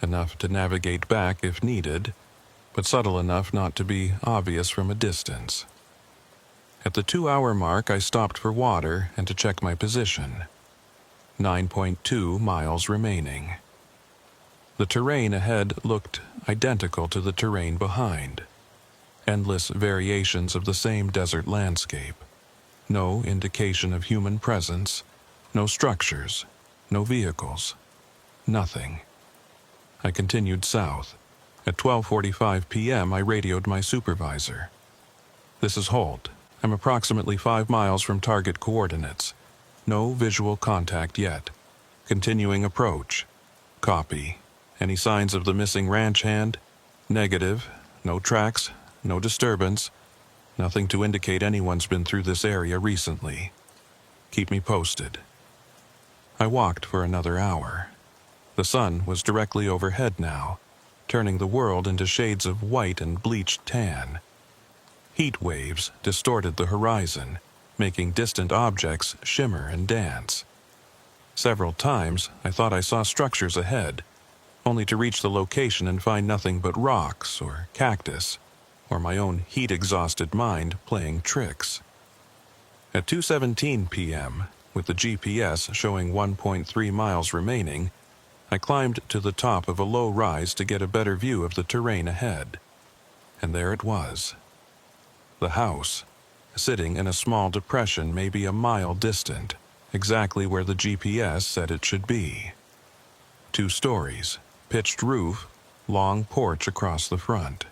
enough to navigate back if needed, but subtle enough not to be obvious from a distance. At the 2-hour mark, I stopped for water and to check my position. 9.2 miles remaining. The terrain ahead looked identical to the terrain behind. Endless variations of the same desert landscape. No indication of human presence, no structures, no vehicles, nothing. I continued south. At 12:45 p.m., I radioed my supervisor. "This is Holt. I'm approximately 5 miles from target coordinates. No visual contact yet. Continuing approach. Copy. Any signs of the missing ranch hand? Negative. No tracks. No disturbance. Nothing to indicate anyone's been through this area recently. Keep me posted." I walked for another hour. The sun was directly overhead now, turning the world into shades of white and bleached tan. Heat waves distorted the horizon, making distant objects shimmer and dance. Several times I thought I saw structures ahead, only to reach the location and find nothing but rocks or cactus, or my own heat-exhausted mind playing tricks. At 2:17 p.m., with the GPS showing 1.3 miles remaining, I climbed to the top of a low rise to get a better view of the terrain ahead. And there it was. The house, sitting in a small depression maybe a mile distant, exactly where the GPS said it should be. 2 stories, pitched roof, long porch across the front.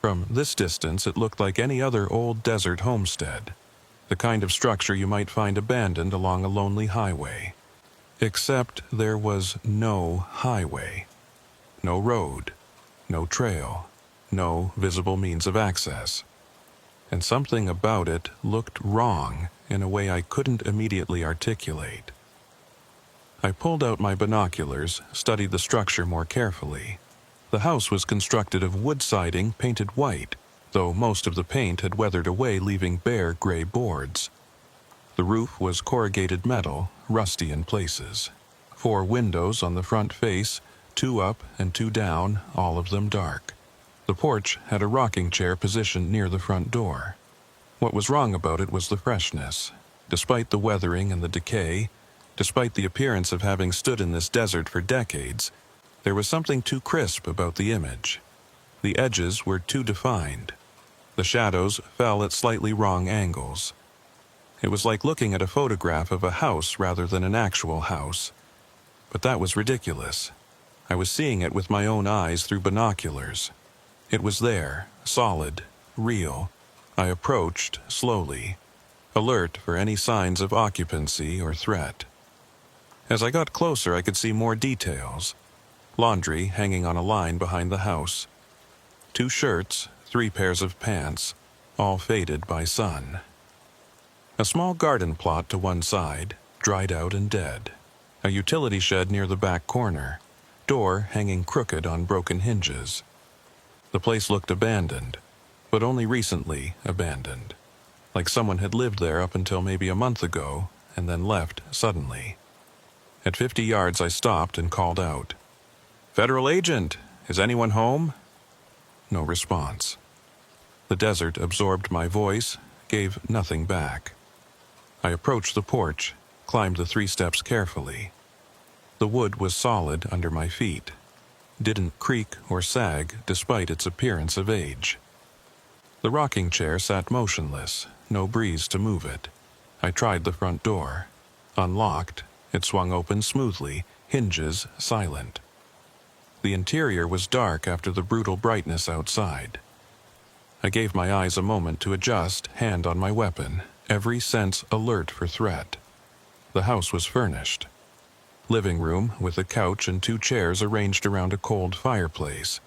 From this distance it looked like any other old desert homestead, the kind of structure you might find abandoned along a lonely highway. Except there was no highway, no road, no trail, no visible means of access. And something about it looked wrong in a way I couldn't immediately articulate. I pulled out my binoculars, studied the structure more carefully. The house was constructed of wood siding painted white, though most of the paint had weathered away, leaving bare gray boards. The roof was corrugated metal, rusty in places. 4 windows on the front face, 2 up and 2 down, all of them dark. The porch had a rocking chair positioned near the front door. What was wrong about it was the freshness. Despite the weathering and the decay, despite the appearance of having stood in this desert for decades, there was something too crisp about the image. The edges were too defined. The shadows fell at slightly wrong angles. It was like looking at a photograph of a house rather than an actual house. But that was ridiculous. I was seeing it with my own eyes through binoculars. It was there, solid, real. I approached slowly, alert for any signs of occupancy or threat. As I got closer, I could see more details. Laundry hanging on a line behind the house. 2 shirts, 3 pairs of pants, all faded by sun. A small garden plot to one side, dried out and dead. A utility shed near the back corner, door hanging crooked on broken hinges. The place looked abandoned, but only recently abandoned, like someone had lived there up until maybe a month ago and then left suddenly. At 50 yards I stopped and called out, "Federal agent, is anyone home?" No response. The desert absorbed my voice, gave nothing back. I approached the porch, climbed the 3 steps carefully. The wood was solid under my feet, didn't creak or sag despite its appearance of age. The rocking chair sat motionless, no breeze to move it. I tried the front door. Unlocked, it swung open smoothly, hinges silent. The interior was dark after the brutal brightness outside. I gave my eyes a moment to adjust, hand on my weapon, every sense alert for threat. The house was furnished. Living room with a couch and 2 chairs arranged around a cold fireplace.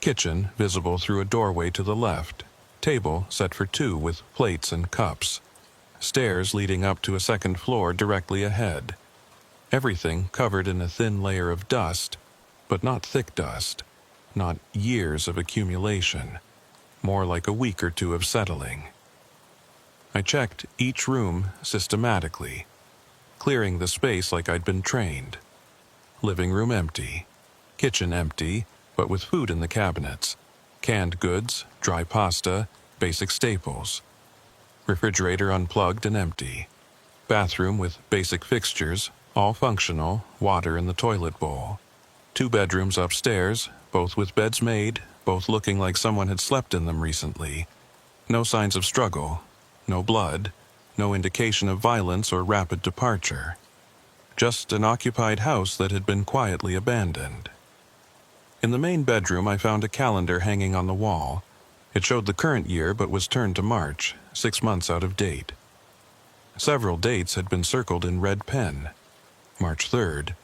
Kitchen visible through a doorway to the left. Table set for 2 with plates and cups. Stairs leading up to a 2nd floor directly ahead. Everything covered in a thin layer of dust, but not thick dust, not years of accumulation, more like a week or 2 of settling. I checked each room systematically, clearing the space like I'd been trained. Living room empty. Kitchen empty, but with food in the cabinets. Canned goods, dry pasta, basic staples. Refrigerator unplugged and empty. Bathroom with basic fixtures, all functional, water in the toilet bowl. 2 bedrooms upstairs, both with beds made, both looking like someone had slept in them recently. No signs of struggle, no blood, no indication of violence or rapid departure. Just an occupied house that had been quietly abandoned. In the main bedroom, I found a calendar hanging on the wall. It showed the current year but was turned to March, 6 months out of date. Several dates had been circled in red pen. March 3rd,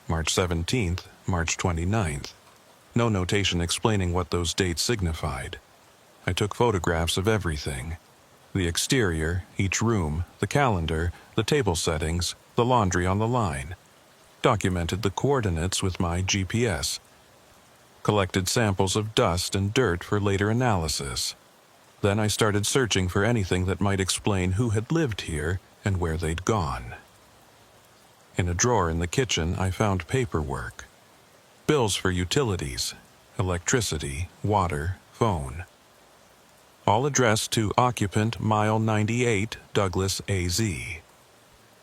March 17th, March 29th. No notation explaining what those dates signified. I took photographs of everything. The exterior, each room, the calendar, the table settings, the laundry on the line. Documented the coordinates with my GPS. Collected samples of dust and dirt for later analysis. Then I started searching for anything that might explain who had lived here and where they'd gone. In a drawer in the kitchen, I found paperwork. Bills for utilities, electricity, water, phone. All addressed to occupant Mile 98, Douglas, AZ.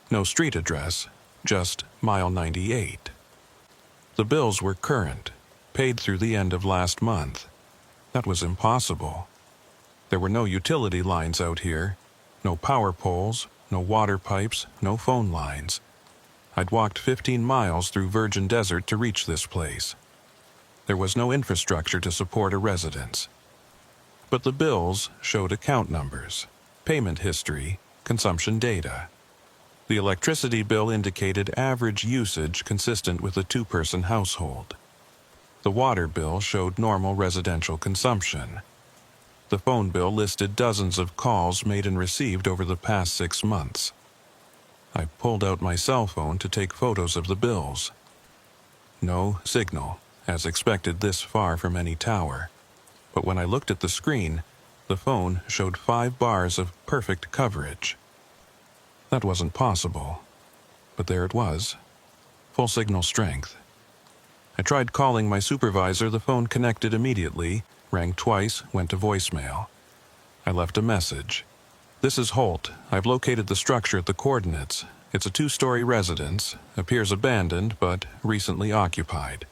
No street address, just Mile 98. The bills were current, paid through the end of last month. That was impossible. There were no utility lines out here, no power poles, no water pipes, no phone lines. I'd walked 15 miles through virgin desert to reach this place. There was no infrastructure to support a residence. But the bills showed account numbers, payment history, consumption data. The electricity bill indicated average usage consistent with a 2-person household. The water bill showed normal residential consumption. The phone bill listed dozens of calls made and received over the past 6 months. I pulled out my cell phone to take photos of the bills. No signal, as expected this far from any tower. But when I looked at the screen, the phone showed 5 bars of perfect coverage. That wasn't possible, but there it was. Full signal strength. I tried calling my supervisor. The phone connected immediately, rang twice, went to voicemail. I left a message. "This is Holt. I've located the structure at the coordinates. It's a 2-story residence, appears abandoned but recently occupied.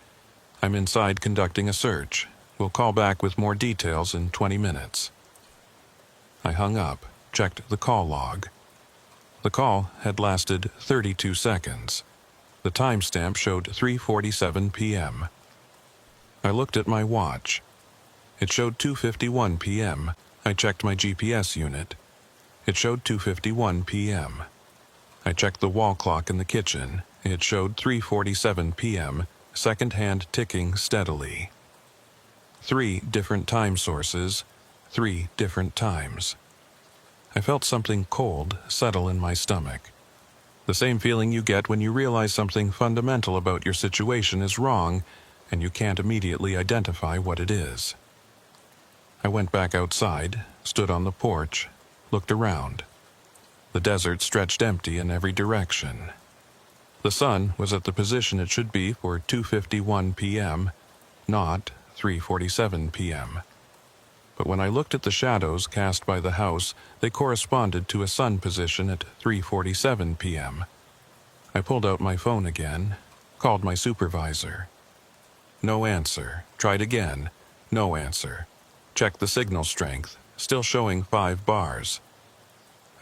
I'm inside conducting a search. We'll call back with more details in 20 minutes. I hung up, checked the call log. The call had lasted 32 seconds. The timestamp showed 3:47 p.m. I looked at my watch. It showed 2:51 p.m. I checked my GPS unit. It showed 2:51 p.m. I checked the wall clock in the kitchen. It showed 3:47 p.m., second hand ticking steadily. 3 different time sources, 3 different times. I felt something cold settle in my stomach. The same feeling you get when you realize something fundamental about your situation is wrong and you can't immediately identify what it is. I went back outside, stood on the porch, looked around. The desert stretched empty in every direction. The sun was at the position it should be for 2:51 p.m., not 3:47 p.m. But when I looked at the shadows cast by the house, they corresponded to a sun position at 3:47 p.m. I pulled out my phone again, called my supervisor. No answer. Tried again. No answer. Checked the signal strength, still showing 5 bars.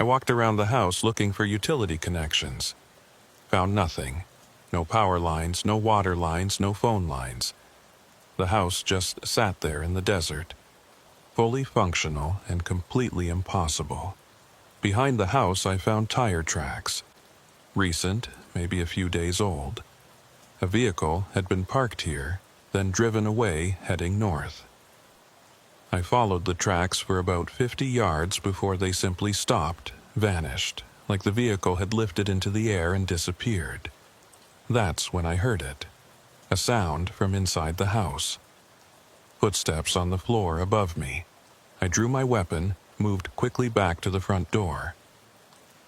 I walked around the house looking for utility connections. Found nothing. No power lines, no water lines, no phone lines. The house just sat there in the desert. Fully functional and completely impossible. Behind the house I found tire tracks. Recent, maybe a few days old. A vehicle had been parked here, then driven away heading north. I followed the tracks for about 50 yards before they simply stopped, vanished, like the vehicle had lifted into the air and disappeared. That's when I heard it. A sound from inside the house. Footsteps on the floor above me. I drew my weapon, moved quickly back to the front door.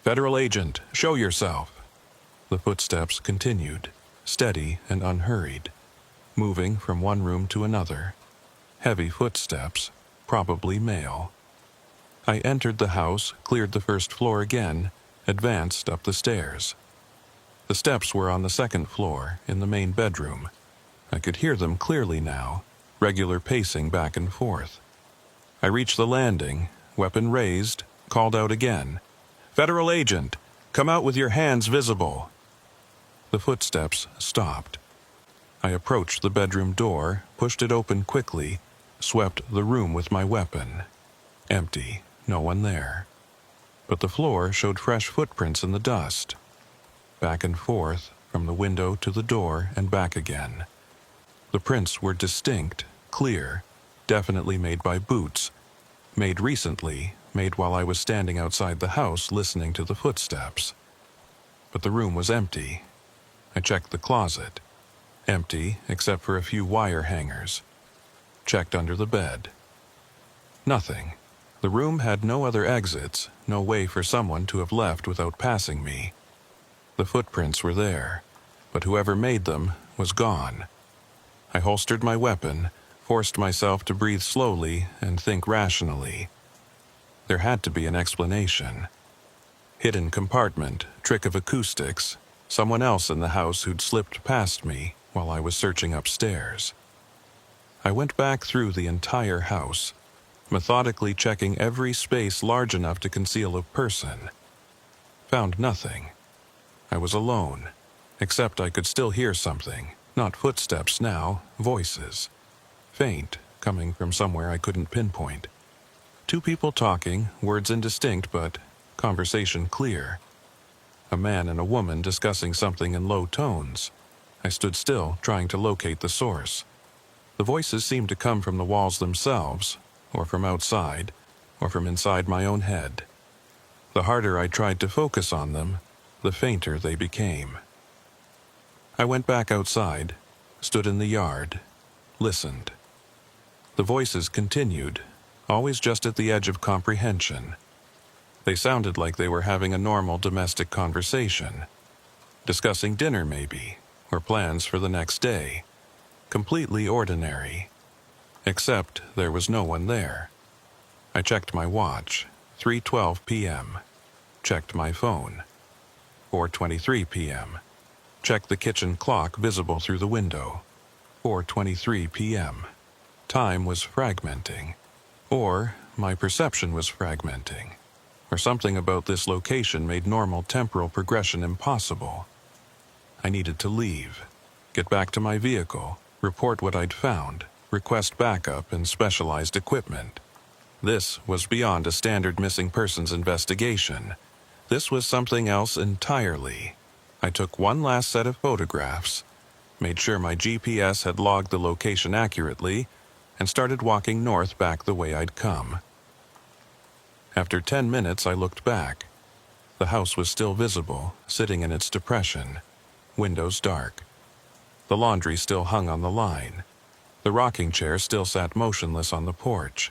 "Federal agent, show yourself." The footsteps continued, steady and unhurried, moving from one room to another. Heavy footsteps, probably male. I entered the house, cleared the first floor again, advanced up the stairs. The steps were on the second floor, in the main bedroom. I could hear them clearly now, regular pacing back and forth. I reached the landing, weapon raised, called out again. "Federal agent, come out with your hands visible." The footsteps stopped. I approached the bedroom door, pushed it open quickly, swept the room with my weapon. Empty, no one there. But the floor showed fresh footprints in the dust. Back and forth, from the window to the door and back again. The prints were distinct, clear, definitely made by boots. Made recently, made while I was standing outside the house listening to the footsteps. But the room was empty. I checked the closet. Empty, except for a few wire hangers. Checked under the bed. Nothing. The room had no other exits, no way for someone to have left without passing me. The footprints were there, but whoever made them was gone. I holstered my weapon, forced myself to breathe slowly and think rationally. There had to be an explanation. Hidden compartment, trick of acoustics, someone else in the house who'd slipped past me while I was searching upstairs. I went back through the entire house, methodically checking every space large enough to conceal a person. Found nothing. I was alone, except I could still hear something, not footsteps now, voices. Faint, coming from somewhere I couldn't pinpoint. 2 people talking, words indistinct but conversation clear. A man and a woman discussing something in low tones. I stood still, trying to locate the source. The voices seemed to come from the walls themselves, or from outside, or from inside my own head. The harder I tried to focus on them, the fainter they became. I went back outside, stood in the yard, listened. The voices continued, always just at the edge of comprehension. They sounded like they were having a normal domestic conversation. Discussing dinner maybe, or plans for the next day. Completely ordinary. Except there was no one there. I checked my watch, 3:12 p.m. Checked my phone, 4:23 p.m. Checked the kitchen clock visible through the window, 4:23 p.m. Time was fragmenting. Or my perception was fragmenting. Or something about this location made normal temporal progression impossible. I needed to leave, get back to my vehicle, report what I'd found, request backup and specialized equipment. This was beyond a standard missing persons investigation. This was something else entirely. I took one last set of photographs, made sure my GPS had logged the location accurately, and started walking north back the way I'd come. After 10 minutes, I looked back. The house was still visible, sitting in its depression, windows dark. The laundry still hung on the line. The rocking chair still sat motionless on the porch.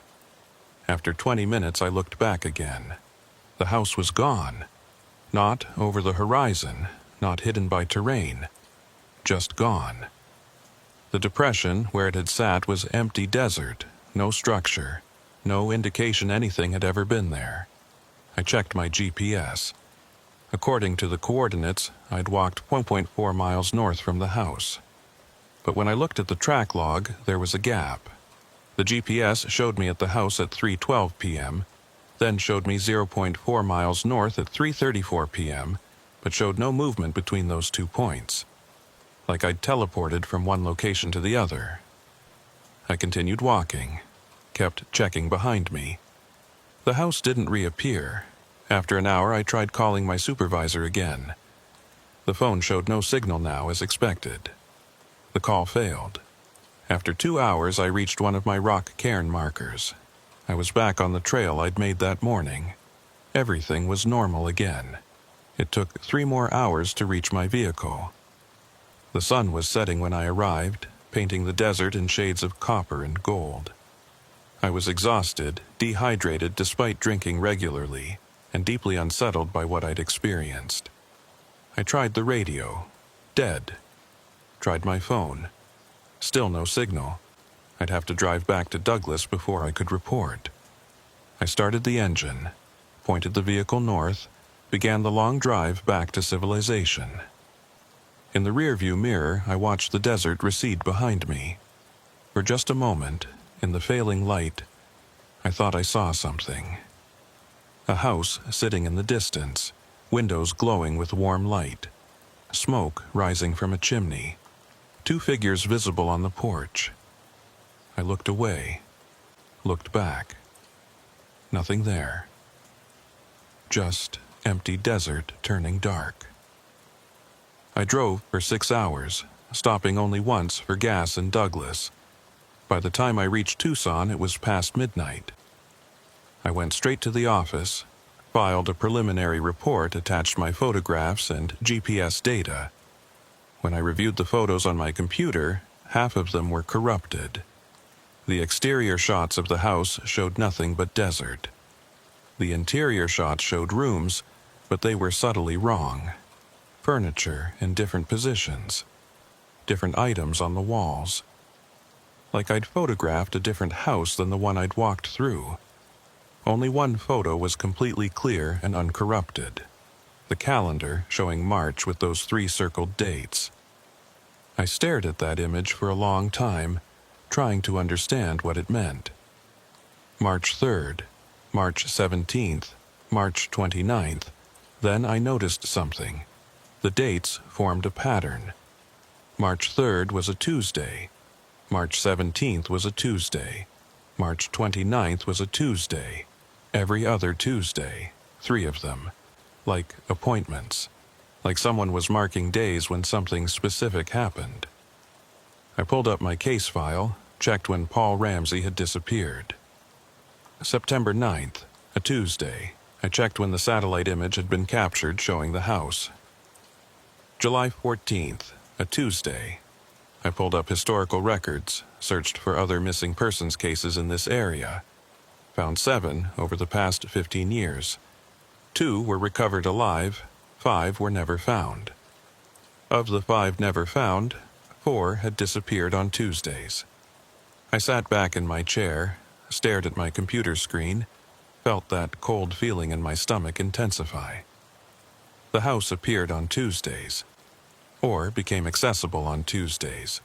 After 20 minutes, I looked back again. The house was gone. Not over the horizon, not hidden by terrain. Just gone. The depression where it had sat was empty desert, no structure, no indication anything had ever been there. I checked my GPS. According to the coordinates, I'd walked 1.4 miles north from the house. But when I looked at the track log, there was a gap. The GPS showed me at the house at 3:12 p.m., then showed me 0.4 miles north at 3:34 p.m., but showed no movement between those 2 points. Like I'd teleported from one location to the other. I continued walking, kept checking behind me. The house didn't reappear. After an hour, I tried calling my supervisor again. The phone showed no signal now, as expected. The call failed. After 2 hours, I reached one of my rock cairn markers. I was back on the trail I'd made that morning. Everything was normal again. It took 3 more hours to reach my vehicle. The sun was setting when I arrived, painting the desert in shades of copper and gold. I was exhausted, dehydrated despite drinking regularly, and deeply unsettled by what I'd experienced. I tried the radio. Dead. Tried my phone. Still no signal. I'd have to drive back to Douglas before I could report. I started the engine, pointed the vehicle north, began the long drive back to civilization. In the rearview mirror, I watched the desert recede behind me. For just a moment, in the failing light, I thought I saw something. A house sitting in the distance, windows glowing with warm light, smoke rising from a chimney, 2 figures visible on the porch. I looked away, looked back. Nothing there. Just empty desert turning dark. I drove for 6 hours, stopping only once for gas in Douglas. By the time I reached Tucson, it was past midnight. I went straight to the office, filed a preliminary report, attached my photographs and GPS data. When I reviewed the photos on my computer, half of them were corrupted. The exterior shots of the house showed nothing but desert. The interior shots showed rooms, but they were subtly wrong. Furniture in different positions. Different items on the walls. Like I'd photographed a different house than the one I'd walked through. Only one photo was completely clear and uncorrupted. The calendar showing March with those 3 circled dates. I stared at that image for a long time, trying to understand what it meant. March 3rd, March 17th, March 29th. Then I noticed something. The dates formed a pattern. March 3rd was a Tuesday. March 17th was a Tuesday. March 29th was a Tuesday. Every other Tuesday, 3 of them. Like appointments. Like someone was marking days when something specific happened. I pulled up my case file, checked when Paul Ramsey had disappeared. September 9th, a Tuesday. I checked when the satellite image had been captured showing the house. July 14th, a Tuesday. I pulled up historical records, searched for other missing persons cases in this area. Found 7 over the past 15 years. 2 were recovered alive, 5 were never found. Of the 5 never found, 4 had disappeared on Tuesdays. I sat back in my chair, stared at my computer screen, felt that cold feeling in my stomach intensify. The house appeared on Tuesdays, or became accessible on Tuesdays,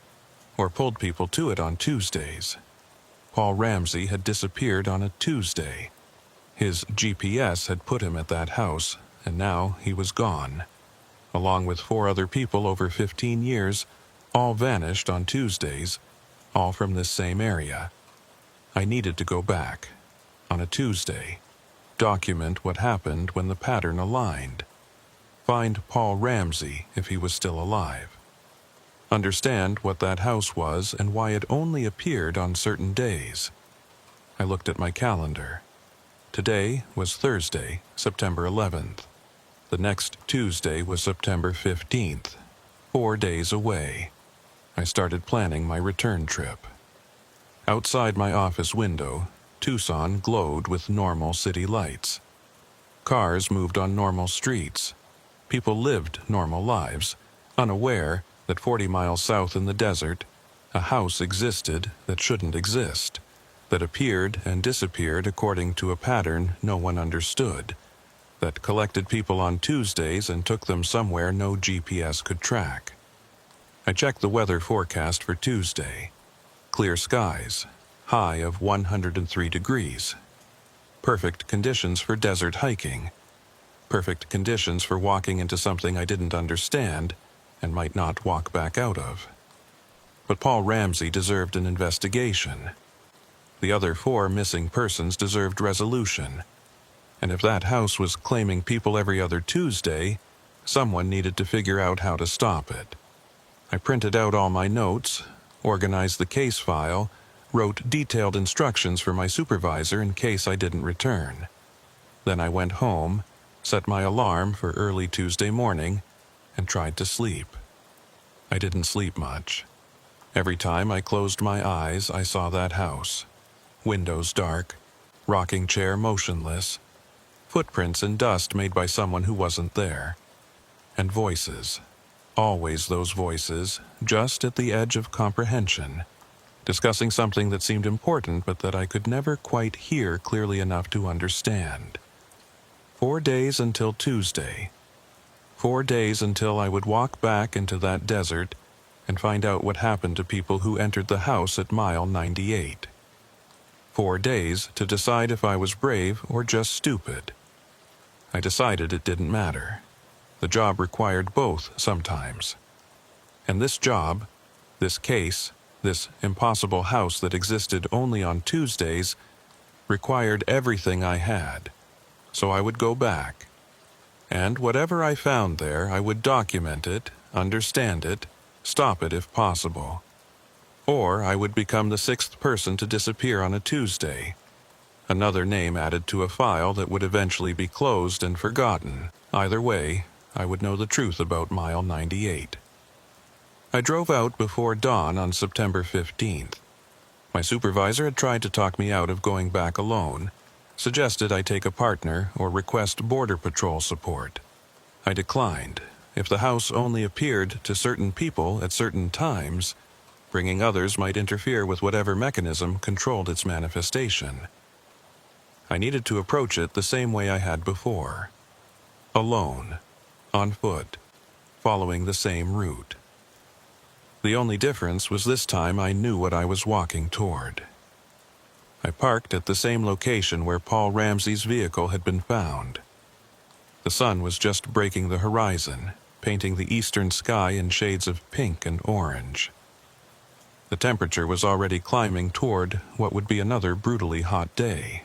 or pulled people to it on Tuesdays. Paul Ramsey had disappeared on a Tuesday. His GPS had put him at that house, and now he was gone. Along with 4 other people over 15 years, all vanished on Tuesdays, all from this same area. I needed to go back, on a Tuesday, document what happened when the pattern aligned, find Paul Ramsey if he was still alive, understand what that house was and why it only appeared on certain days. I looked at my calendar. Today was Thursday, September 11th. The next Tuesday was September 15th, 4 days away. I started planning my return trip. Outside my office window, Tucson glowed with normal city lights. Cars moved on normal streets. People lived normal lives, unaware that 40 miles south in the desert, a house existed that shouldn't exist, that appeared and disappeared according to a pattern no one understood, that collected people on Tuesdays and took them somewhere no GPS could track. I checked the weather forecast for Tuesday. Clear skies, high of 103 degrees. Perfect conditions for desert hiking. Perfect conditions for walking into something I didn't understand and might not walk back out of. But Paul Ramsey deserved an investigation. The other 4 missing persons deserved resolution. And if that house was claiming people every other Tuesday, someone needed to figure out how to stop it. I printed out all my notes, organized the case file, wrote detailed instructions for my supervisor in case I didn't return. Then I went home, set my alarm for early Tuesday morning, and tried to sleep. I didn't sleep much. Every time I closed my eyes, I saw that house. Windows dark, rocking chair motionless, footprints in dust made by someone who wasn't there, and voices. Always those voices, just at the edge of comprehension, discussing something that seemed important but that I could never quite hear clearly enough to understand. 4 days until Tuesday. 4 days until I would walk back into that desert and find out what happened to people who entered the house at mile 98. 4 days to decide if I was brave or just stupid. I decided it didn't matter. The job required both sometimes. And this job, this case, this impossible house that existed only on Tuesdays, required everything I had. So I would go back. And whatever I found there, I would document it, understand it, stop it if possible. Or I would become the 6th person to disappear on a Tuesday. Another name added to a file that would eventually be closed and forgotten. Either way, I would know the truth about mile 98. I drove out before dawn on September 15th. My supervisor had tried to talk me out of going back alone, suggested I take a partner or request Border Patrol support. I declined. If the house only appeared to certain people at certain times, bringing others might interfere with whatever mechanism controlled its manifestation. I needed to approach it the same way I had before. Alone, on foot, following the same route. The only difference was this time I knew what I was walking toward. I parked at the same location where Paul Ramsey's vehicle had been found. The sun was just breaking the horizon, painting the eastern sky in shades of pink and orange. The temperature was already climbing toward what would be another brutally hot day.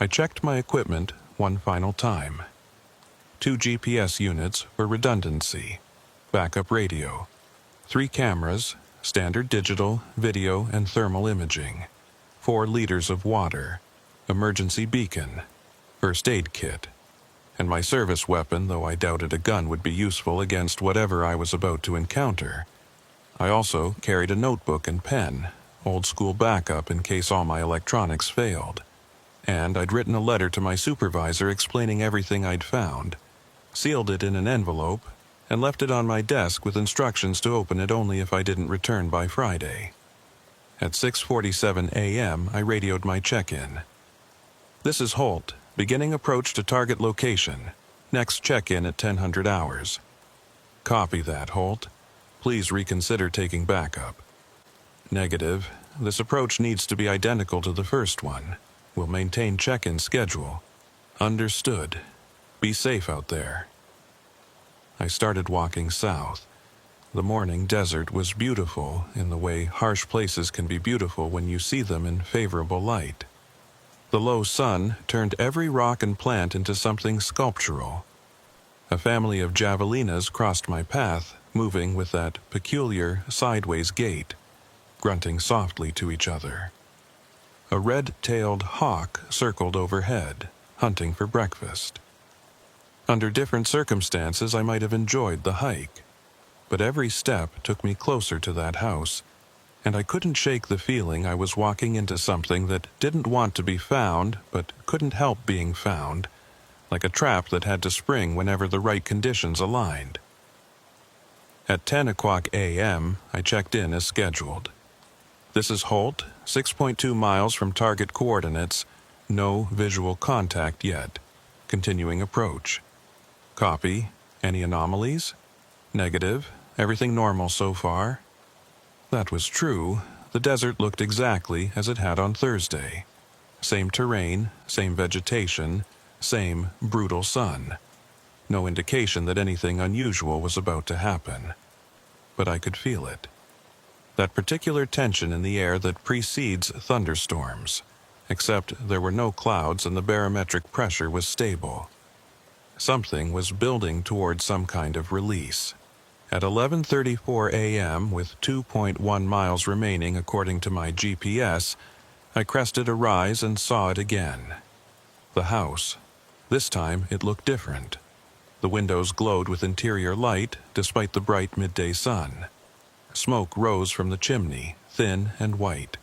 I checked my equipment one final time. 2 GPS units for redundancy, backup radio, 3 cameras, standard digital, video, and thermal imaging, 4 liters of water, emergency beacon, first aid kit, and my service weapon, though I doubted a gun would be useful against whatever I was about to encounter. I also carried a notebook and pen, old-school backup in case all my electronics failed. And I'd written a letter to my supervisor explaining everything I'd found, sealed it in an envelope, and left it on my desk with instructions to open it only if I didn't return by Friday. At 6:47 a.m., I radioed my check-in. "This is Holt, beginning approach to target location. Next check-in at 1000 hours. "Copy that, Holt. Please reconsider taking backup." "Negative. This approach needs to be identical to the first one. We'll maintain check-in schedule." "Understood. Be safe out there." I started walking south. The morning desert was beautiful in the way harsh places can be beautiful when you see them in favorable light. The low sun turned every rock and plant into something sculptural. A family of javelinas crossed my path, moving with that peculiar sideways gait, grunting softly to each other. A red-tailed hawk circled overhead, hunting for breakfast. Under different circumstances, I might have enjoyed the hike, but every step took me closer to that house, and I couldn't shake the feeling I was walking into something that didn't want to be found, but couldn't help being found, like a trap that had to spring whenever the right conditions aligned. At 10 o'clock a.m., I checked in as scheduled. "This is Holt, 6.2 miles from target coordinates. No visual contact yet. Continuing approach." "Copy. Any anomalies?" "Negative. Everything normal so far." That was true. The desert looked exactly as it had on Thursday. Same terrain, same vegetation, same brutal sun. No indication that anything unusual was about to happen. But I could feel it. That particular tension in the air that precedes thunderstorms, except there were no clouds and the barometric pressure was stable. Something was building toward some kind of release. At 11:34 a.m., with 2.1 miles remaining according to my GPS, I crested a rise and saw it again. The house. This time it looked different. The windows glowed with interior light despite the bright midday sun. Smoke rose from the chimney, thin and white.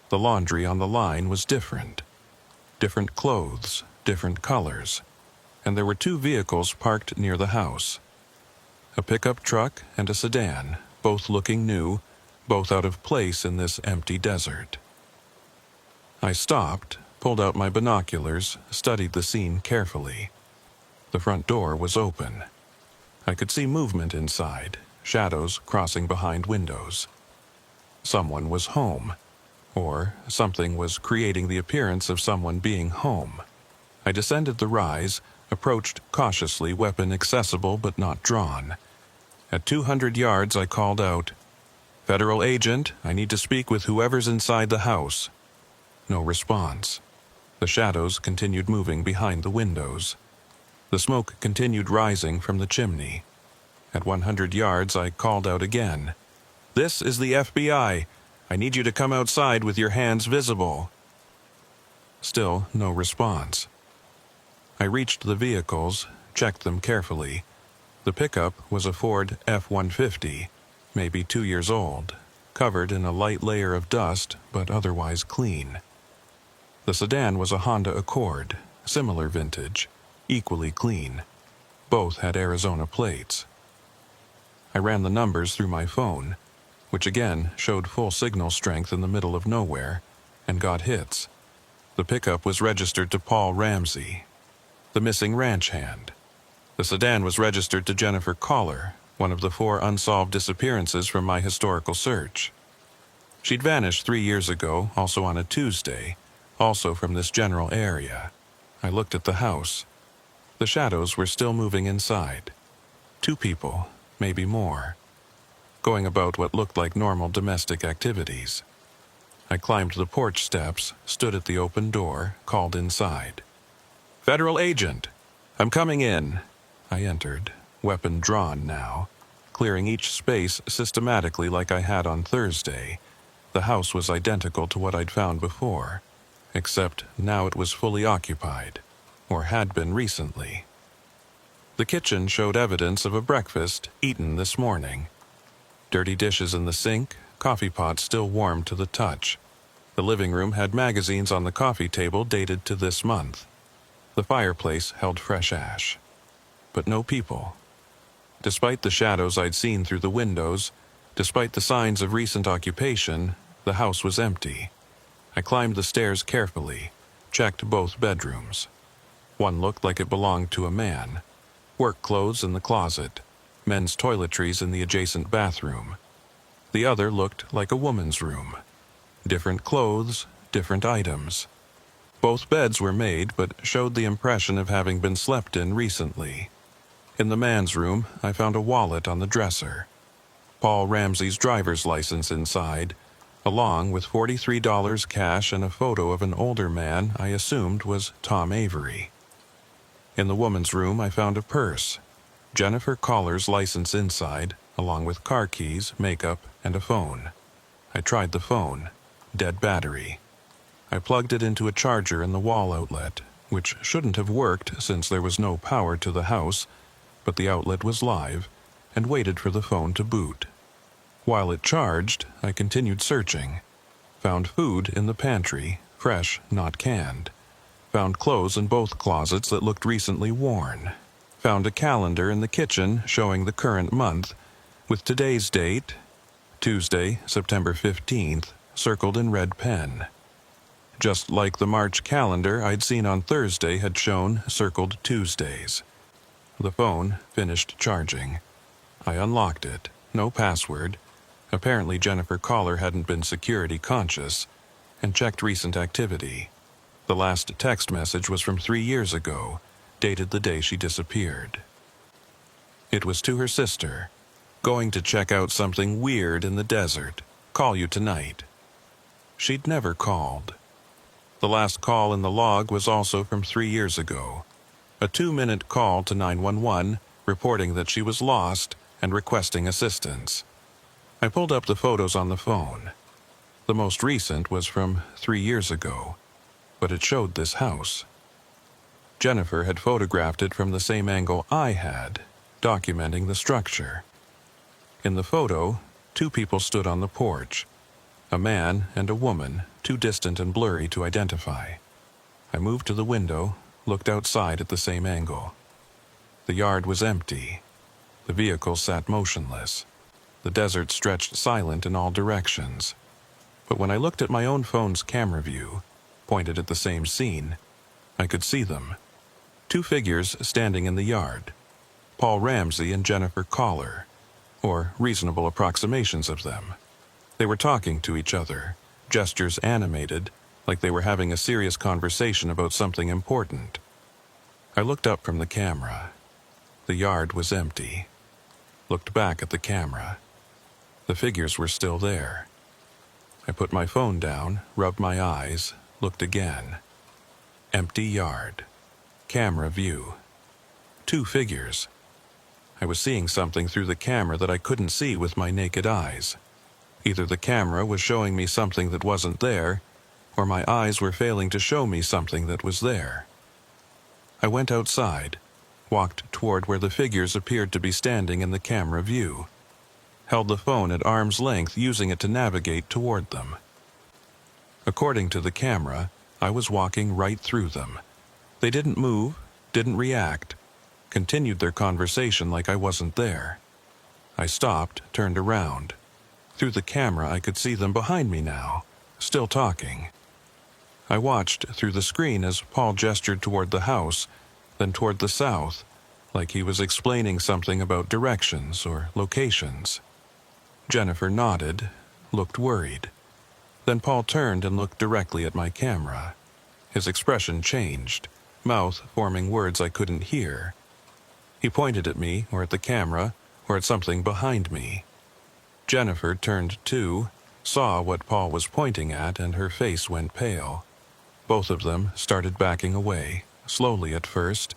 The laundry on the line was different. Different clothes, different colors. And there were two vehicles parked near the house. A pickup truck and a sedan, both looking new, both out of place in this empty desert. I stopped, pulled out my binoculars, studied the scene carefully. The front door was open. I could see movement inside, shadows crossing behind windows. Someone was home, or something was creating the appearance of someone being home. I descended the rise, approached cautiously, weapon accessible but not drawn. At 200 yards, I called out, "Federal agent, I need to speak with whoever's inside the house." No response. The shadows continued moving behind the windows. The smoke continued rising from the chimney. At 100 yards, I called out again, "This is the FBI. I need you to come outside with your hands visible." Still no response. I reached the vehicles, checked them carefully. The pickup was a Ford F-150, maybe 2 years old, covered in a light layer of dust but otherwise clean. The sedan was a Honda Accord, similar vintage, equally clean. Both had Arizona plates. I ran the numbers through my phone, which again showed full signal strength in the middle of nowhere, and got hits. The pickup was registered to Paul Ramsey, the missing ranch hand. The sedan was registered to Jennifer Collar, one of the 4 unsolved disappearances from my historical search. She'd vanished 3 years ago, also on a Tuesday, also from this general area. I looked at the house. The shadows were still moving inside. 2 people, maybe more, going about what looked like normal domestic activities. I climbed the porch steps, stood at the open door, called inside. "Federal agent, I'm coming in." I entered, weapon drawn now, clearing each space systematically like I had on Thursday. The house was identical to what I'd found before, except now it was fully occupied, or had been recently. The kitchen showed evidence of a breakfast eaten this morning. Dirty dishes in the sink, coffee pot still warm to the touch. The living room had magazines on the coffee table dated to this month. The fireplace held fresh ash. But no people. Despite the shadows I'd seen through the windows, despite the signs of recent occupation, the house was empty. I climbed the stairs carefully, checked both bedrooms. One looked like it belonged to a man. Work clothes in the closet, men's toiletries in the adjacent bathroom. The other looked like a woman's room. Different clothes, different items. Both beds were made but showed the impression of having been slept in recently. In the man's room, I found a wallet on the dresser. Paul Ramsey's driver's license inside, along with $43 cash and a photo of an older man I assumed was Tom Avery. In the woman's room, I found a purse, Jennifer Coller's license inside, along with car keys, makeup, and a phone. I tried the phone. Dead battery. I plugged it into a charger in the wall outlet, which shouldn't have worked since there was no power to the house, but the outlet was live, and waited for the phone to boot. While it charged, I continued searching. Found food in the pantry, fresh, not canned. Found clothes in both closets that looked recently worn. Found a calendar in the kitchen showing the current month, with today's date, Tuesday, September 15th, circled in red pen. Just like the March calendar I'd seen on Thursday had shown circled Tuesdays. The phone finished charging. I unlocked it, no password. Apparently Jennifer Coller hadn't been security conscious, and checked recent activity. The last text message was from 3 years ago, dated the day she disappeared. It was to her sister. Going to check out something weird in the desert. Call you tonight. She'd never called. The last call in the log was also from 3 years ago. A 2-minute call to 911, reporting that she was lost and requesting assistance. I pulled up the photos on the phone. The most recent was from 3 years ago, but it showed this house. Jennifer had photographed it from the same angle I had, documenting the structure. In the photo, 2 people stood on the porch. A man and a woman, too distant and blurry to identify. I moved to the window, looked outside at the same angle. The yard was empty. The vehicle sat motionless. The desert stretched silent in all directions. But when I looked at my own phone's camera view, pointed at the same scene, I could see them. 2 figures standing in the yard. Paul Ramsey and Jennifer Coller, or reasonable approximations of them. They were talking to each other, gestures animated, like they were having a serious conversation about something important. I looked up from the camera. The yard was empty. Looked back at the camera. The figures were still there. I put my phone down, rubbed my eyes, looked again. Empty yard. Camera view. 2 figures. I was seeing something through the camera that I couldn't see with my naked eyes. Either the camera was showing me something that wasn't there, or my eyes were failing to show me something that was there. I went outside, walked toward where the figures appeared to be standing in the camera view, held the phone at arm's length, using it to navigate toward them. According to the camera, I was walking right through them. They didn't move, didn't react, continued their conversation like I wasn't there. I stopped, turned around. Through the camera, I could see them behind me now, still talking. I watched through the screen as Paul gestured toward the house, then toward the south, like he was explaining something about directions or locations. Jennifer nodded, looked worried. Then Paul turned and looked directly at my camera. His expression changed, mouth forming words I couldn't hear. He pointed at me, or at the camera, or at something behind me. Jennifer turned too, saw what Paul was pointing at, and her face went pale. Both of them started backing away, slowly at first,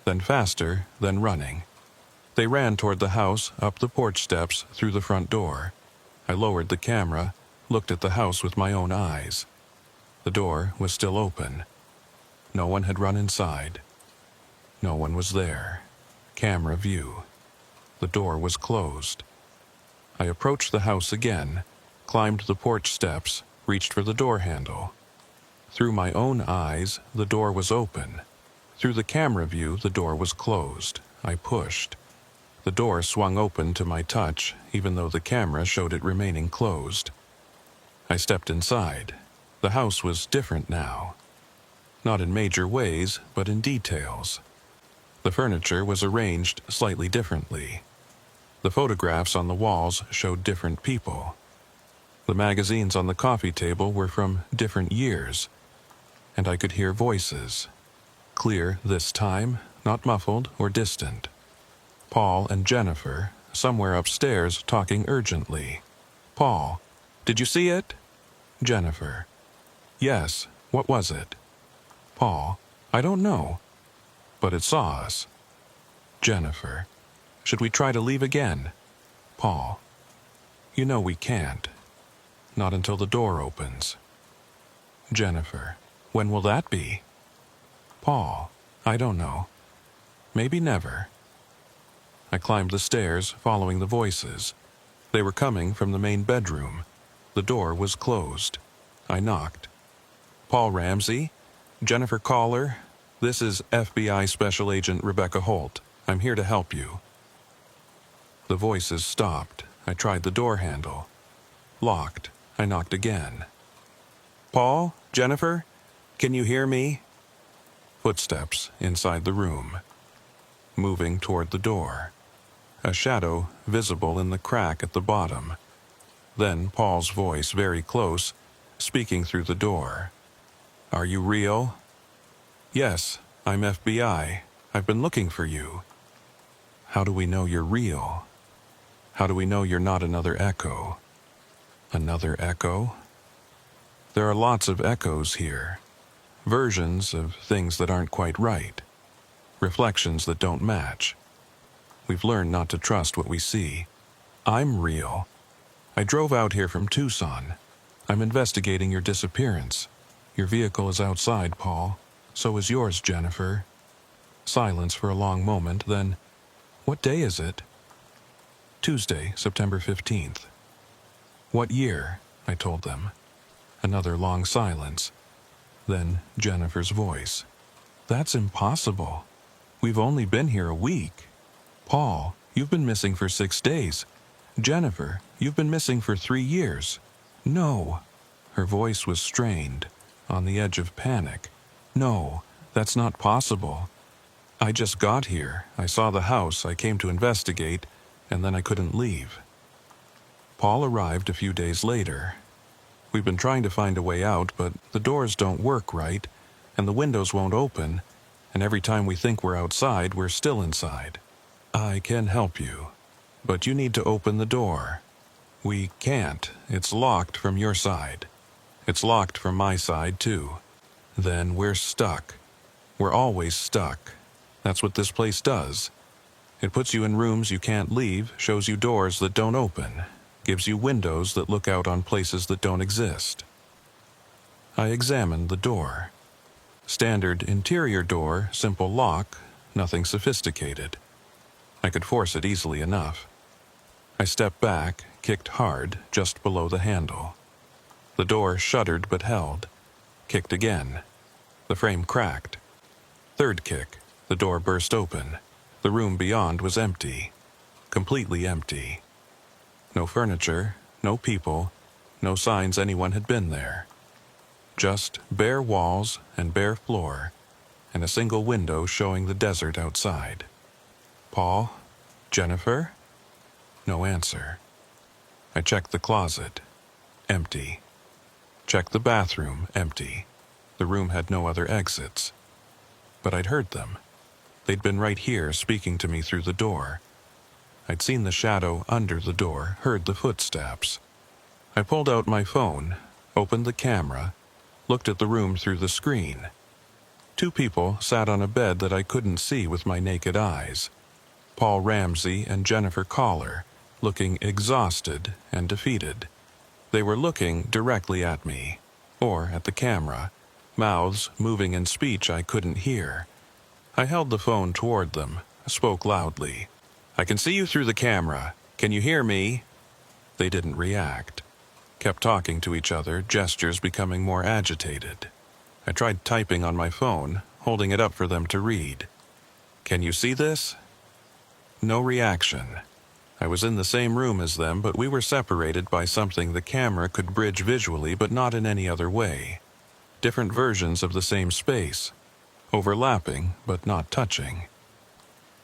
then faster, then running. They ran toward the house, up the porch steps, through the front door. I lowered the camera, looked at the house with my own eyes. The door was still open. No one had run inside. No one was there. Camera view. The door was closed. I approached the house again, climbed the porch steps, reached for the door handle. Through my own eyes, the door was open. Through the camera view, the door was closed. I pushed. The door swung open to my touch, even though the camera showed it remaining closed. I stepped inside. The house was different now. Not in major ways, but in details. The furniture was arranged slightly differently. The photographs on the walls showed different people. The magazines on the coffee table were from different years, and I could hear voices. Clear this time, not muffled or distant. Paul and Jennifer, somewhere upstairs, talking urgently. Paul, did you see it? Jennifer, yes, what was it? Paul, I don't know, but it saw us. Jennifer, should we try to leave again? Paul, you know we can't. Not until the door opens. Jennifer, when will that be? Paul, I don't know. Maybe never. I climbed the stairs, following the voices. They were coming from the main bedroom. The door was closed. I knocked. Paul Ramsey? Jennifer Caller? This is FBI Special Agent Rebecca Holt. I'm here to help you. The voices stopped. I tried the door handle. Locked. I knocked again. Paul? Jennifer? Can you hear me? Footsteps inside the room. Moving toward the door. A shadow visible in the crack at the bottom. Then Paul's voice very close, speaking through the door. Are you real? Yes, I'm FBI. I've been looking for you. How do we know you're real? How do we know you're not another echo? Another echo? There are lots of echoes here. Versions of things that aren't quite right. Reflections that don't match. We've learned not to trust what we see. I'm real. I drove out here from Tucson. I'm investigating your disappearance. Your vehicle is outside, Paul. So is yours, Jennifer. Silence for a long moment, then, what day is it? Tuesday, September 15th. What year? I told them. Another long silence. Then Jennifer's voice. That's impossible. We've only been here a week. Paul, you've been missing for 6 days. Jennifer, you've been missing for 3 years. No. Her voice was strained, on the edge of panic. No, that's not possible. I just got here. I saw the house. I came to investigate, and then I couldn't leave. Paul arrived a few days later. We've been trying to find a way out, but the doors don't work right, and the windows won't open, and every time we think we're outside, we're still inside. I can help you, but you need to open the door. We can't. It's locked from your side. It's locked from my side, too. Then we're stuck. We're always stuck. That's what this place does. It puts you in rooms you can't leave, shows you doors that don't open, gives you windows that look out on places that don't exist. I examined the door. Standard interior door, simple lock, nothing sophisticated. I could force it easily enough. I stepped back, kicked hard, just below the handle. The door shuddered but held. Kicked again. The frame cracked. Third kick. The door burst open. The room beyond was empty. Completely empty. No furniture, no people, no signs anyone had been there. Just bare walls and bare floor, and a single window showing the desert outside. Paul? Jennifer? No answer. I checked the closet. Empty. Checked the bathroom. Empty. The room had no other exits. But I'd heard them. They'd been right here speaking to me through the door. I'd seen the shadow under the door, heard the footsteps. I pulled out my phone, opened the camera, looked at the room through the screen. 2 people sat on a bed that I couldn't see with my naked eyes. Paul Ramsey and Jennifer Caller, looking exhausted and defeated. They were looking directly at me, or at the camera, mouths moving in speech I couldn't hear. I held the phone toward them, spoke loudly. I can see you through the camera. Can you hear me? They didn't react. Kept talking to each other, gestures becoming more agitated. I tried typing on my phone, holding it up for them to read. Can you see this? No reaction. I was in the same room as them, but we were separated by something the camera could bridge visually but not in any other way. Different versions of the same space, overlapping but not touching.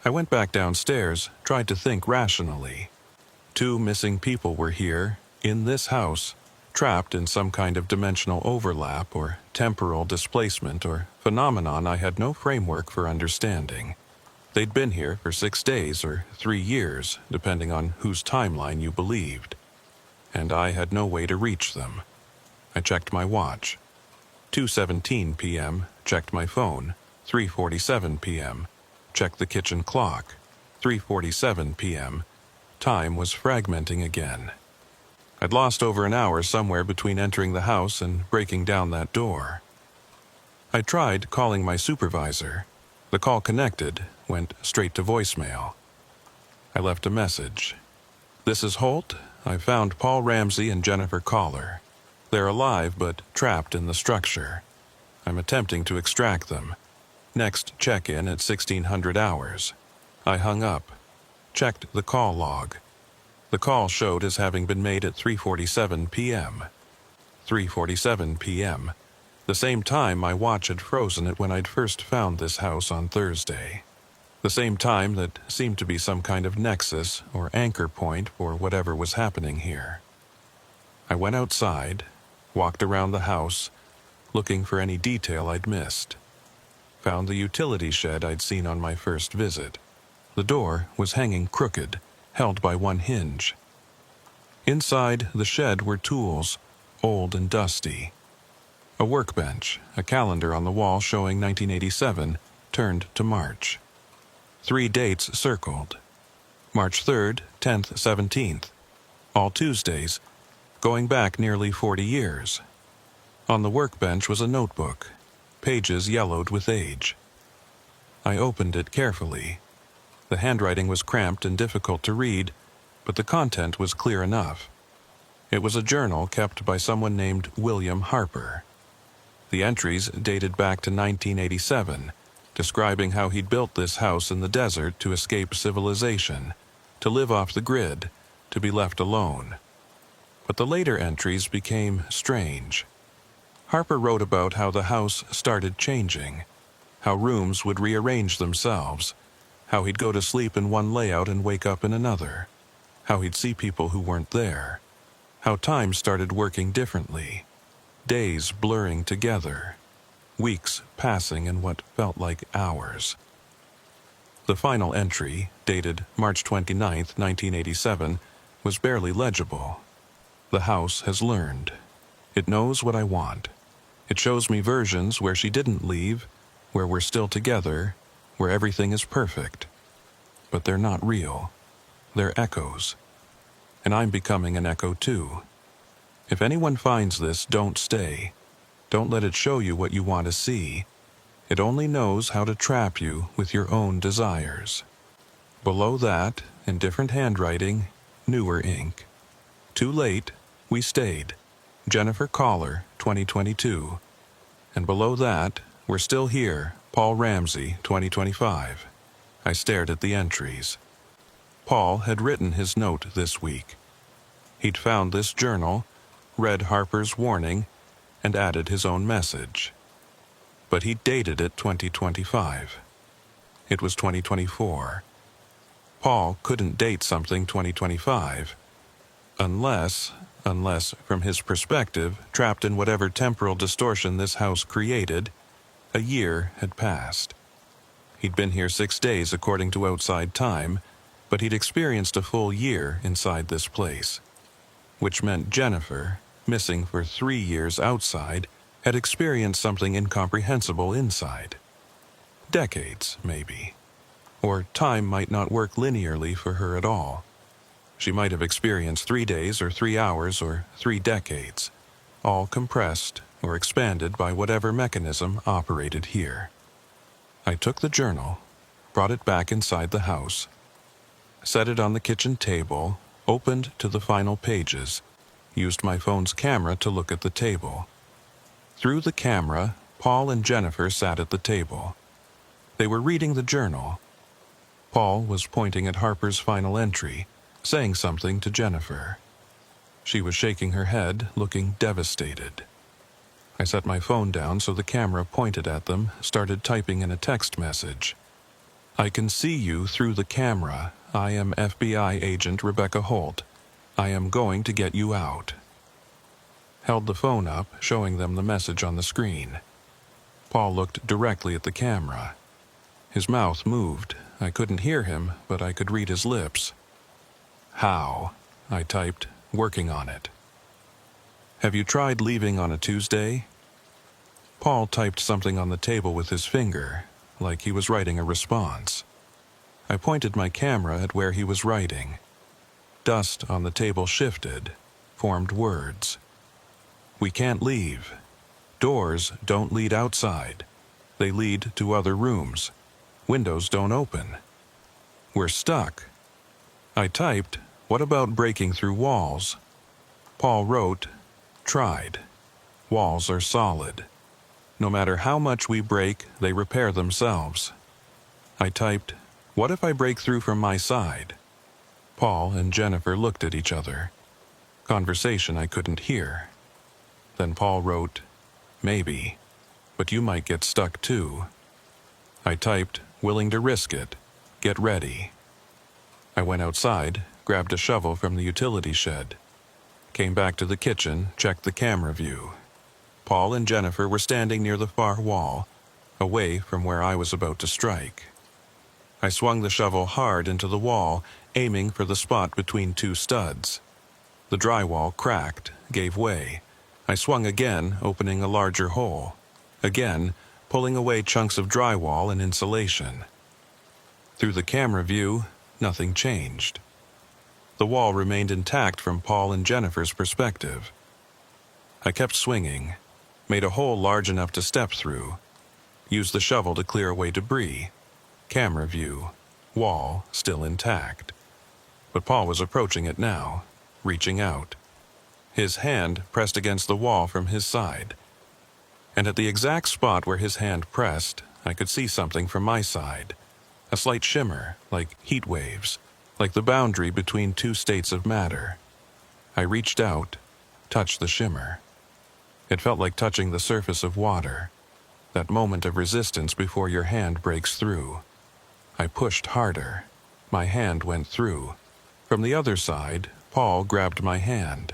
I went back downstairs, tried to think rationally. 2 missing people were here, in this house, trapped in some kind of dimensional overlap or temporal displacement or phenomenon I had no framework for understanding. They'd been here for 6 days or 3 years, depending on whose timeline you believed. And I had no way to reach them. I checked my watch. 2:17 p.m., checked my phone. 3:47 p.m., checked the kitchen clock. 3:47 p.m., time was fragmenting again. I'd lost over an hour somewhere between entering the house and breaking down that door. I tried calling my supervisor. The call connected, went straight to voicemail. I left a message. "This is Holt. I found Paul Ramsey and Jennifer Collar. They're alive but trapped in the structure. I'm attempting to extract them. Next check-in at 1600 hours." I hung up. Checked the call log. The call showed as having been made at 3:47 p.m. 3:47 p.m. The same time my watch had frozen it when I'd first found this house on Thursday. The same time that seemed to be some kind of nexus or anchor point for whatever was happening here. I went outside, walked around the house, looking for any detail I'd missed. Found the utility shed I'd seen on my first visit. The door was hanging crooked, held by one hinge. Inside the shed were tools, old and dusty. A workbench, a calendar on the wall showing 1987, turned to March. 3 dates circled. March 3rd, 10th, 17th. All Tuesdays, going back nearly 40 years. On the workbench was a notebook, pages yellowed with age. I opened it carefully. The handwriting was cramped and difficult to read, but the content was clear enough. It was a journal kept by someone named William Harper. The entries dated back to 1987, describing how he'd built this house in the desert to escape civilization, to live off the grid, to be left alone. But the later entries became strange. Harper wrote about how the house started changing, how rooms would rearrange themselves, how he'd go to sleep in one layout and wake up in another, how he'd see people who weren't there, how time started working differently, days blurring together, weeks passing in what felt like hours. The final entry, dated March 29, 1987, was barely legible. "The house has learned. It knows what I want. It shows me versions where she didn't leave, where we're still together, where everything is perfect. But they're not real. They're echoes. And I'm becoming an echo too. If anyone finds this, don't stay. Don't let it show you what you want to see. It only knows how to trap you with your own desires." Below that, in different handwriting, newer ink. "Too late, we stayed. Jennifer Collar, 2022. And below that, we're still here, Paul Ramsey, 2025. I stared at the entries. Paul had written his note this week. He'd found this journal, read Harper's warning, and added his own message. But he dated it 2025. It was 2024. Paul couldn't date something 2025, unless from his perspective, trapped in whatever temporal distortion this house created, a year had passed. He'd been here 6 days according to outside time, but he'd experienced a full year inside this place, which meant Jennifer, missing for 3 years outside, had experienced something incomprehensible inside. Decades, maybe. Or time might not work linearly for her at all. She might have experienced 3 days or 3 hours or 3 decades, all compressed or expanded by whatever mechanism operated here. I took the journal, brought it back inside the house, set it on the kitchen table, opened to the final pages, used my phone's camera to look at the table. Through the camera, Paul and Jennifer sat at the table. They were reading the journal. Paul was pointing at Harper's final entry, saying something to Jennifer. She was shaking her head, looking devastated. I set my phone down so the camera pointed at them, started typing in a text message. I can see you through the camera. I am FBI agent Rebecca Holt. I am going to get you out. Held the phone up, showing them the message on the screen. Paul looked directly at the camera. His mouth moved. I couldn't hear him, but I could read his lips. How? I typed, working on it. Have you tried leaving on a Tuesday? Paul typed something on the table with his finger, like he was writing a response. I pointed my camera at where he was writing. Dust on the table shifted, formed words. We can't leave. Doors don't lead outside. They lead to other rooms. Windows don't open. We're stuck. I typed, what about breaking through walls? Paul wrote, tried. Walls are solid. No matter how much we break, they repair themselves. I typed, what if I break through from my side? Paul and Jennifer looked at each other. Conversation I couldn't hear. Then Paul wrote, maybe, but you might get stuck too. I typed, willing to risk it. Get ready. I went outside, grabbed a shovel from the utility shed. Came back to the kitchen, checked the camera view. Paul and Jennifer were standing near the far wall, away from where I was about to strike. I swung the shovel hard into the wall, aiming for the spot between two studs. The drywall cracked, gave way. I swung again, opening a larger hole. Again, pulling away chunks of drywall and insulation. Through the camera view, nothing changed. The wall remained intact from Paul and Jennifer's perspective. I kept swinging, made a hole large enough to step through, used the shovel to clear away debris. Camera view, wall still intact. But Paul was approaching it now, reaching out. His hand pressed against the wall from his side. And at the exact spot where his hand pressed, I could see something from my side. A slight shimmer, like heat waves, like the boundary between two states of matter. I reached out, touched the shimmer. It felt like touching the surface of water, that moment of resistance before your hand breaks through. I pushed harder. My hand went through. From the other side, Paul grabbed my hand.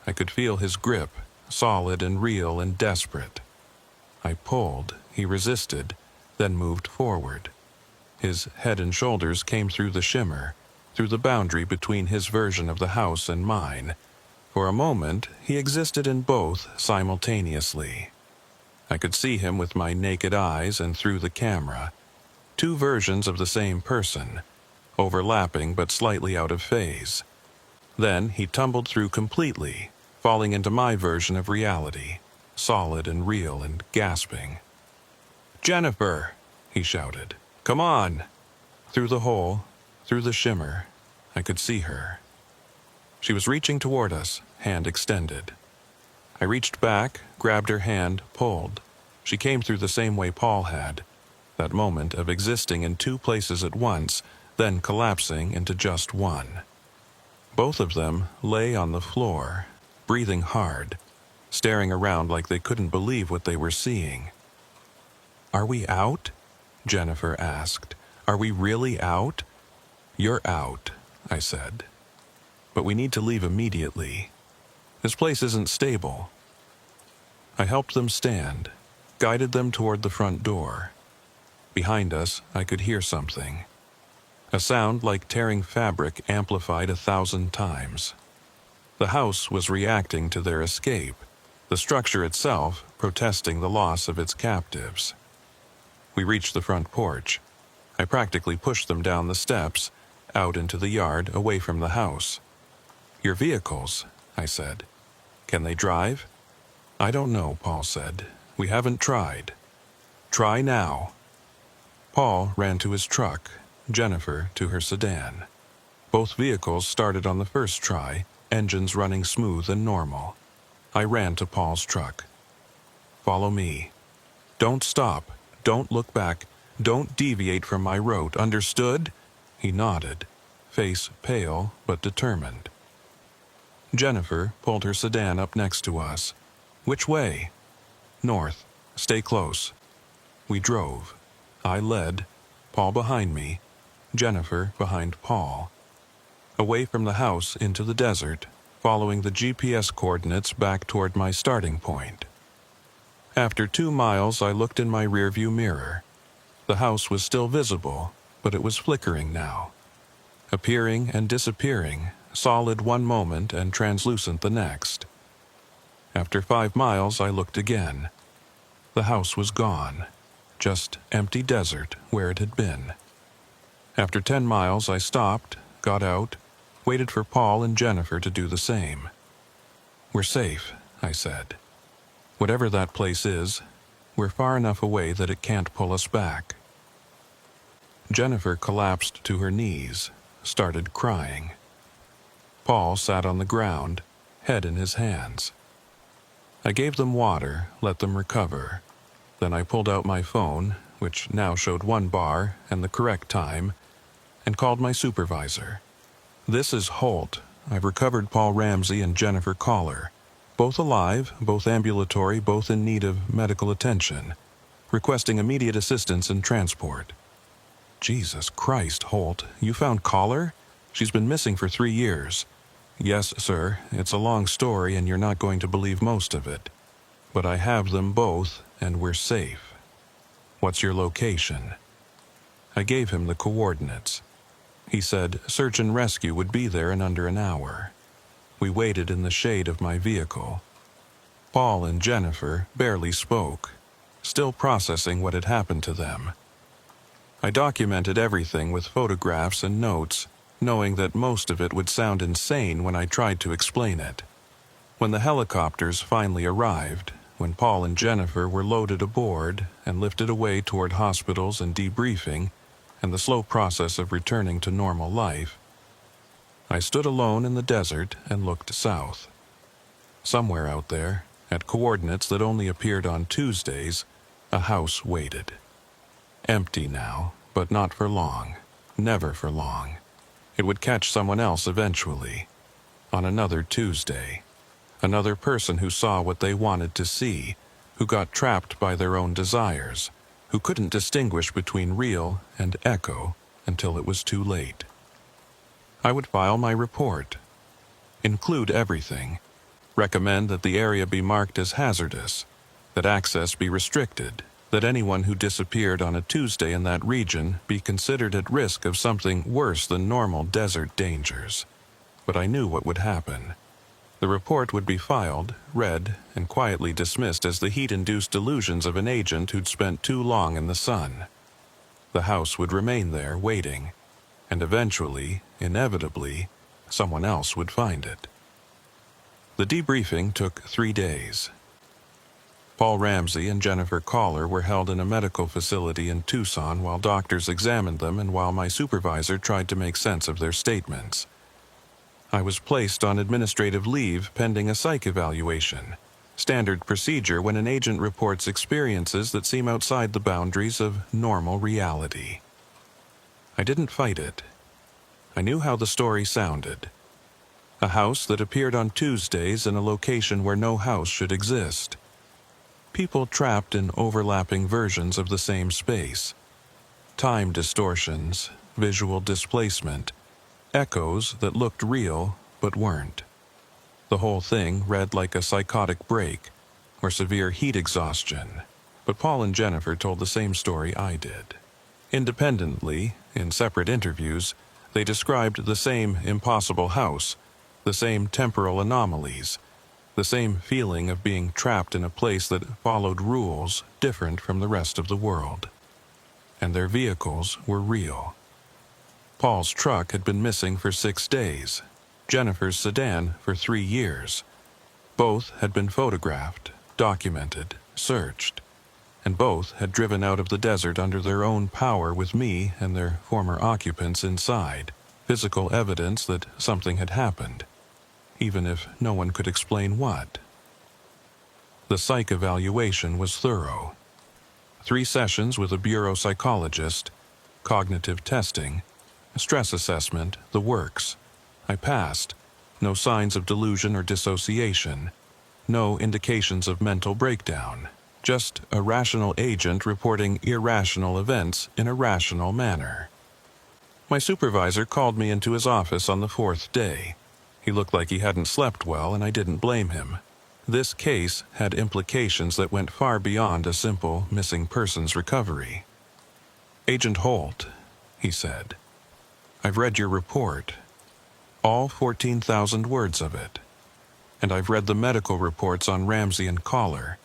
I could feel his grip, solid and real and desperate. I pulled, he resisted, then moved forward. His head and shoulders came through the shimmer, through the boundary between his version of the house and mine. For a moment, he existed in both simultaneously. I could see him with my naked eyes and through the camera. Two versions of the same person, overlapping but slightly out of phase. Then he tumbled through completely, falling into my version of reality, solid and real and gasping. "Jennifer!" he shouted. "Come on!" Through the hole, through the shimmer, I could see her. She was reaching toward us, hand extended. I reached back, grabbed her hand, pulled. She came through the same way Paul had, that moment of existing in two places at once, then collapsing into just one. Both of them lay on the floor, breathing hard, staring around like they couldn't believe what they were seeing. "Are we out?" Jennifer asked. "Are we really out?" "You're out," I said. "But we need to leave immediately. This place isn't stable." I helped them stand, guided them toward the front door. Behind us, I could hear something. A sound like tearing fabric amplified 1,000 times. The house was reacting to their escape, the structure itself protesting the loss of its captives. We reached the front porch. I practically pushed them down the steps, out into the yard, away from the house. "Your vehicles," I said. "Can they drive?" "I don't know," Paul said. "We haven't tried." "Try now." Paul ran to his truck, Jennifer to her sedan. Both vehicles started on the first try, engines running smooth and normal. I ran to Paul's truck. "Follow me. Don't stop. Don't look back. Don't deviate from my route. Understood?" He nodded, face pale but determined. Jennifer pulled her sedan up next to us. "Which way?" "North. Stay close." We drove. I led, Paul behind me, Jennifer behind Paul. Away from the house into the desert, following the GPS coordinates back toward my starting point. After 2 miles, I looked in my rearview mirror. The house was still visible, but it was flickering now. Appearing and disappearing, solid one moment and translucent the next. After 5 miles, I looked again. The house was gone, just empty desert where it had been. After 10 miles, I stopped, got out, waited for Paul and Jennifer to do the same. "We're safe," I said. "Whatever that place is, we're far enough away that it can't pull us back." Jennifer collapsed to her knees, started crying. Paul sat on the ground, head in his hands. I gave them water, let them recover. Then I pulled out my phone, which now showed 1 bar and the correct time, and called my supervisor. "This is Holt. I've recovered Paul Ramsey and Jennifer Collar. Both alive, both ambulatory, both in need of medical attention. Requesting immediate assistance and transport." "Jesus Christ, Holt, you found Collar? She's been missing for 3 years. "Yes, sir. It's a long story and you're not going to believe most of it. But I have them both and we're safe." "What's your location?" I gave him the coordinates. He said search and rescue would be there in under an hour. We waited in the shade of my vehicle. Paul and Jennifer barely spoke, still processing what had happened to them. I documented everything with photographs and notes, knowing that most of it would sound insane when I tried to explain it. When the helicopters finally arrived, when Paul and Jennifer were loaded aboard and lifted away toward hospitals and debriefing, and the slow process of returning to normal life, I stood alone in the desert and looked south. Somewhere out there, at coordinates that only appeared on Tuesdays, a house waited. Empty now, but not for long, never for long. It would catch someone else eventually, on another Tuesday. Another person who saw what they wanted to see, who got trapped by their own desires, who couldn't distinguish between real and echo until it was too late. I would file my report, include everything, recommend that the area be marked as hazardous, that access be restricted, that anyone who disappeared on a Tuesday in that region be considered at risk of something worse than normal desert dangers. But I knew what would happen. The report would be filed, read, and quietly dismissed as the heat-induced delusions of an agent who'd spent too long in the sun. The house would remain there, waiting, and eventually, inevitably, someone else would find it. The debriefing took 3 days. Paul Ramsey and Jennifer Collar were held in a medical facility in Tucson while doctors examined them and while my supervisor tried to make sense of their statements. I was placed on administrative leave pending a psych evaluation, standard procedure when an agent reports experiences that seem outside the boundaries of normal reality. I didn't fight it. I knew how the story sounded. A house that appeared on Tuesdays in a location where no house should exist. People trapped in overlapping versions of the same space. Time distortions, visual displacement, echoes that looked real but weren't. The whole thing read like a psychotic break or severe heat exhaustion, but Paul and Jennifer told the same story I did. Independently, in separate interviews, they described the same impossible house, the same temporal anomalies, the same feeling of being trapped in a place that followed rules different from the rest of the world. And their vehicles were real. Paul's truck had been missing for 6 days, Jennifer's sedan for 3 years. Both had been photographed, documented, searched, and both had driven out of the desert under their own power with me and their former occupants inside, physical evidence that something had happened, even if no one could explain what. The psych evaluation was thorough. 3 sessions with a bureau psychologist, cognitive testing, Stress assessment, the works. I passed. No signs of delusion or dissociation. No indications of mental breakdown. Just a rational agent reporting irrational events in a rational manner. My supervisor called me into his office on the fourth day. He looked like he hadn't slept well, and I didn't blame him. This case had implications that went far beyond a simple missing persons recovery. "Agent Holt," he said, "I've read your report, all 14,000 words of it. And I've read the medical reports on Ramsey and Collar,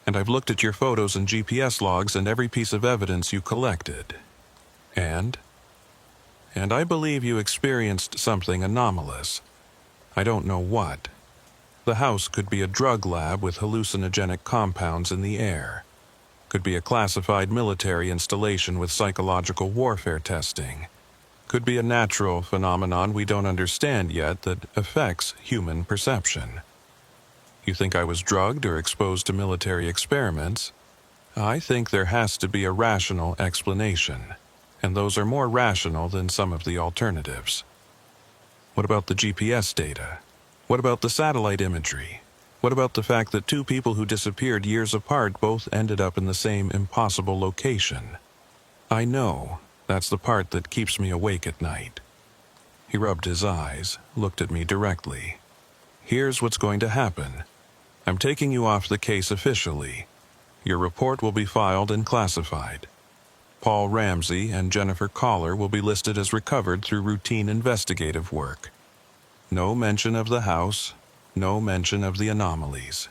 and I've looked at your photos and GPS logs and every piece of evidence you collected. And I believe you experienced something anomalous. I don't know what. The house could be a drug lab with hallucinogenic compounds in the air. Could be a classified military installation with psychological warfare testing. Could be a natural phenomenon we don't understand yet that affects human perception. You think I was drugged or exposed to military experiments? I think there has to be a rational explanation, and those are more rational than some of the alternatives. What about the GPS data? What about the satellite imagery? What about the fact that two people who disappeared years apart both ended up in the same impossible location? I know that's the part that keeps me awake at night." He rubbed his eyes, looked at me directly. "Here's what's going to happen. I'm taking you off the case officially. Your report will be filed and classified. Paul Ramsey and Jennifer Collar will be listed as recovered through routine investigative work. No mention of the house, no mention of the anomalies.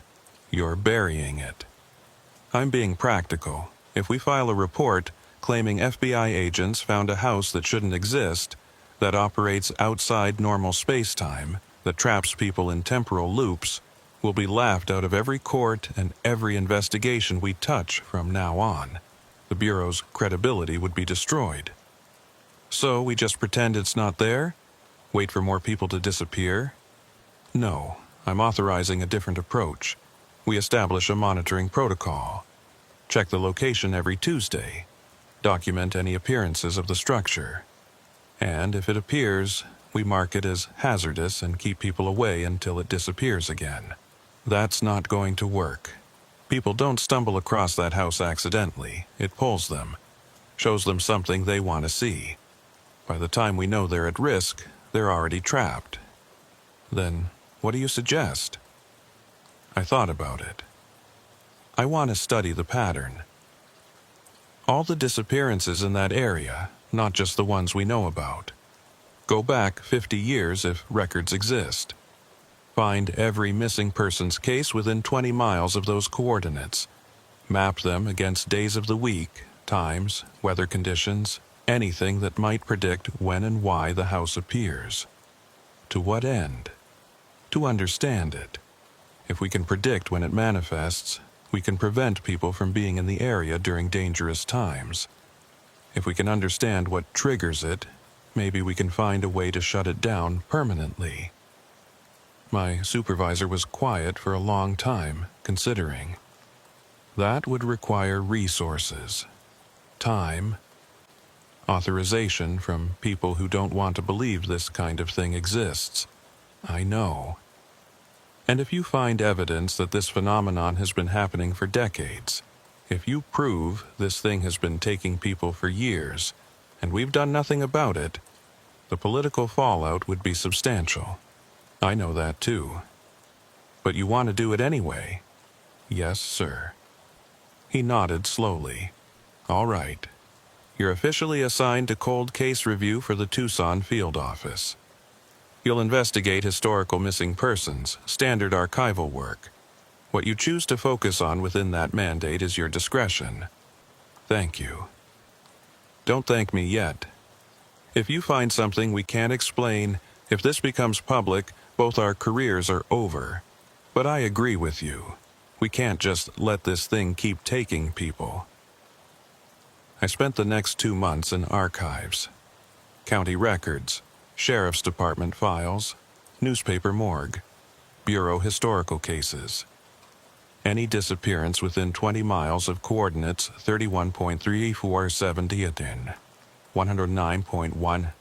You're burying it. I'm being practical. If we file a report claiming FBI agents found a house that shouldn't exist, that operates outside normal space-time, that traps people in temporal loops, we'll be laughed out of every court and every investigation we touch from now on. The Bureau's credibility would be destroyed. So we just pretend it's not there? Wait for more people to disappear? No, I'm authorizing a different approach. We establish a monitoring protocol. Check the location every Tuesday. Document any appearances of the structure. And if it appears, we mark it as hazardous and keep people away until it disappears again. That's not going to work. People don't stumble across that house accidentally. It pulls them, shows them something they want to see. By the time we know they're at risk, they're already trapped. Then, what do you suggest?" I thought about it. I want to study the pattern. All the disappearances in that area, not just the ones we know about. Go back 50 years if records exist. Find every missing persons case within 20 miles of those coordinates. Map them against days of the week, times, weather conditions, anything that might predict when and why the house appears. To what end? To understand it. If we can predict when it manifests, we can prevent people from being in the area during dangerous times. If we can understand what triggers it, maybe we can find a way to shut it down permanently. My supervisor was quiet for a long time, considering. That would require resources, time, authorization from people who don't want to believe this kind of thing exists. I know. And if you find evidence that this phenomenon has been happening for decades, if you prove this thing has been taking people for years, and we've done nothing about it, the political fallout would be substantial. I know that too. But you want to do it anyway? Yes, sir. He nodded slowly. All right. You're officially assigned to cold case review for the Tucson field office. You'll investigate historical missing persons, standard archival work. What you choose to focus on within that mandate is your discretion. Thank you. Don't thank me yet. If you find something we can't explain, if this becomes public, both our careers are over. But I agree with you. We can't just let this thing keep taking people. I spent the next 2 months in archives. County records, Sheriff's Department files, newspaper morgue, Bureau historical cases. Any disappearance within 20 miles of coordinates 31.3470 109.1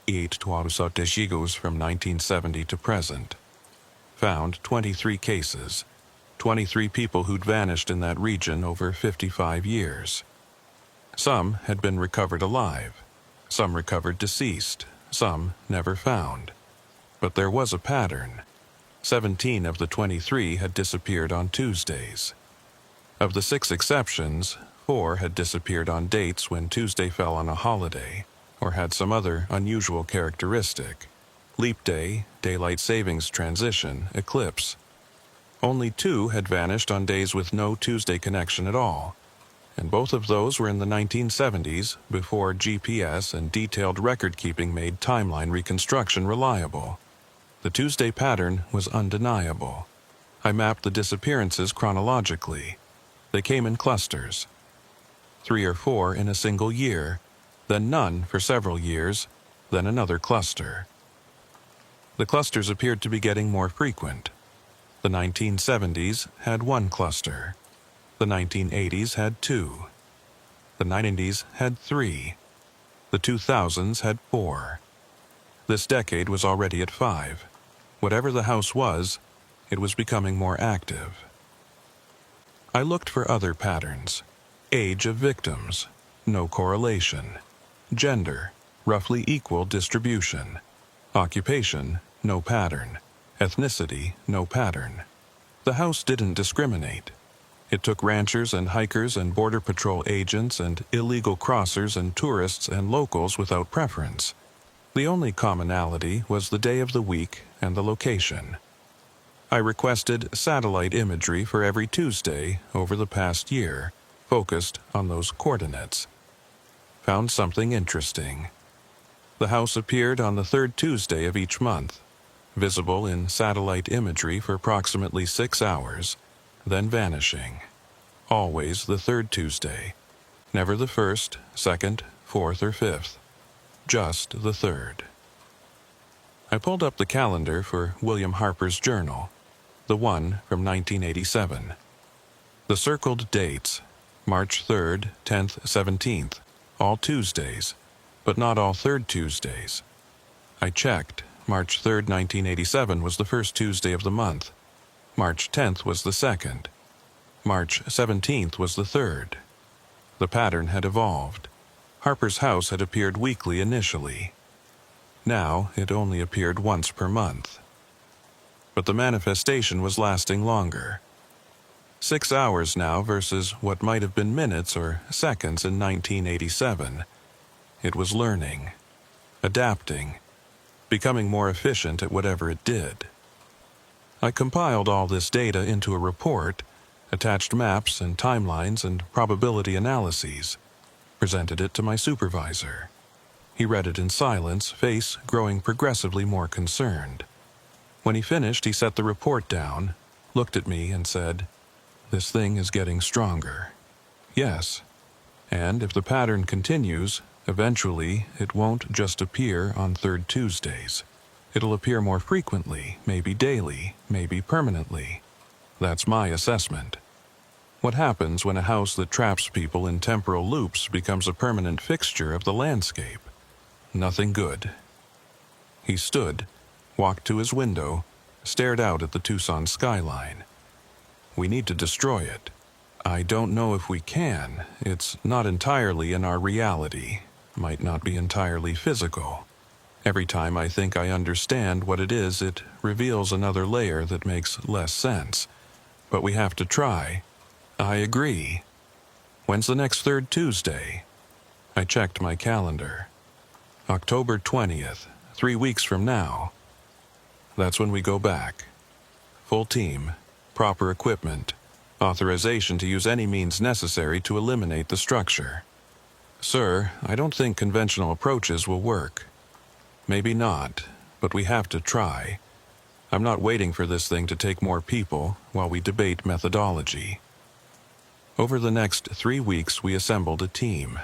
Testigos from 1970 to present. Found 23 cases, 23 people who'd vanished in that region over 55 years. Some had been recovered alive, some recovered deceased, some never found. But there was a pattern. 17 of the 23 had disappeared on Tuesdays. Of the 6 exceptions, 4 had disappeared on dates when Tuesday fell on a holiday or had some other unusual characteristic: leap day, daylight savings transition, eclipse. Only 2 had vanished on days with no Tuesday connection at all, and both of those were in the 1970s, before GPS and detailed record-keeping made timeline reconstruction reliable. The Tuesday pattern was undeniable. I mapped the disappearances chronologically. They came in clusters. 3 or 4 in a single year, then none for several years, then another cluster. The clusters appeared to be getting more frequent. The 1970s had 1 cluster. The 1980s had 2. The 90s had 3. The 2000s had 4. This decade was already at 5. Whatever the house was, it was becoming more active. I looked for other patterns. Age of victims, no correlation. Gender, roughly equal distribution. Occupation, no pattern. Ethnicity, no pattern. The house didn't discriminate. It took ranchers and hikers and border patrol agents and illegal crossers and tourists and locals without preference. The only commonality was the day of the week and the location. I requested satellite imagery for every Tuesday over the past year, focused on those coordinates. Found something interesting. The house appeared on the 3rd Tuesday of each month, visible in satellite imagery for approximately 6 hours, then vanishing. Always the 3rd Tuesday. Never the 1st, 2nd, 4th, or 5th. Just the 3rd. I pulled up the calendar for William Harper's journal, the one from 1987. The circled dates, March 3rd, 10th, 17th, all Tuesdays, but not all 3rd Tuesdays. I checked. March 3rd, 1987 was the 1st Tuesday of the month. March 10th was the 2nd. March 17th was the 3rd. The pattern had evolved. Harper's house had appeared weekly initially. Now it only appeared once per month. But the manifestation was lasting longer. 6 hours now versus what might have been minutes or seconds in 1987. It was learning, adapting, becoming more efficient at whatever it did. I compiled all this data into a report, attached maps and timelines and probability analyses, presented it to my supervisor. He read it in silence, face growing progressively more concerned. When he finished, he set the report down, looked at me and said, "This thing is getting stronger." Yes, and if the pattern continues, eventually it won't just appear on 3rd Tuesdays. It'll appear more frequently, maybe daily, maybe permanently. That's my assessment. What happens when a house that traps people in temporal loops becomes a permanent fixture of the landscape? Nothing good. He stood, walked to his window, stared out at the Tucson skyline. We need to destroy it. I don't know if we can. It's not entirely in our reality. Might not be entirely physical. Every time I think I understand what it is, it reveals another layer that makes less sense. But we have to try. I agree. When's the next 3rd Tuesday? I checked my calendar. October 20th, 3 weeks from now. That's when we go back. Full team, proper equipment, authorization to use any means necessary to eliminate the structure. Sir, I don't think conventional approaches will work. Maybe not, but we have to try. I'm not waiting for this thing to take more people while we debate methodology. Over the next 3 weeks, we assembled a team.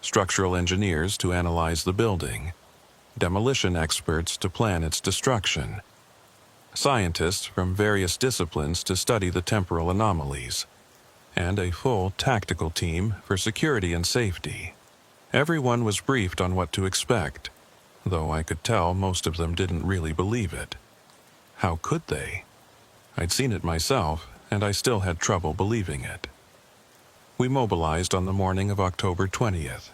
Structural engineers to analyze the building, demolition experts to plan its destruction, scientists from various disciplines to study the temporal anomalies, and a full tactical team for security and safety. Everyone was briefed on what to expect. though I could tell most of them didn't really believe it. How could they? I'd seen it myself, and I still had trouble believing it. We mobilized on the morning of October 20th.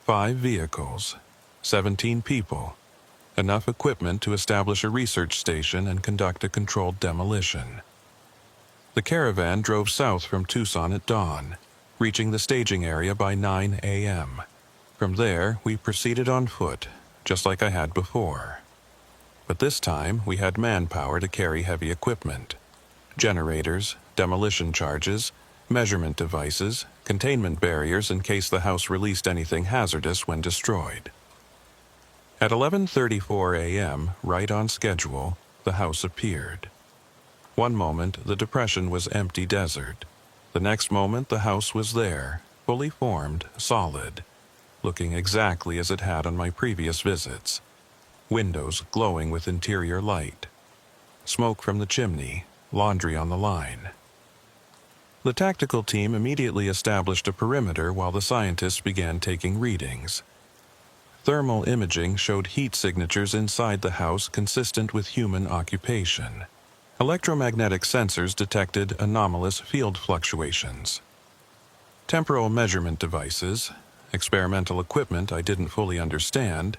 5 vehicles, 17 people, enough equipment to establish a research station and conduct a controlled demolition. The caravan drove south from Tucson at dawn, reaching the staging area by 9 a.m. From there, we proceeded on foot, just like I had before. But this time, we had manpower to carry heavy equipment: generators, demolition charges, measurement devices, containment barriers in case the house released anything hazardous when destroyed. At 11:34 a.m., right on schedule, the house appeared. One moment, the depression was empty desert. The next moment, the house was there, fully formed, solid, looking exactly as it had on my previous visits. Windows glowing with interior light. Smoke from the chimney, laundry on the line. The tactical team immediately established a perimeter while the scientists began taking readings. Thermal imaging showed heat signatures inside the house consistent with human occupation. Electromagnetic sensors detected anomalous field fluctuations. Temporal measurement devices, experimental equipment I didn't fully understand,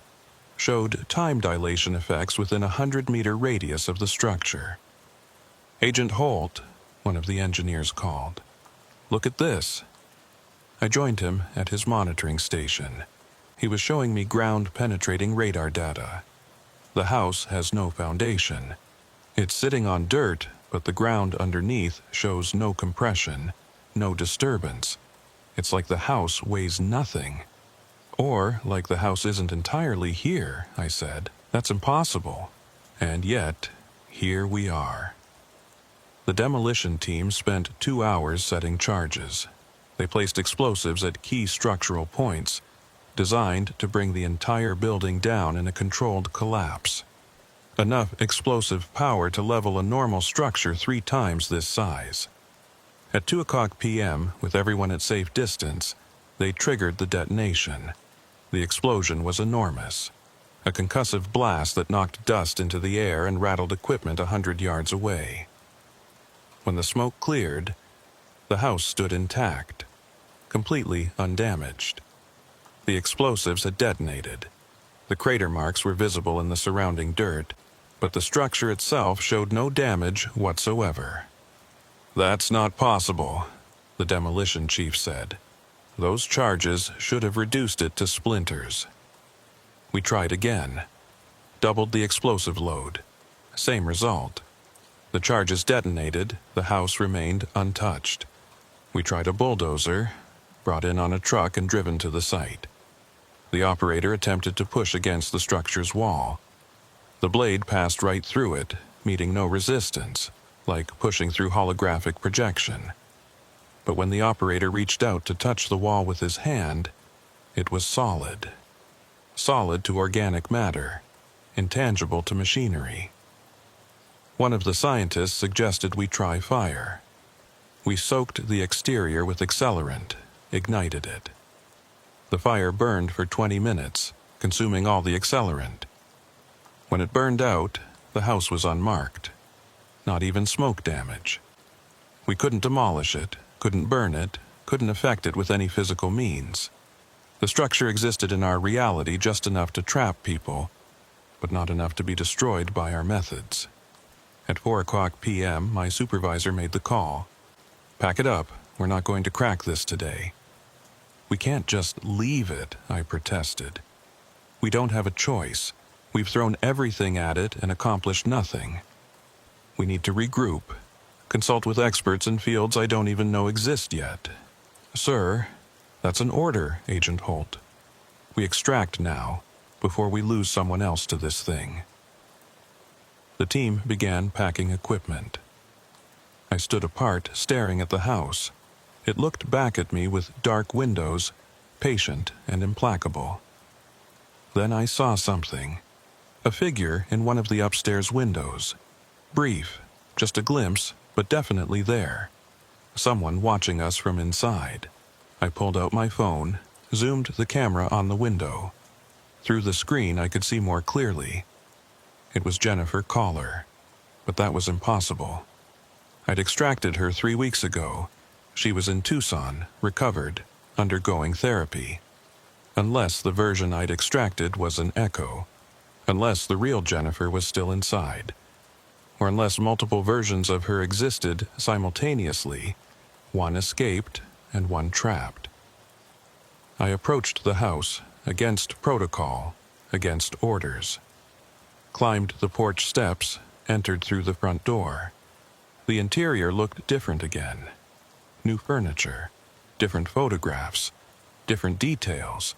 showed time dilation effects within a 100-meter radius of the structure. Agent Holt, one of the engineers, called. "Look at this." I joined him at his monitoring station. He was showing me ground-penetrating radar data. The house has no foundation. It's sitting on dirt, but the ground underneath shows no compression, no disturbance. It's like the house weighs nothing. Or like the house isn't entirely here, I said. That's impossible. And yet, here we are. The demolition team spent 2 hours setting charges. They placed explosives at key structural points, designed to bring the entire building down in a controlled collapse. Enough explosive power to level a normal structure 3 times this size. At 2:00 p.m., with everyone at safe distance, they triggered the detonation. The explosion was enormous. A concussive blast that knocked dust into the air and rattled equipment 100 yards away. When the smoke cleared, the house stood intact, completely undamaged. The explosives had detonated. The crater marks were visible in the surrounding dirt, but the structure itself showed no damage whatsoever. "That's not possible," the demolition chief said. "Those charges should have reduced it to splinters." We tried again. Doubled the explosive load. Same result. The charges detonated, the house remained untouched. We tried a bulldozer, brought in on a truck and driven to the site. The operator attempted to push against the structure's wall. The blade passed right through it, meeting no resistance, like pushing through holographic projection. But when the operator reached out to touch the wall with his hand, it was solid. Solid to organic matter, intangible to machinery. One of the scientists suggested we try fire. We soaked the exterior with accelerant, ignited it. The fire burned for 20 minutes, consuming all the accelerant. When it burned out, the house was unmarked. Not even smoke damage. We couldn't demolish it, couldn't burn it, couldn't affect it with any physical means. The structure existed in our reality just enough to trap people, but not enough to be destroyed by our methods. At 4:00 p.m., my supervisor made the call. "Pack it up, we're not going to crack this today." "We can't just leave it," I protested. "We don't have a choice. We've thrown everything at it and accomplished nothing. We need to regroup, consult with experts in fields I don't even know exist yet." "Sir, that's an order, Agent Holt. We extract now, before we lose someone else to this thing." The team began packing equipment. I stood apart, staring at the house. It looked back at me with dark windows, patient and implacable. Then I saw something. A figure in one of the upstairs windows. Brief, just a glimpse, but definitely there. Someone watching us from inside. I pulled out my phone, zoomed the camera on the window. Through the screen, I could see more clearly. It was Jennifer Collar, but that was impossible. I'd extracted her 3 weeks ago. She was in Tucson, recovered, undergoing therapy. Unless the version I'd extracted was an echo, unless the real Jennifer was still inside, or unless multiple versions of her existed simultaneously, one escaped and one trapped. I approached the house, against protocol, against orders. Climbed the porch steps, entered through the front door. The interior looked different again. New furniture, different photographs, different details.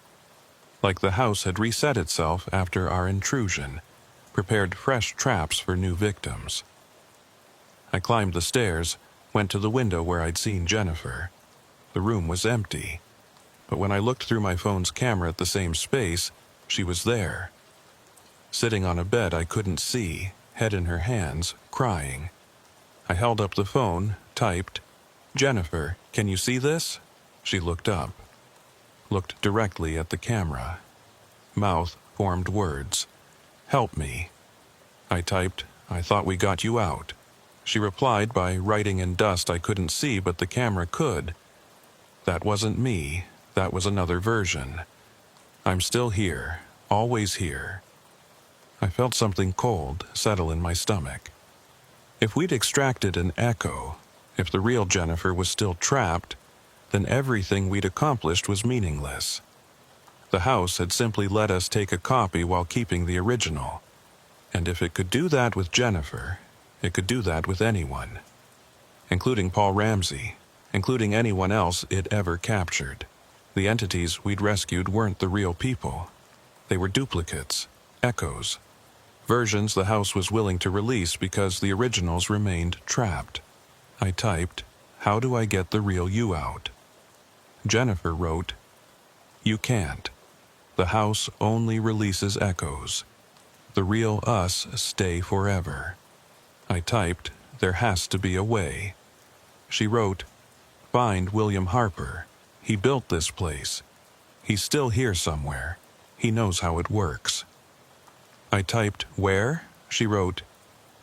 Like the house had reset itself after our intrusion, prepared fresh traps for new victims. I climbed the stairs, went to the window where I'd seen Jennifer. The room was empty, but when I looked through my phone's camera at the same space, she was there. Sitting on a bed I couldn't see, head in her hands, crying. I held up the phone, typed, "Jennifer, can you see this?" She looked up, looked directly at the camera. Mouth formed words. "Help me." I typed, "I thought we got you out." She replied by writing in dust I couldn't see but the camera could. "That wasn't me. That was another version. I'm still here, always here." I felt something cold settle in my stomach. If we'd extracted an echo, if the real Jennifer was still trapped, then everything we'd accomplished was meaningless. The house had simply let us take a copy while keeping the original. And if it could do that with Jennifer, it could do that with anyone. Including Paul Ramsey, including anyone else it ever captured. The entities we'd rescued weren't the real people. They were duplicates, echoes, versions the house was willing to release because the originals remained trapped. I typed, "How do I get the real you out?" Jennifer wrote, "You can't. The house only releases echoes. The real us stay forever." I typed, "There has to be a way." She wrote, "Find William Harper. He built this place. He's still here somewhere. He knows how it works." I typed, "Where?" She wrote,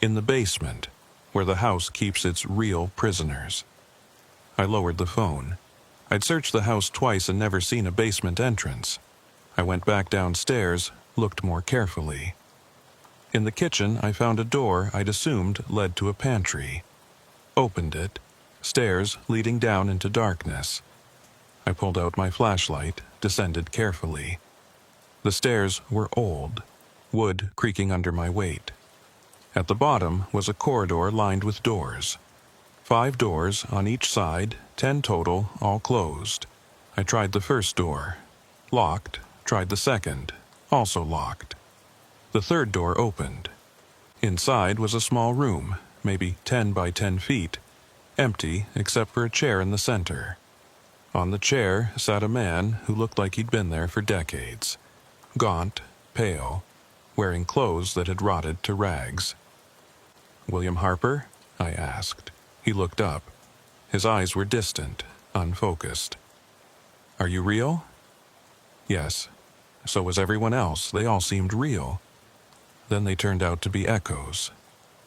"In the basement, where the house keeps its real prisoners." I lowered the phone. I'd searched the house twice and never seen a basement entrance. I went back downstairs, looked more carefully. In the kitchen, I found a door I'd assumed led to a pantry. Opened it, stairs leading down into darkness. I pulled out my flashlight, descended carefully. The stairs were old, wood creaking under my weight. At the bottom was a corridor lined with doors. 5 doors on each side, 10 total, all closed. I tried the first door. Locked. Tried the second. Also locked. The third door opened. Inside was a small room, maybe 10 by 10 feet, empty except for a chair in the center. On the chair sat a man who looked like he'd been there for decades. Gaunt, pale, wearing clothes that had rotted to rags. "William Harper?" I asked. He looked up. His eyes were distant, unfocused. "Are you real?" "Yes. So was everyone else. They all seemed real. Then they turned out to be echoes."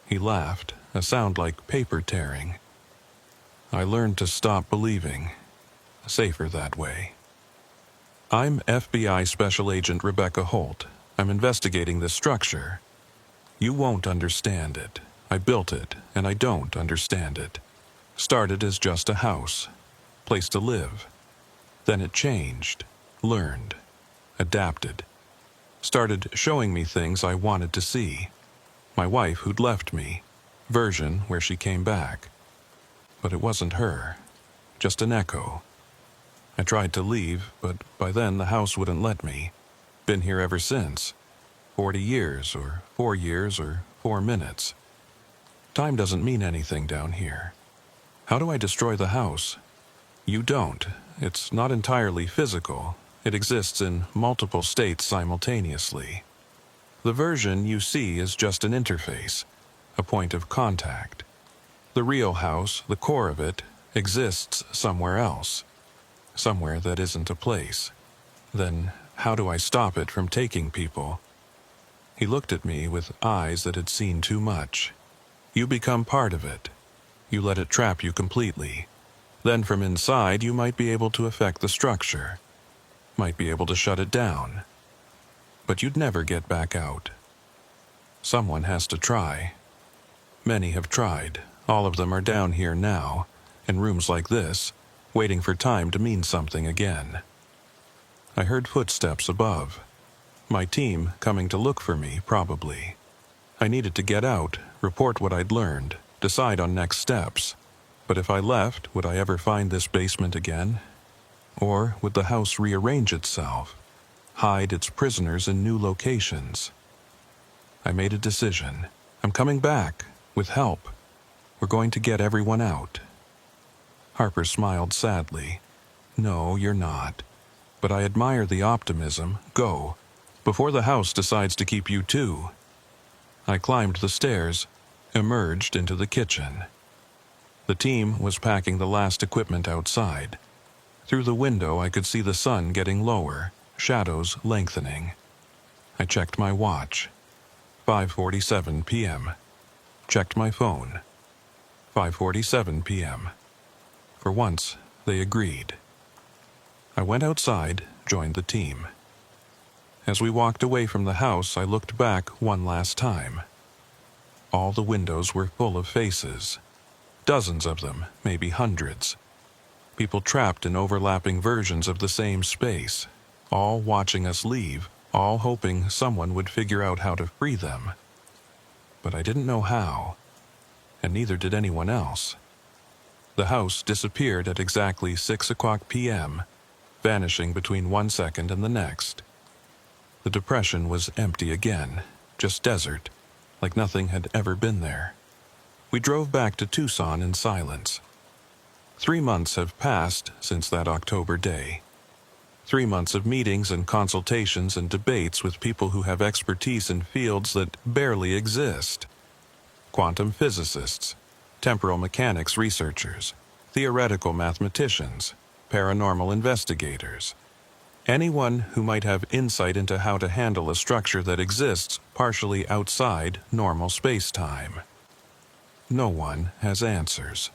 He laughed, a sound like paper tearing. "I learned to stop believing. Safer that way." "I'm FBI Special Agent Rebecca Holt. I'm investigating this structure. You won't understand it. I built it, and I don't understand it. Started as just a house, place to live. Then it changed, learned, adapted. Started showing me things I wanted to see. My wife who'd left me, version where she came back. But it wasn't her, just an echo. I tried to leave, but by then the house wouldn't let me. Been here ever since. 40 years, or 4 years, or 4 minutes. Time doesn't mean anything down here. How do I destroy the house? You don't. It's not entirely physical. It exists in multiple states simultaneously. The version you see is just an interface, a point of contact. The real house, the core of it, exists somewhere else. Somewhere that isn't a place. Then How do I stop it from taking people? He looked at me with eyes that had seen too much. You become part of it. You let it trap you completely. Then from inside you might be able to affect the structure. Might be able to shut it down. But you'd never get back out. Someone has to try. Many have tried. All of them are down here now, in rooms like this, waiting for time to mean something again. I heard footsteps above. My team coming to look for me, probably. I needed to get out, report what I'd learned, decide on next steps. But if I left, would I ever find this basement again? Or would the house rearrange itself, hide its prisoners in new locations? I made a decision. I'm coming back, with help. We're going to get everyone out. Harper smiled sadly. No, you're not. But I admire the optimism. Go, before the house decides to keep you too. I climbed the stairs, emerged into the kitchen. The team was packing the last equipment outside. Through the window I could see the sun getting lower, shadows lengthening. I checked my watch. 5:47 p.m. Checked my phone. 5:47 p.m. For once, they agreed. I went outside, joined the team. As we walked away from the house, I looked back one last time. All the windows were full of faces. Dozens of them, maybe hundreds. People trapped in overlapping versions of the same space, all watching us leave, all hoping someone would figure out how to free them. But I didn't know how, and neither did anyone else. The house disappeared at exactly 6 o'clock p.m., vanishing between 1 second and the next. The depression was empty again, just desert, like nothing had ever been there. We drove back to Tucson in silence. 3 months have passed since that October day. 3 months of meetings and consultations and debates with people who have expertise in fields that barely exist. Quantum physicists, temporal mechanics researchers, theoretical mathematicians, paranormal investigators. Anyone who might have insight into how to handle a structure that exists partially outside normal space-time. No one has answers.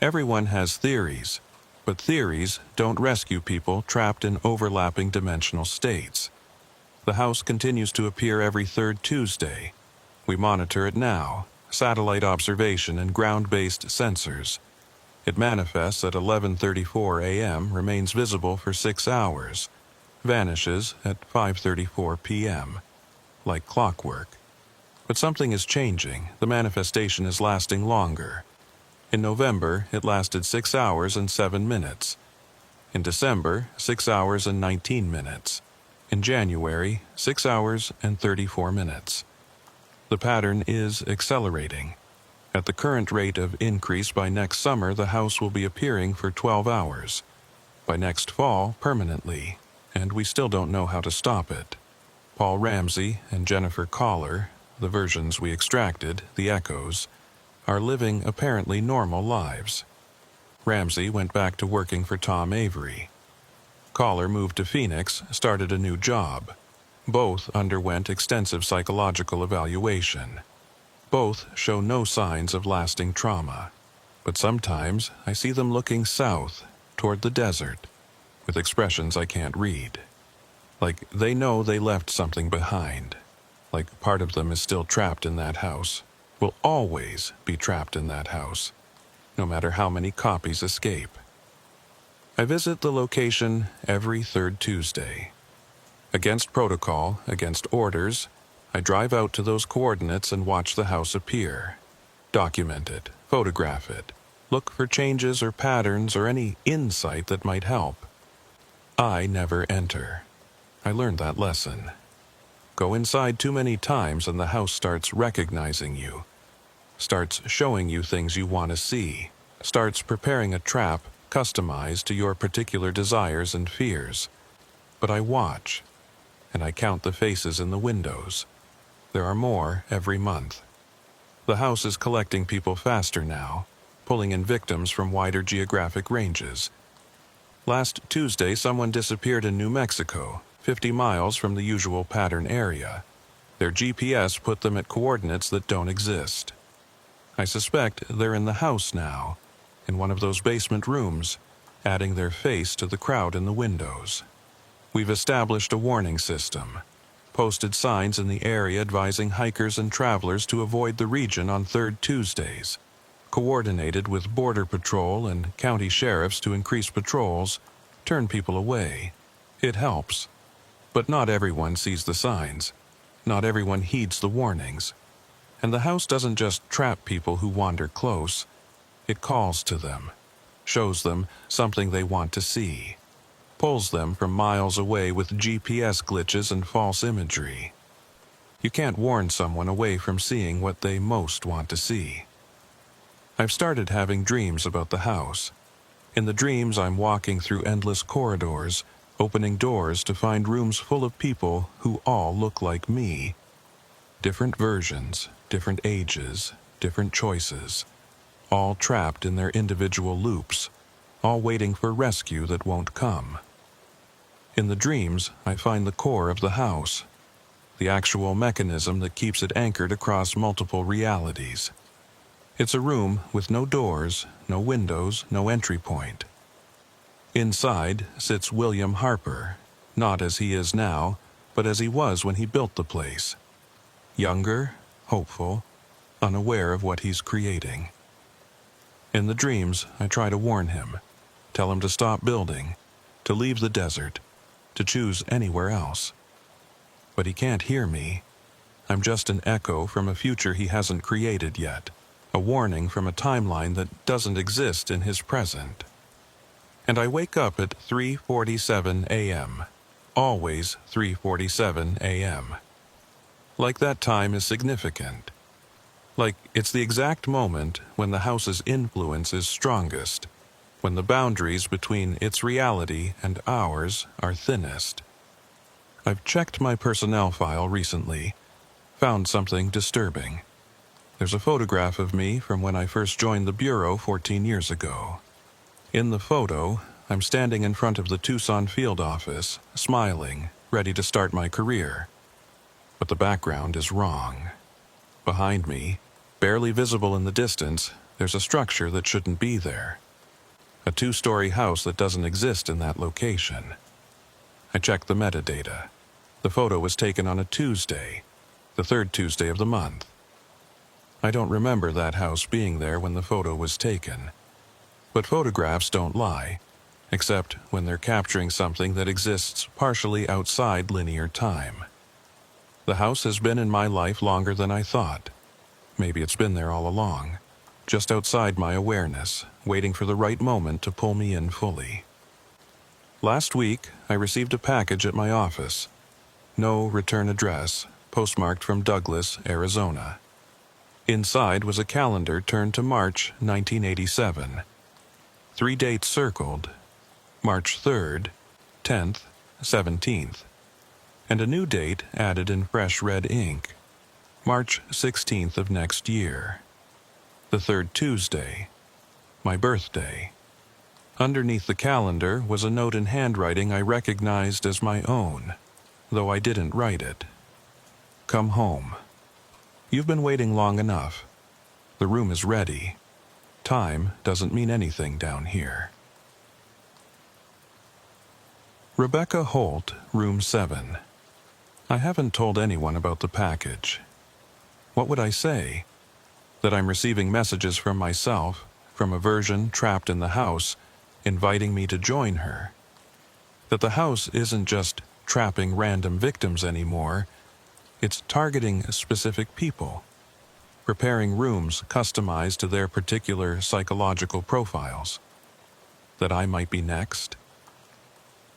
Everyone has theories, but theories don't rescue people trapped in overlapping dimensional states. The house continues to appear every third Tuesday. We monitor it now, satellite observation and ground-based sensors. It manifests at 11:34 a.m., remains visible for 6 hours, vanishes at 5:34 p.m., like clockwork. But something is changing. The manifestation is lasting longer. In November, it lasted 6 hours and 7 minutes. In December, 6 hours and 19 minutes. In January, 6 hours and 34 minutes. The pattern is accelerating. At the current rate of increase, by next summer, the house will be appearing for 12 hours. By next fall, permanently. And we still don't know how to stop it. Paul Ramsey and Jennifer Collar, the versions we extracted, the echoes, are living apparently normal lives. Ramsey went back to working for Tom Avery. Collar moved to Phoenix, started a new job. Both underwent extensive psychological evaluation. Both show no signs of lasting trauma. But sometimes I see them looking south, toward the desert, with expressions I can't read. Like they know they left something behind. Like part of them is still trapped in that house. Will always be trapped in that house, no matter how many copies escape. I visit the location every third Tuesday. Against protocol, against orders, I drive out to those coordinates and watch the house appear. Document it, photograph it, look for changes or patterns or any insight that might help. I never enter. I learned that lesson. Go inside too many times and the house starts recognizing you, starts showing you things you want to see, starts preparing a trap customized to your particular desires and fears. But I watch, and I count the faces in the windows. There are more every month. The house is collecting people faster now, pulling in victims from wider geographic ranges. Last Tuesday, someone disappeared in New Mexico, 50 miles from the usual pattern area. Their GPS put them at coordinates that don't exist. I suspect they're in the house now, in one of those basement rooms, adding their face to the crowd in the windows. We've established a warning system, posted signs in the area advising hikers and travelers to avoid the region on third Tuesdays, coordinated with Border Patrol and county sheriffs to increase patrols, turn people away. It helps. But not everyone sees the signs. Not everyone heeds the warnings. And the house doesn't just trap people who wander close. It calls to them, shows them something they want to see, pulls them from miles away with GPS glitches and false imagery. You can't warn someone away from seeing what they most want to see. I've started having dreams about the house. In the dreams, I'm walking through endless corridors, opening doors to find rooms full of people who all look like me. Different versions, different ages, different choices, all trapped in their individual loops, all waiting for rescue that won't come. In the dreams, I find the core of the house, the actual mechanism that keeps it anchored across multiple realities. It's a room with no doors, no windows, no entry point. Inside sits William Harper, not as he is now, but as he was when he built the place. Younger, hopeful, unaware of what he's creating. In the dreams, I try to warn him, tell him to stop building, to leave the desert, to choose anywhere else. But he can't hear me. I'm just an echo from a future he hasn't created yet, a warning from a timeline that doesn't exist in his present. And I wake up at 3:47 a.m., always 3:47 a.m. Like that time is significant. Like it's the exact moment when the house's influence is strongest, when the boundaries between its reality and ours are thinnest. I've checked my personnel file recently, found something disturbing. There's a photograph of me from when I first joined the Bureau 14 years ago. In the photo, I'm standing in front of the Tucson field office, smiling, ready to start my career. But the background is wrong. Behind me, barely visible in the distance, there's a structure that shouldn't be there. A 2-story house that doesn't exist in that location. I checked the metadata. The photo was taken on a Tuesday, the third Tuesday of the month. I don't remember that house being there when the photo was taken. But photographs don't lie, except when they're capturing something that exists partially outside linear time. The house has been in my life longer than I thought. Maybe it's been there all along, just outside my awareness, waiting for the right moment to pull me in fully. Last week, I received a package at my office. No return address, postmarked from Douglas, Arizona. Inside was a calendar turned to March 1987. 3 dates circled, March 3rd, 10th, 17th, and a new date added in fresh red ink, March 16th of next year. The third Tuesday, my birthday. Underneath the calendar was a note in handwriting I recognized as my own, though I didn't write it. Come home. You've been waiting long enough. The room is ready. Time doesn't mean anything down here. Rebecca Holt, Room 7. I haven't told anyone about the package. What would I say? That I'm receiving messages from myself, from a version trapped in the house, inviting me to join her. That the house isn't just trapping random victims anymore, it's targeting specific people, preparing rooms customized to their particular psychological profiles. That I might be next.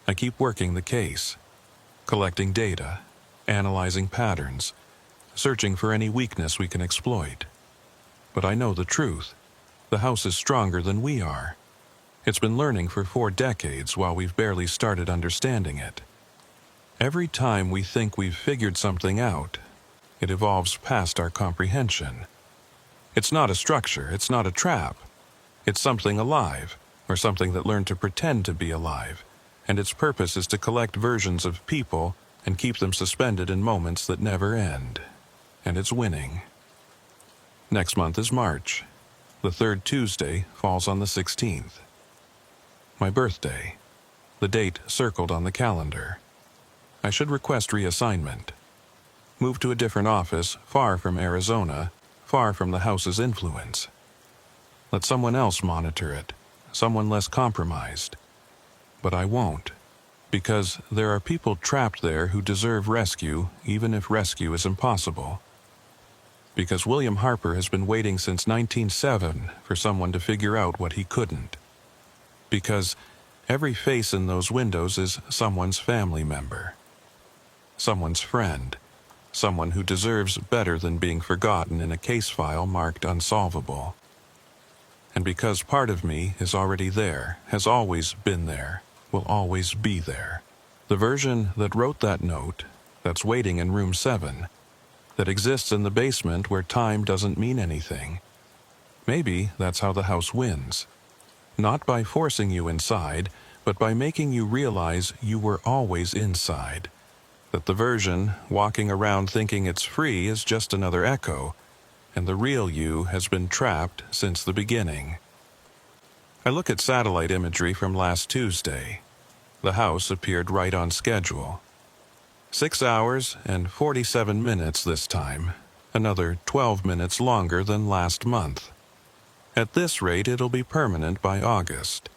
I keep working the case, collecting data, analyzing patterns, searching for any weakness we can exploit. But I know the truth. The house is stronger than we are. It's been learning for 4 decades while we've barely started understanding it. Every time we think we've figured something out, it evolves past our comprehension. It's not a structure, it's not a trap. It's something alive, or something that learned to pretend to be alive, and its purpose is to collect versions of people and keep them suspended in moments that never end. And it's winning. Next month is March. The third Tuesday falls on the 16th. My birthday. The date circled on the calendar. I should request reassignment. Move to a different office, far from Arizona, far from the house's influence. Let someone else monitor it, someone less compromised. But I won't, because there are people trapped there who deserve rescue, even if rescue is impossible. Because William Harper has been waiting since 1907 for someone to figure out what he couldn't. Because every face in those windows is someone's family member, someone's friend, someone who deserves better than being forgotten in a case file marked unsolvable. And because part of me is already there, has always been there, will always be there. The version that wrote that note, that's waiting in room 7, that exists in the basement where time doesn't mean anything. Maybe that's how the house wins. Not by forcing you inside, but by making you realize you were always inside. That the version walking around thinking it's free is just another echo, and the real you has been trapped since the beginning. I look at satellite imagery from last Tuesday. The house appeared right on schedule. 6 hours and 47 minutes this time, another 12 minutes longer than last month. At this rate, it'll be permanent by August.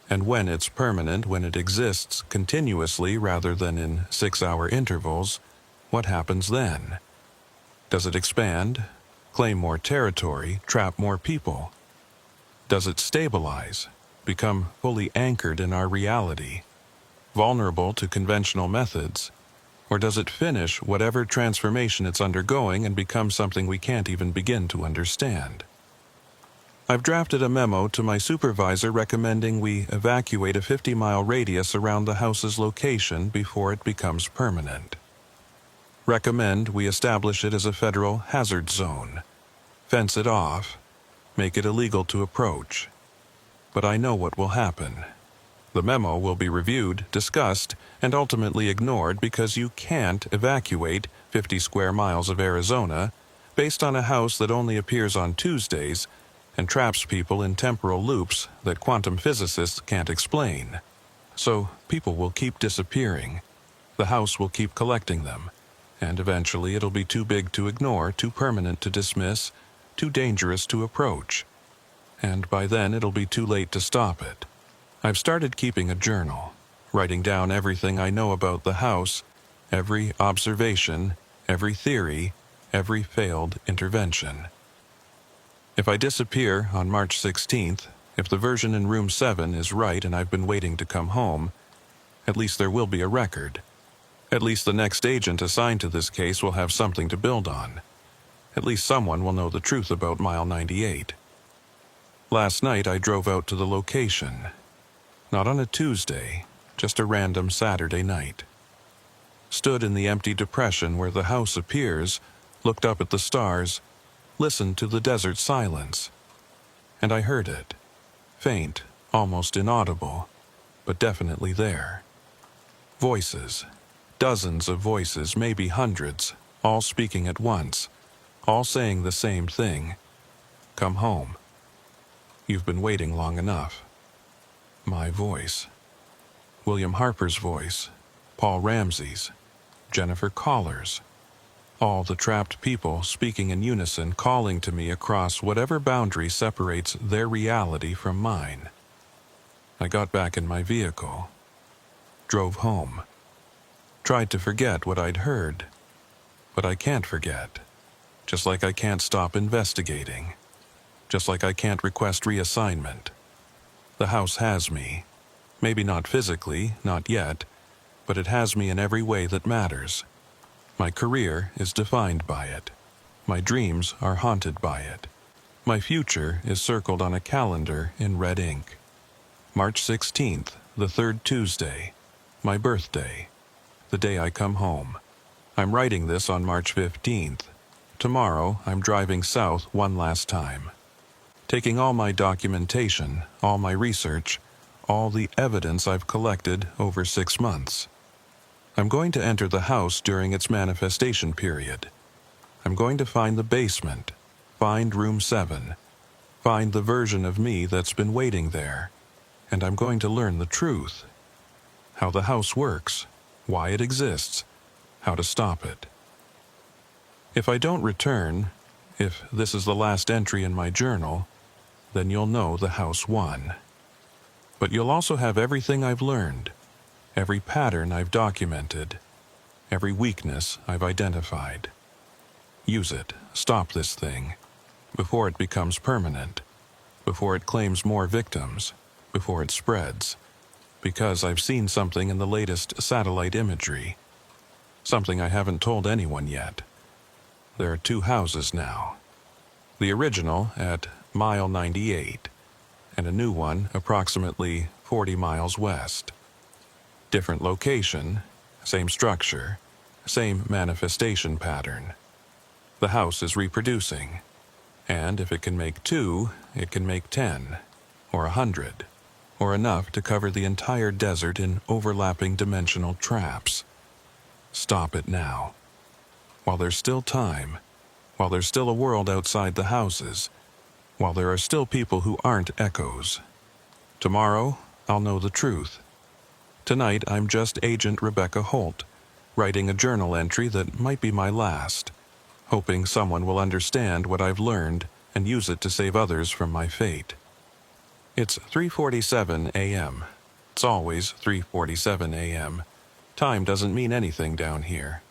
And when it's permanent, when it exists continuously rather than in 6-hour intervals, what happens then? Does it expand, claim more territory, trap more people? Does it stabilize, become fully anchored in our reality, vulnerable to conventional methods? Or does it finish whatever transformation it's undergoing and become something we can't even begin to understand? I've drafted a memo to my supervisor recommending we evacuate a 50-mile radius around the house's location before it becomes permanent. Recommend we establish it as a federal hazard zone, fence it off, make it illegal to approach. But I know what will happen. The memo will be reviewed, discussed, and ultimately ignored because you can't evacuate 50 square miles of Arizona based on a house that only appears on Tuesdays and traps people in temporal loops that quantum physicists can't explain. So people will keep disappearing. The house will keep collecting them. And eventually it'll be too big to ignore, too permanent to dismiss, too dangerous to approach. And by then it'll be too late to stop it. I've started keeping a journal, writing down everything I know about the house, every observation, every theory, every failed intervention. If I disappear on March 16th, if the version in room 7 is right and I've been waiting to come home, at least there will be a record. At least the next agent assigned to this case will have something to build on. At least someone will know the truth about Mile 98. Last night I drove out to the location. Not on a Tuesday, just a random Saturday night. Stood in the empty depression where the house appears, looked up at the stars, listened to the desert silence. And I heard it. Faint, almost inaudible, but definitely there. Voices. Dozens of voices, maybe hundreds, all speaking at once, all saying the same thing. Come home. You've been waiting long enough. My voice. William Harper's voice. Paul Ramsey's. Jennifer Coller's. All the trapped people speaking in unison, calling to me across whatever boundary separates their reality from mine. I got back in my vehicle. Drove home. Tried to forget what I'd heard. But I can't forget. Just like I can't stop investigating. Just like I can't request reassignment. The house has me. Maybe not physically, not yet, but it has me in every way that matters. My career is defined by it. My dreams are haunted by it. My future is circled on a calendar in red ink. March 16th, the third Tuesday. My birthday. The day I come home. I'm writing this on March 15th. Tomorrow, I'm driving south one last time. Taking all my documentation, all my research, all the evidence I've collected over 6 months. I'm going to enter the house during its manifestation period. I'm going to find the basement, find room 7, find the version of me that's been waiting there, and I'm going to learn the truth. How the house works, why it exists, how to stop it. If I don't return, if this is the last entry in my journal, then you'll know the house won. But you'll also have everything I've learned, every pattern I've documented, every weakness I've identified. Use it, stop this thing, before it becomes permanent, before it claims more victims, before it spreads, because I've seen something in the latest satellite imagery, something I haven't told anyone yet. There are 2 houses now. The original at mile 98, and a new one approximately 40 miles west. Different location, same structure, same manifestation pattern. The house is reproducing, and if it can make 2, it can make 10, or 100, or enough to cover the entire desert in overlapping dimensional traps. Stop it now. While there's still time, while there's still a world outside the houses, while there are still people who aren't echoes. Tomorrow, I'll know the truth. Tonight, I'm just Agent Rebecca Holt, writing a journal entry that might be my last, hoping someone will understand what I've learned and use it to save others from my fate. It's 3:47 a.m. It's always 3:47 a.m. Time doesn't mean anything down here.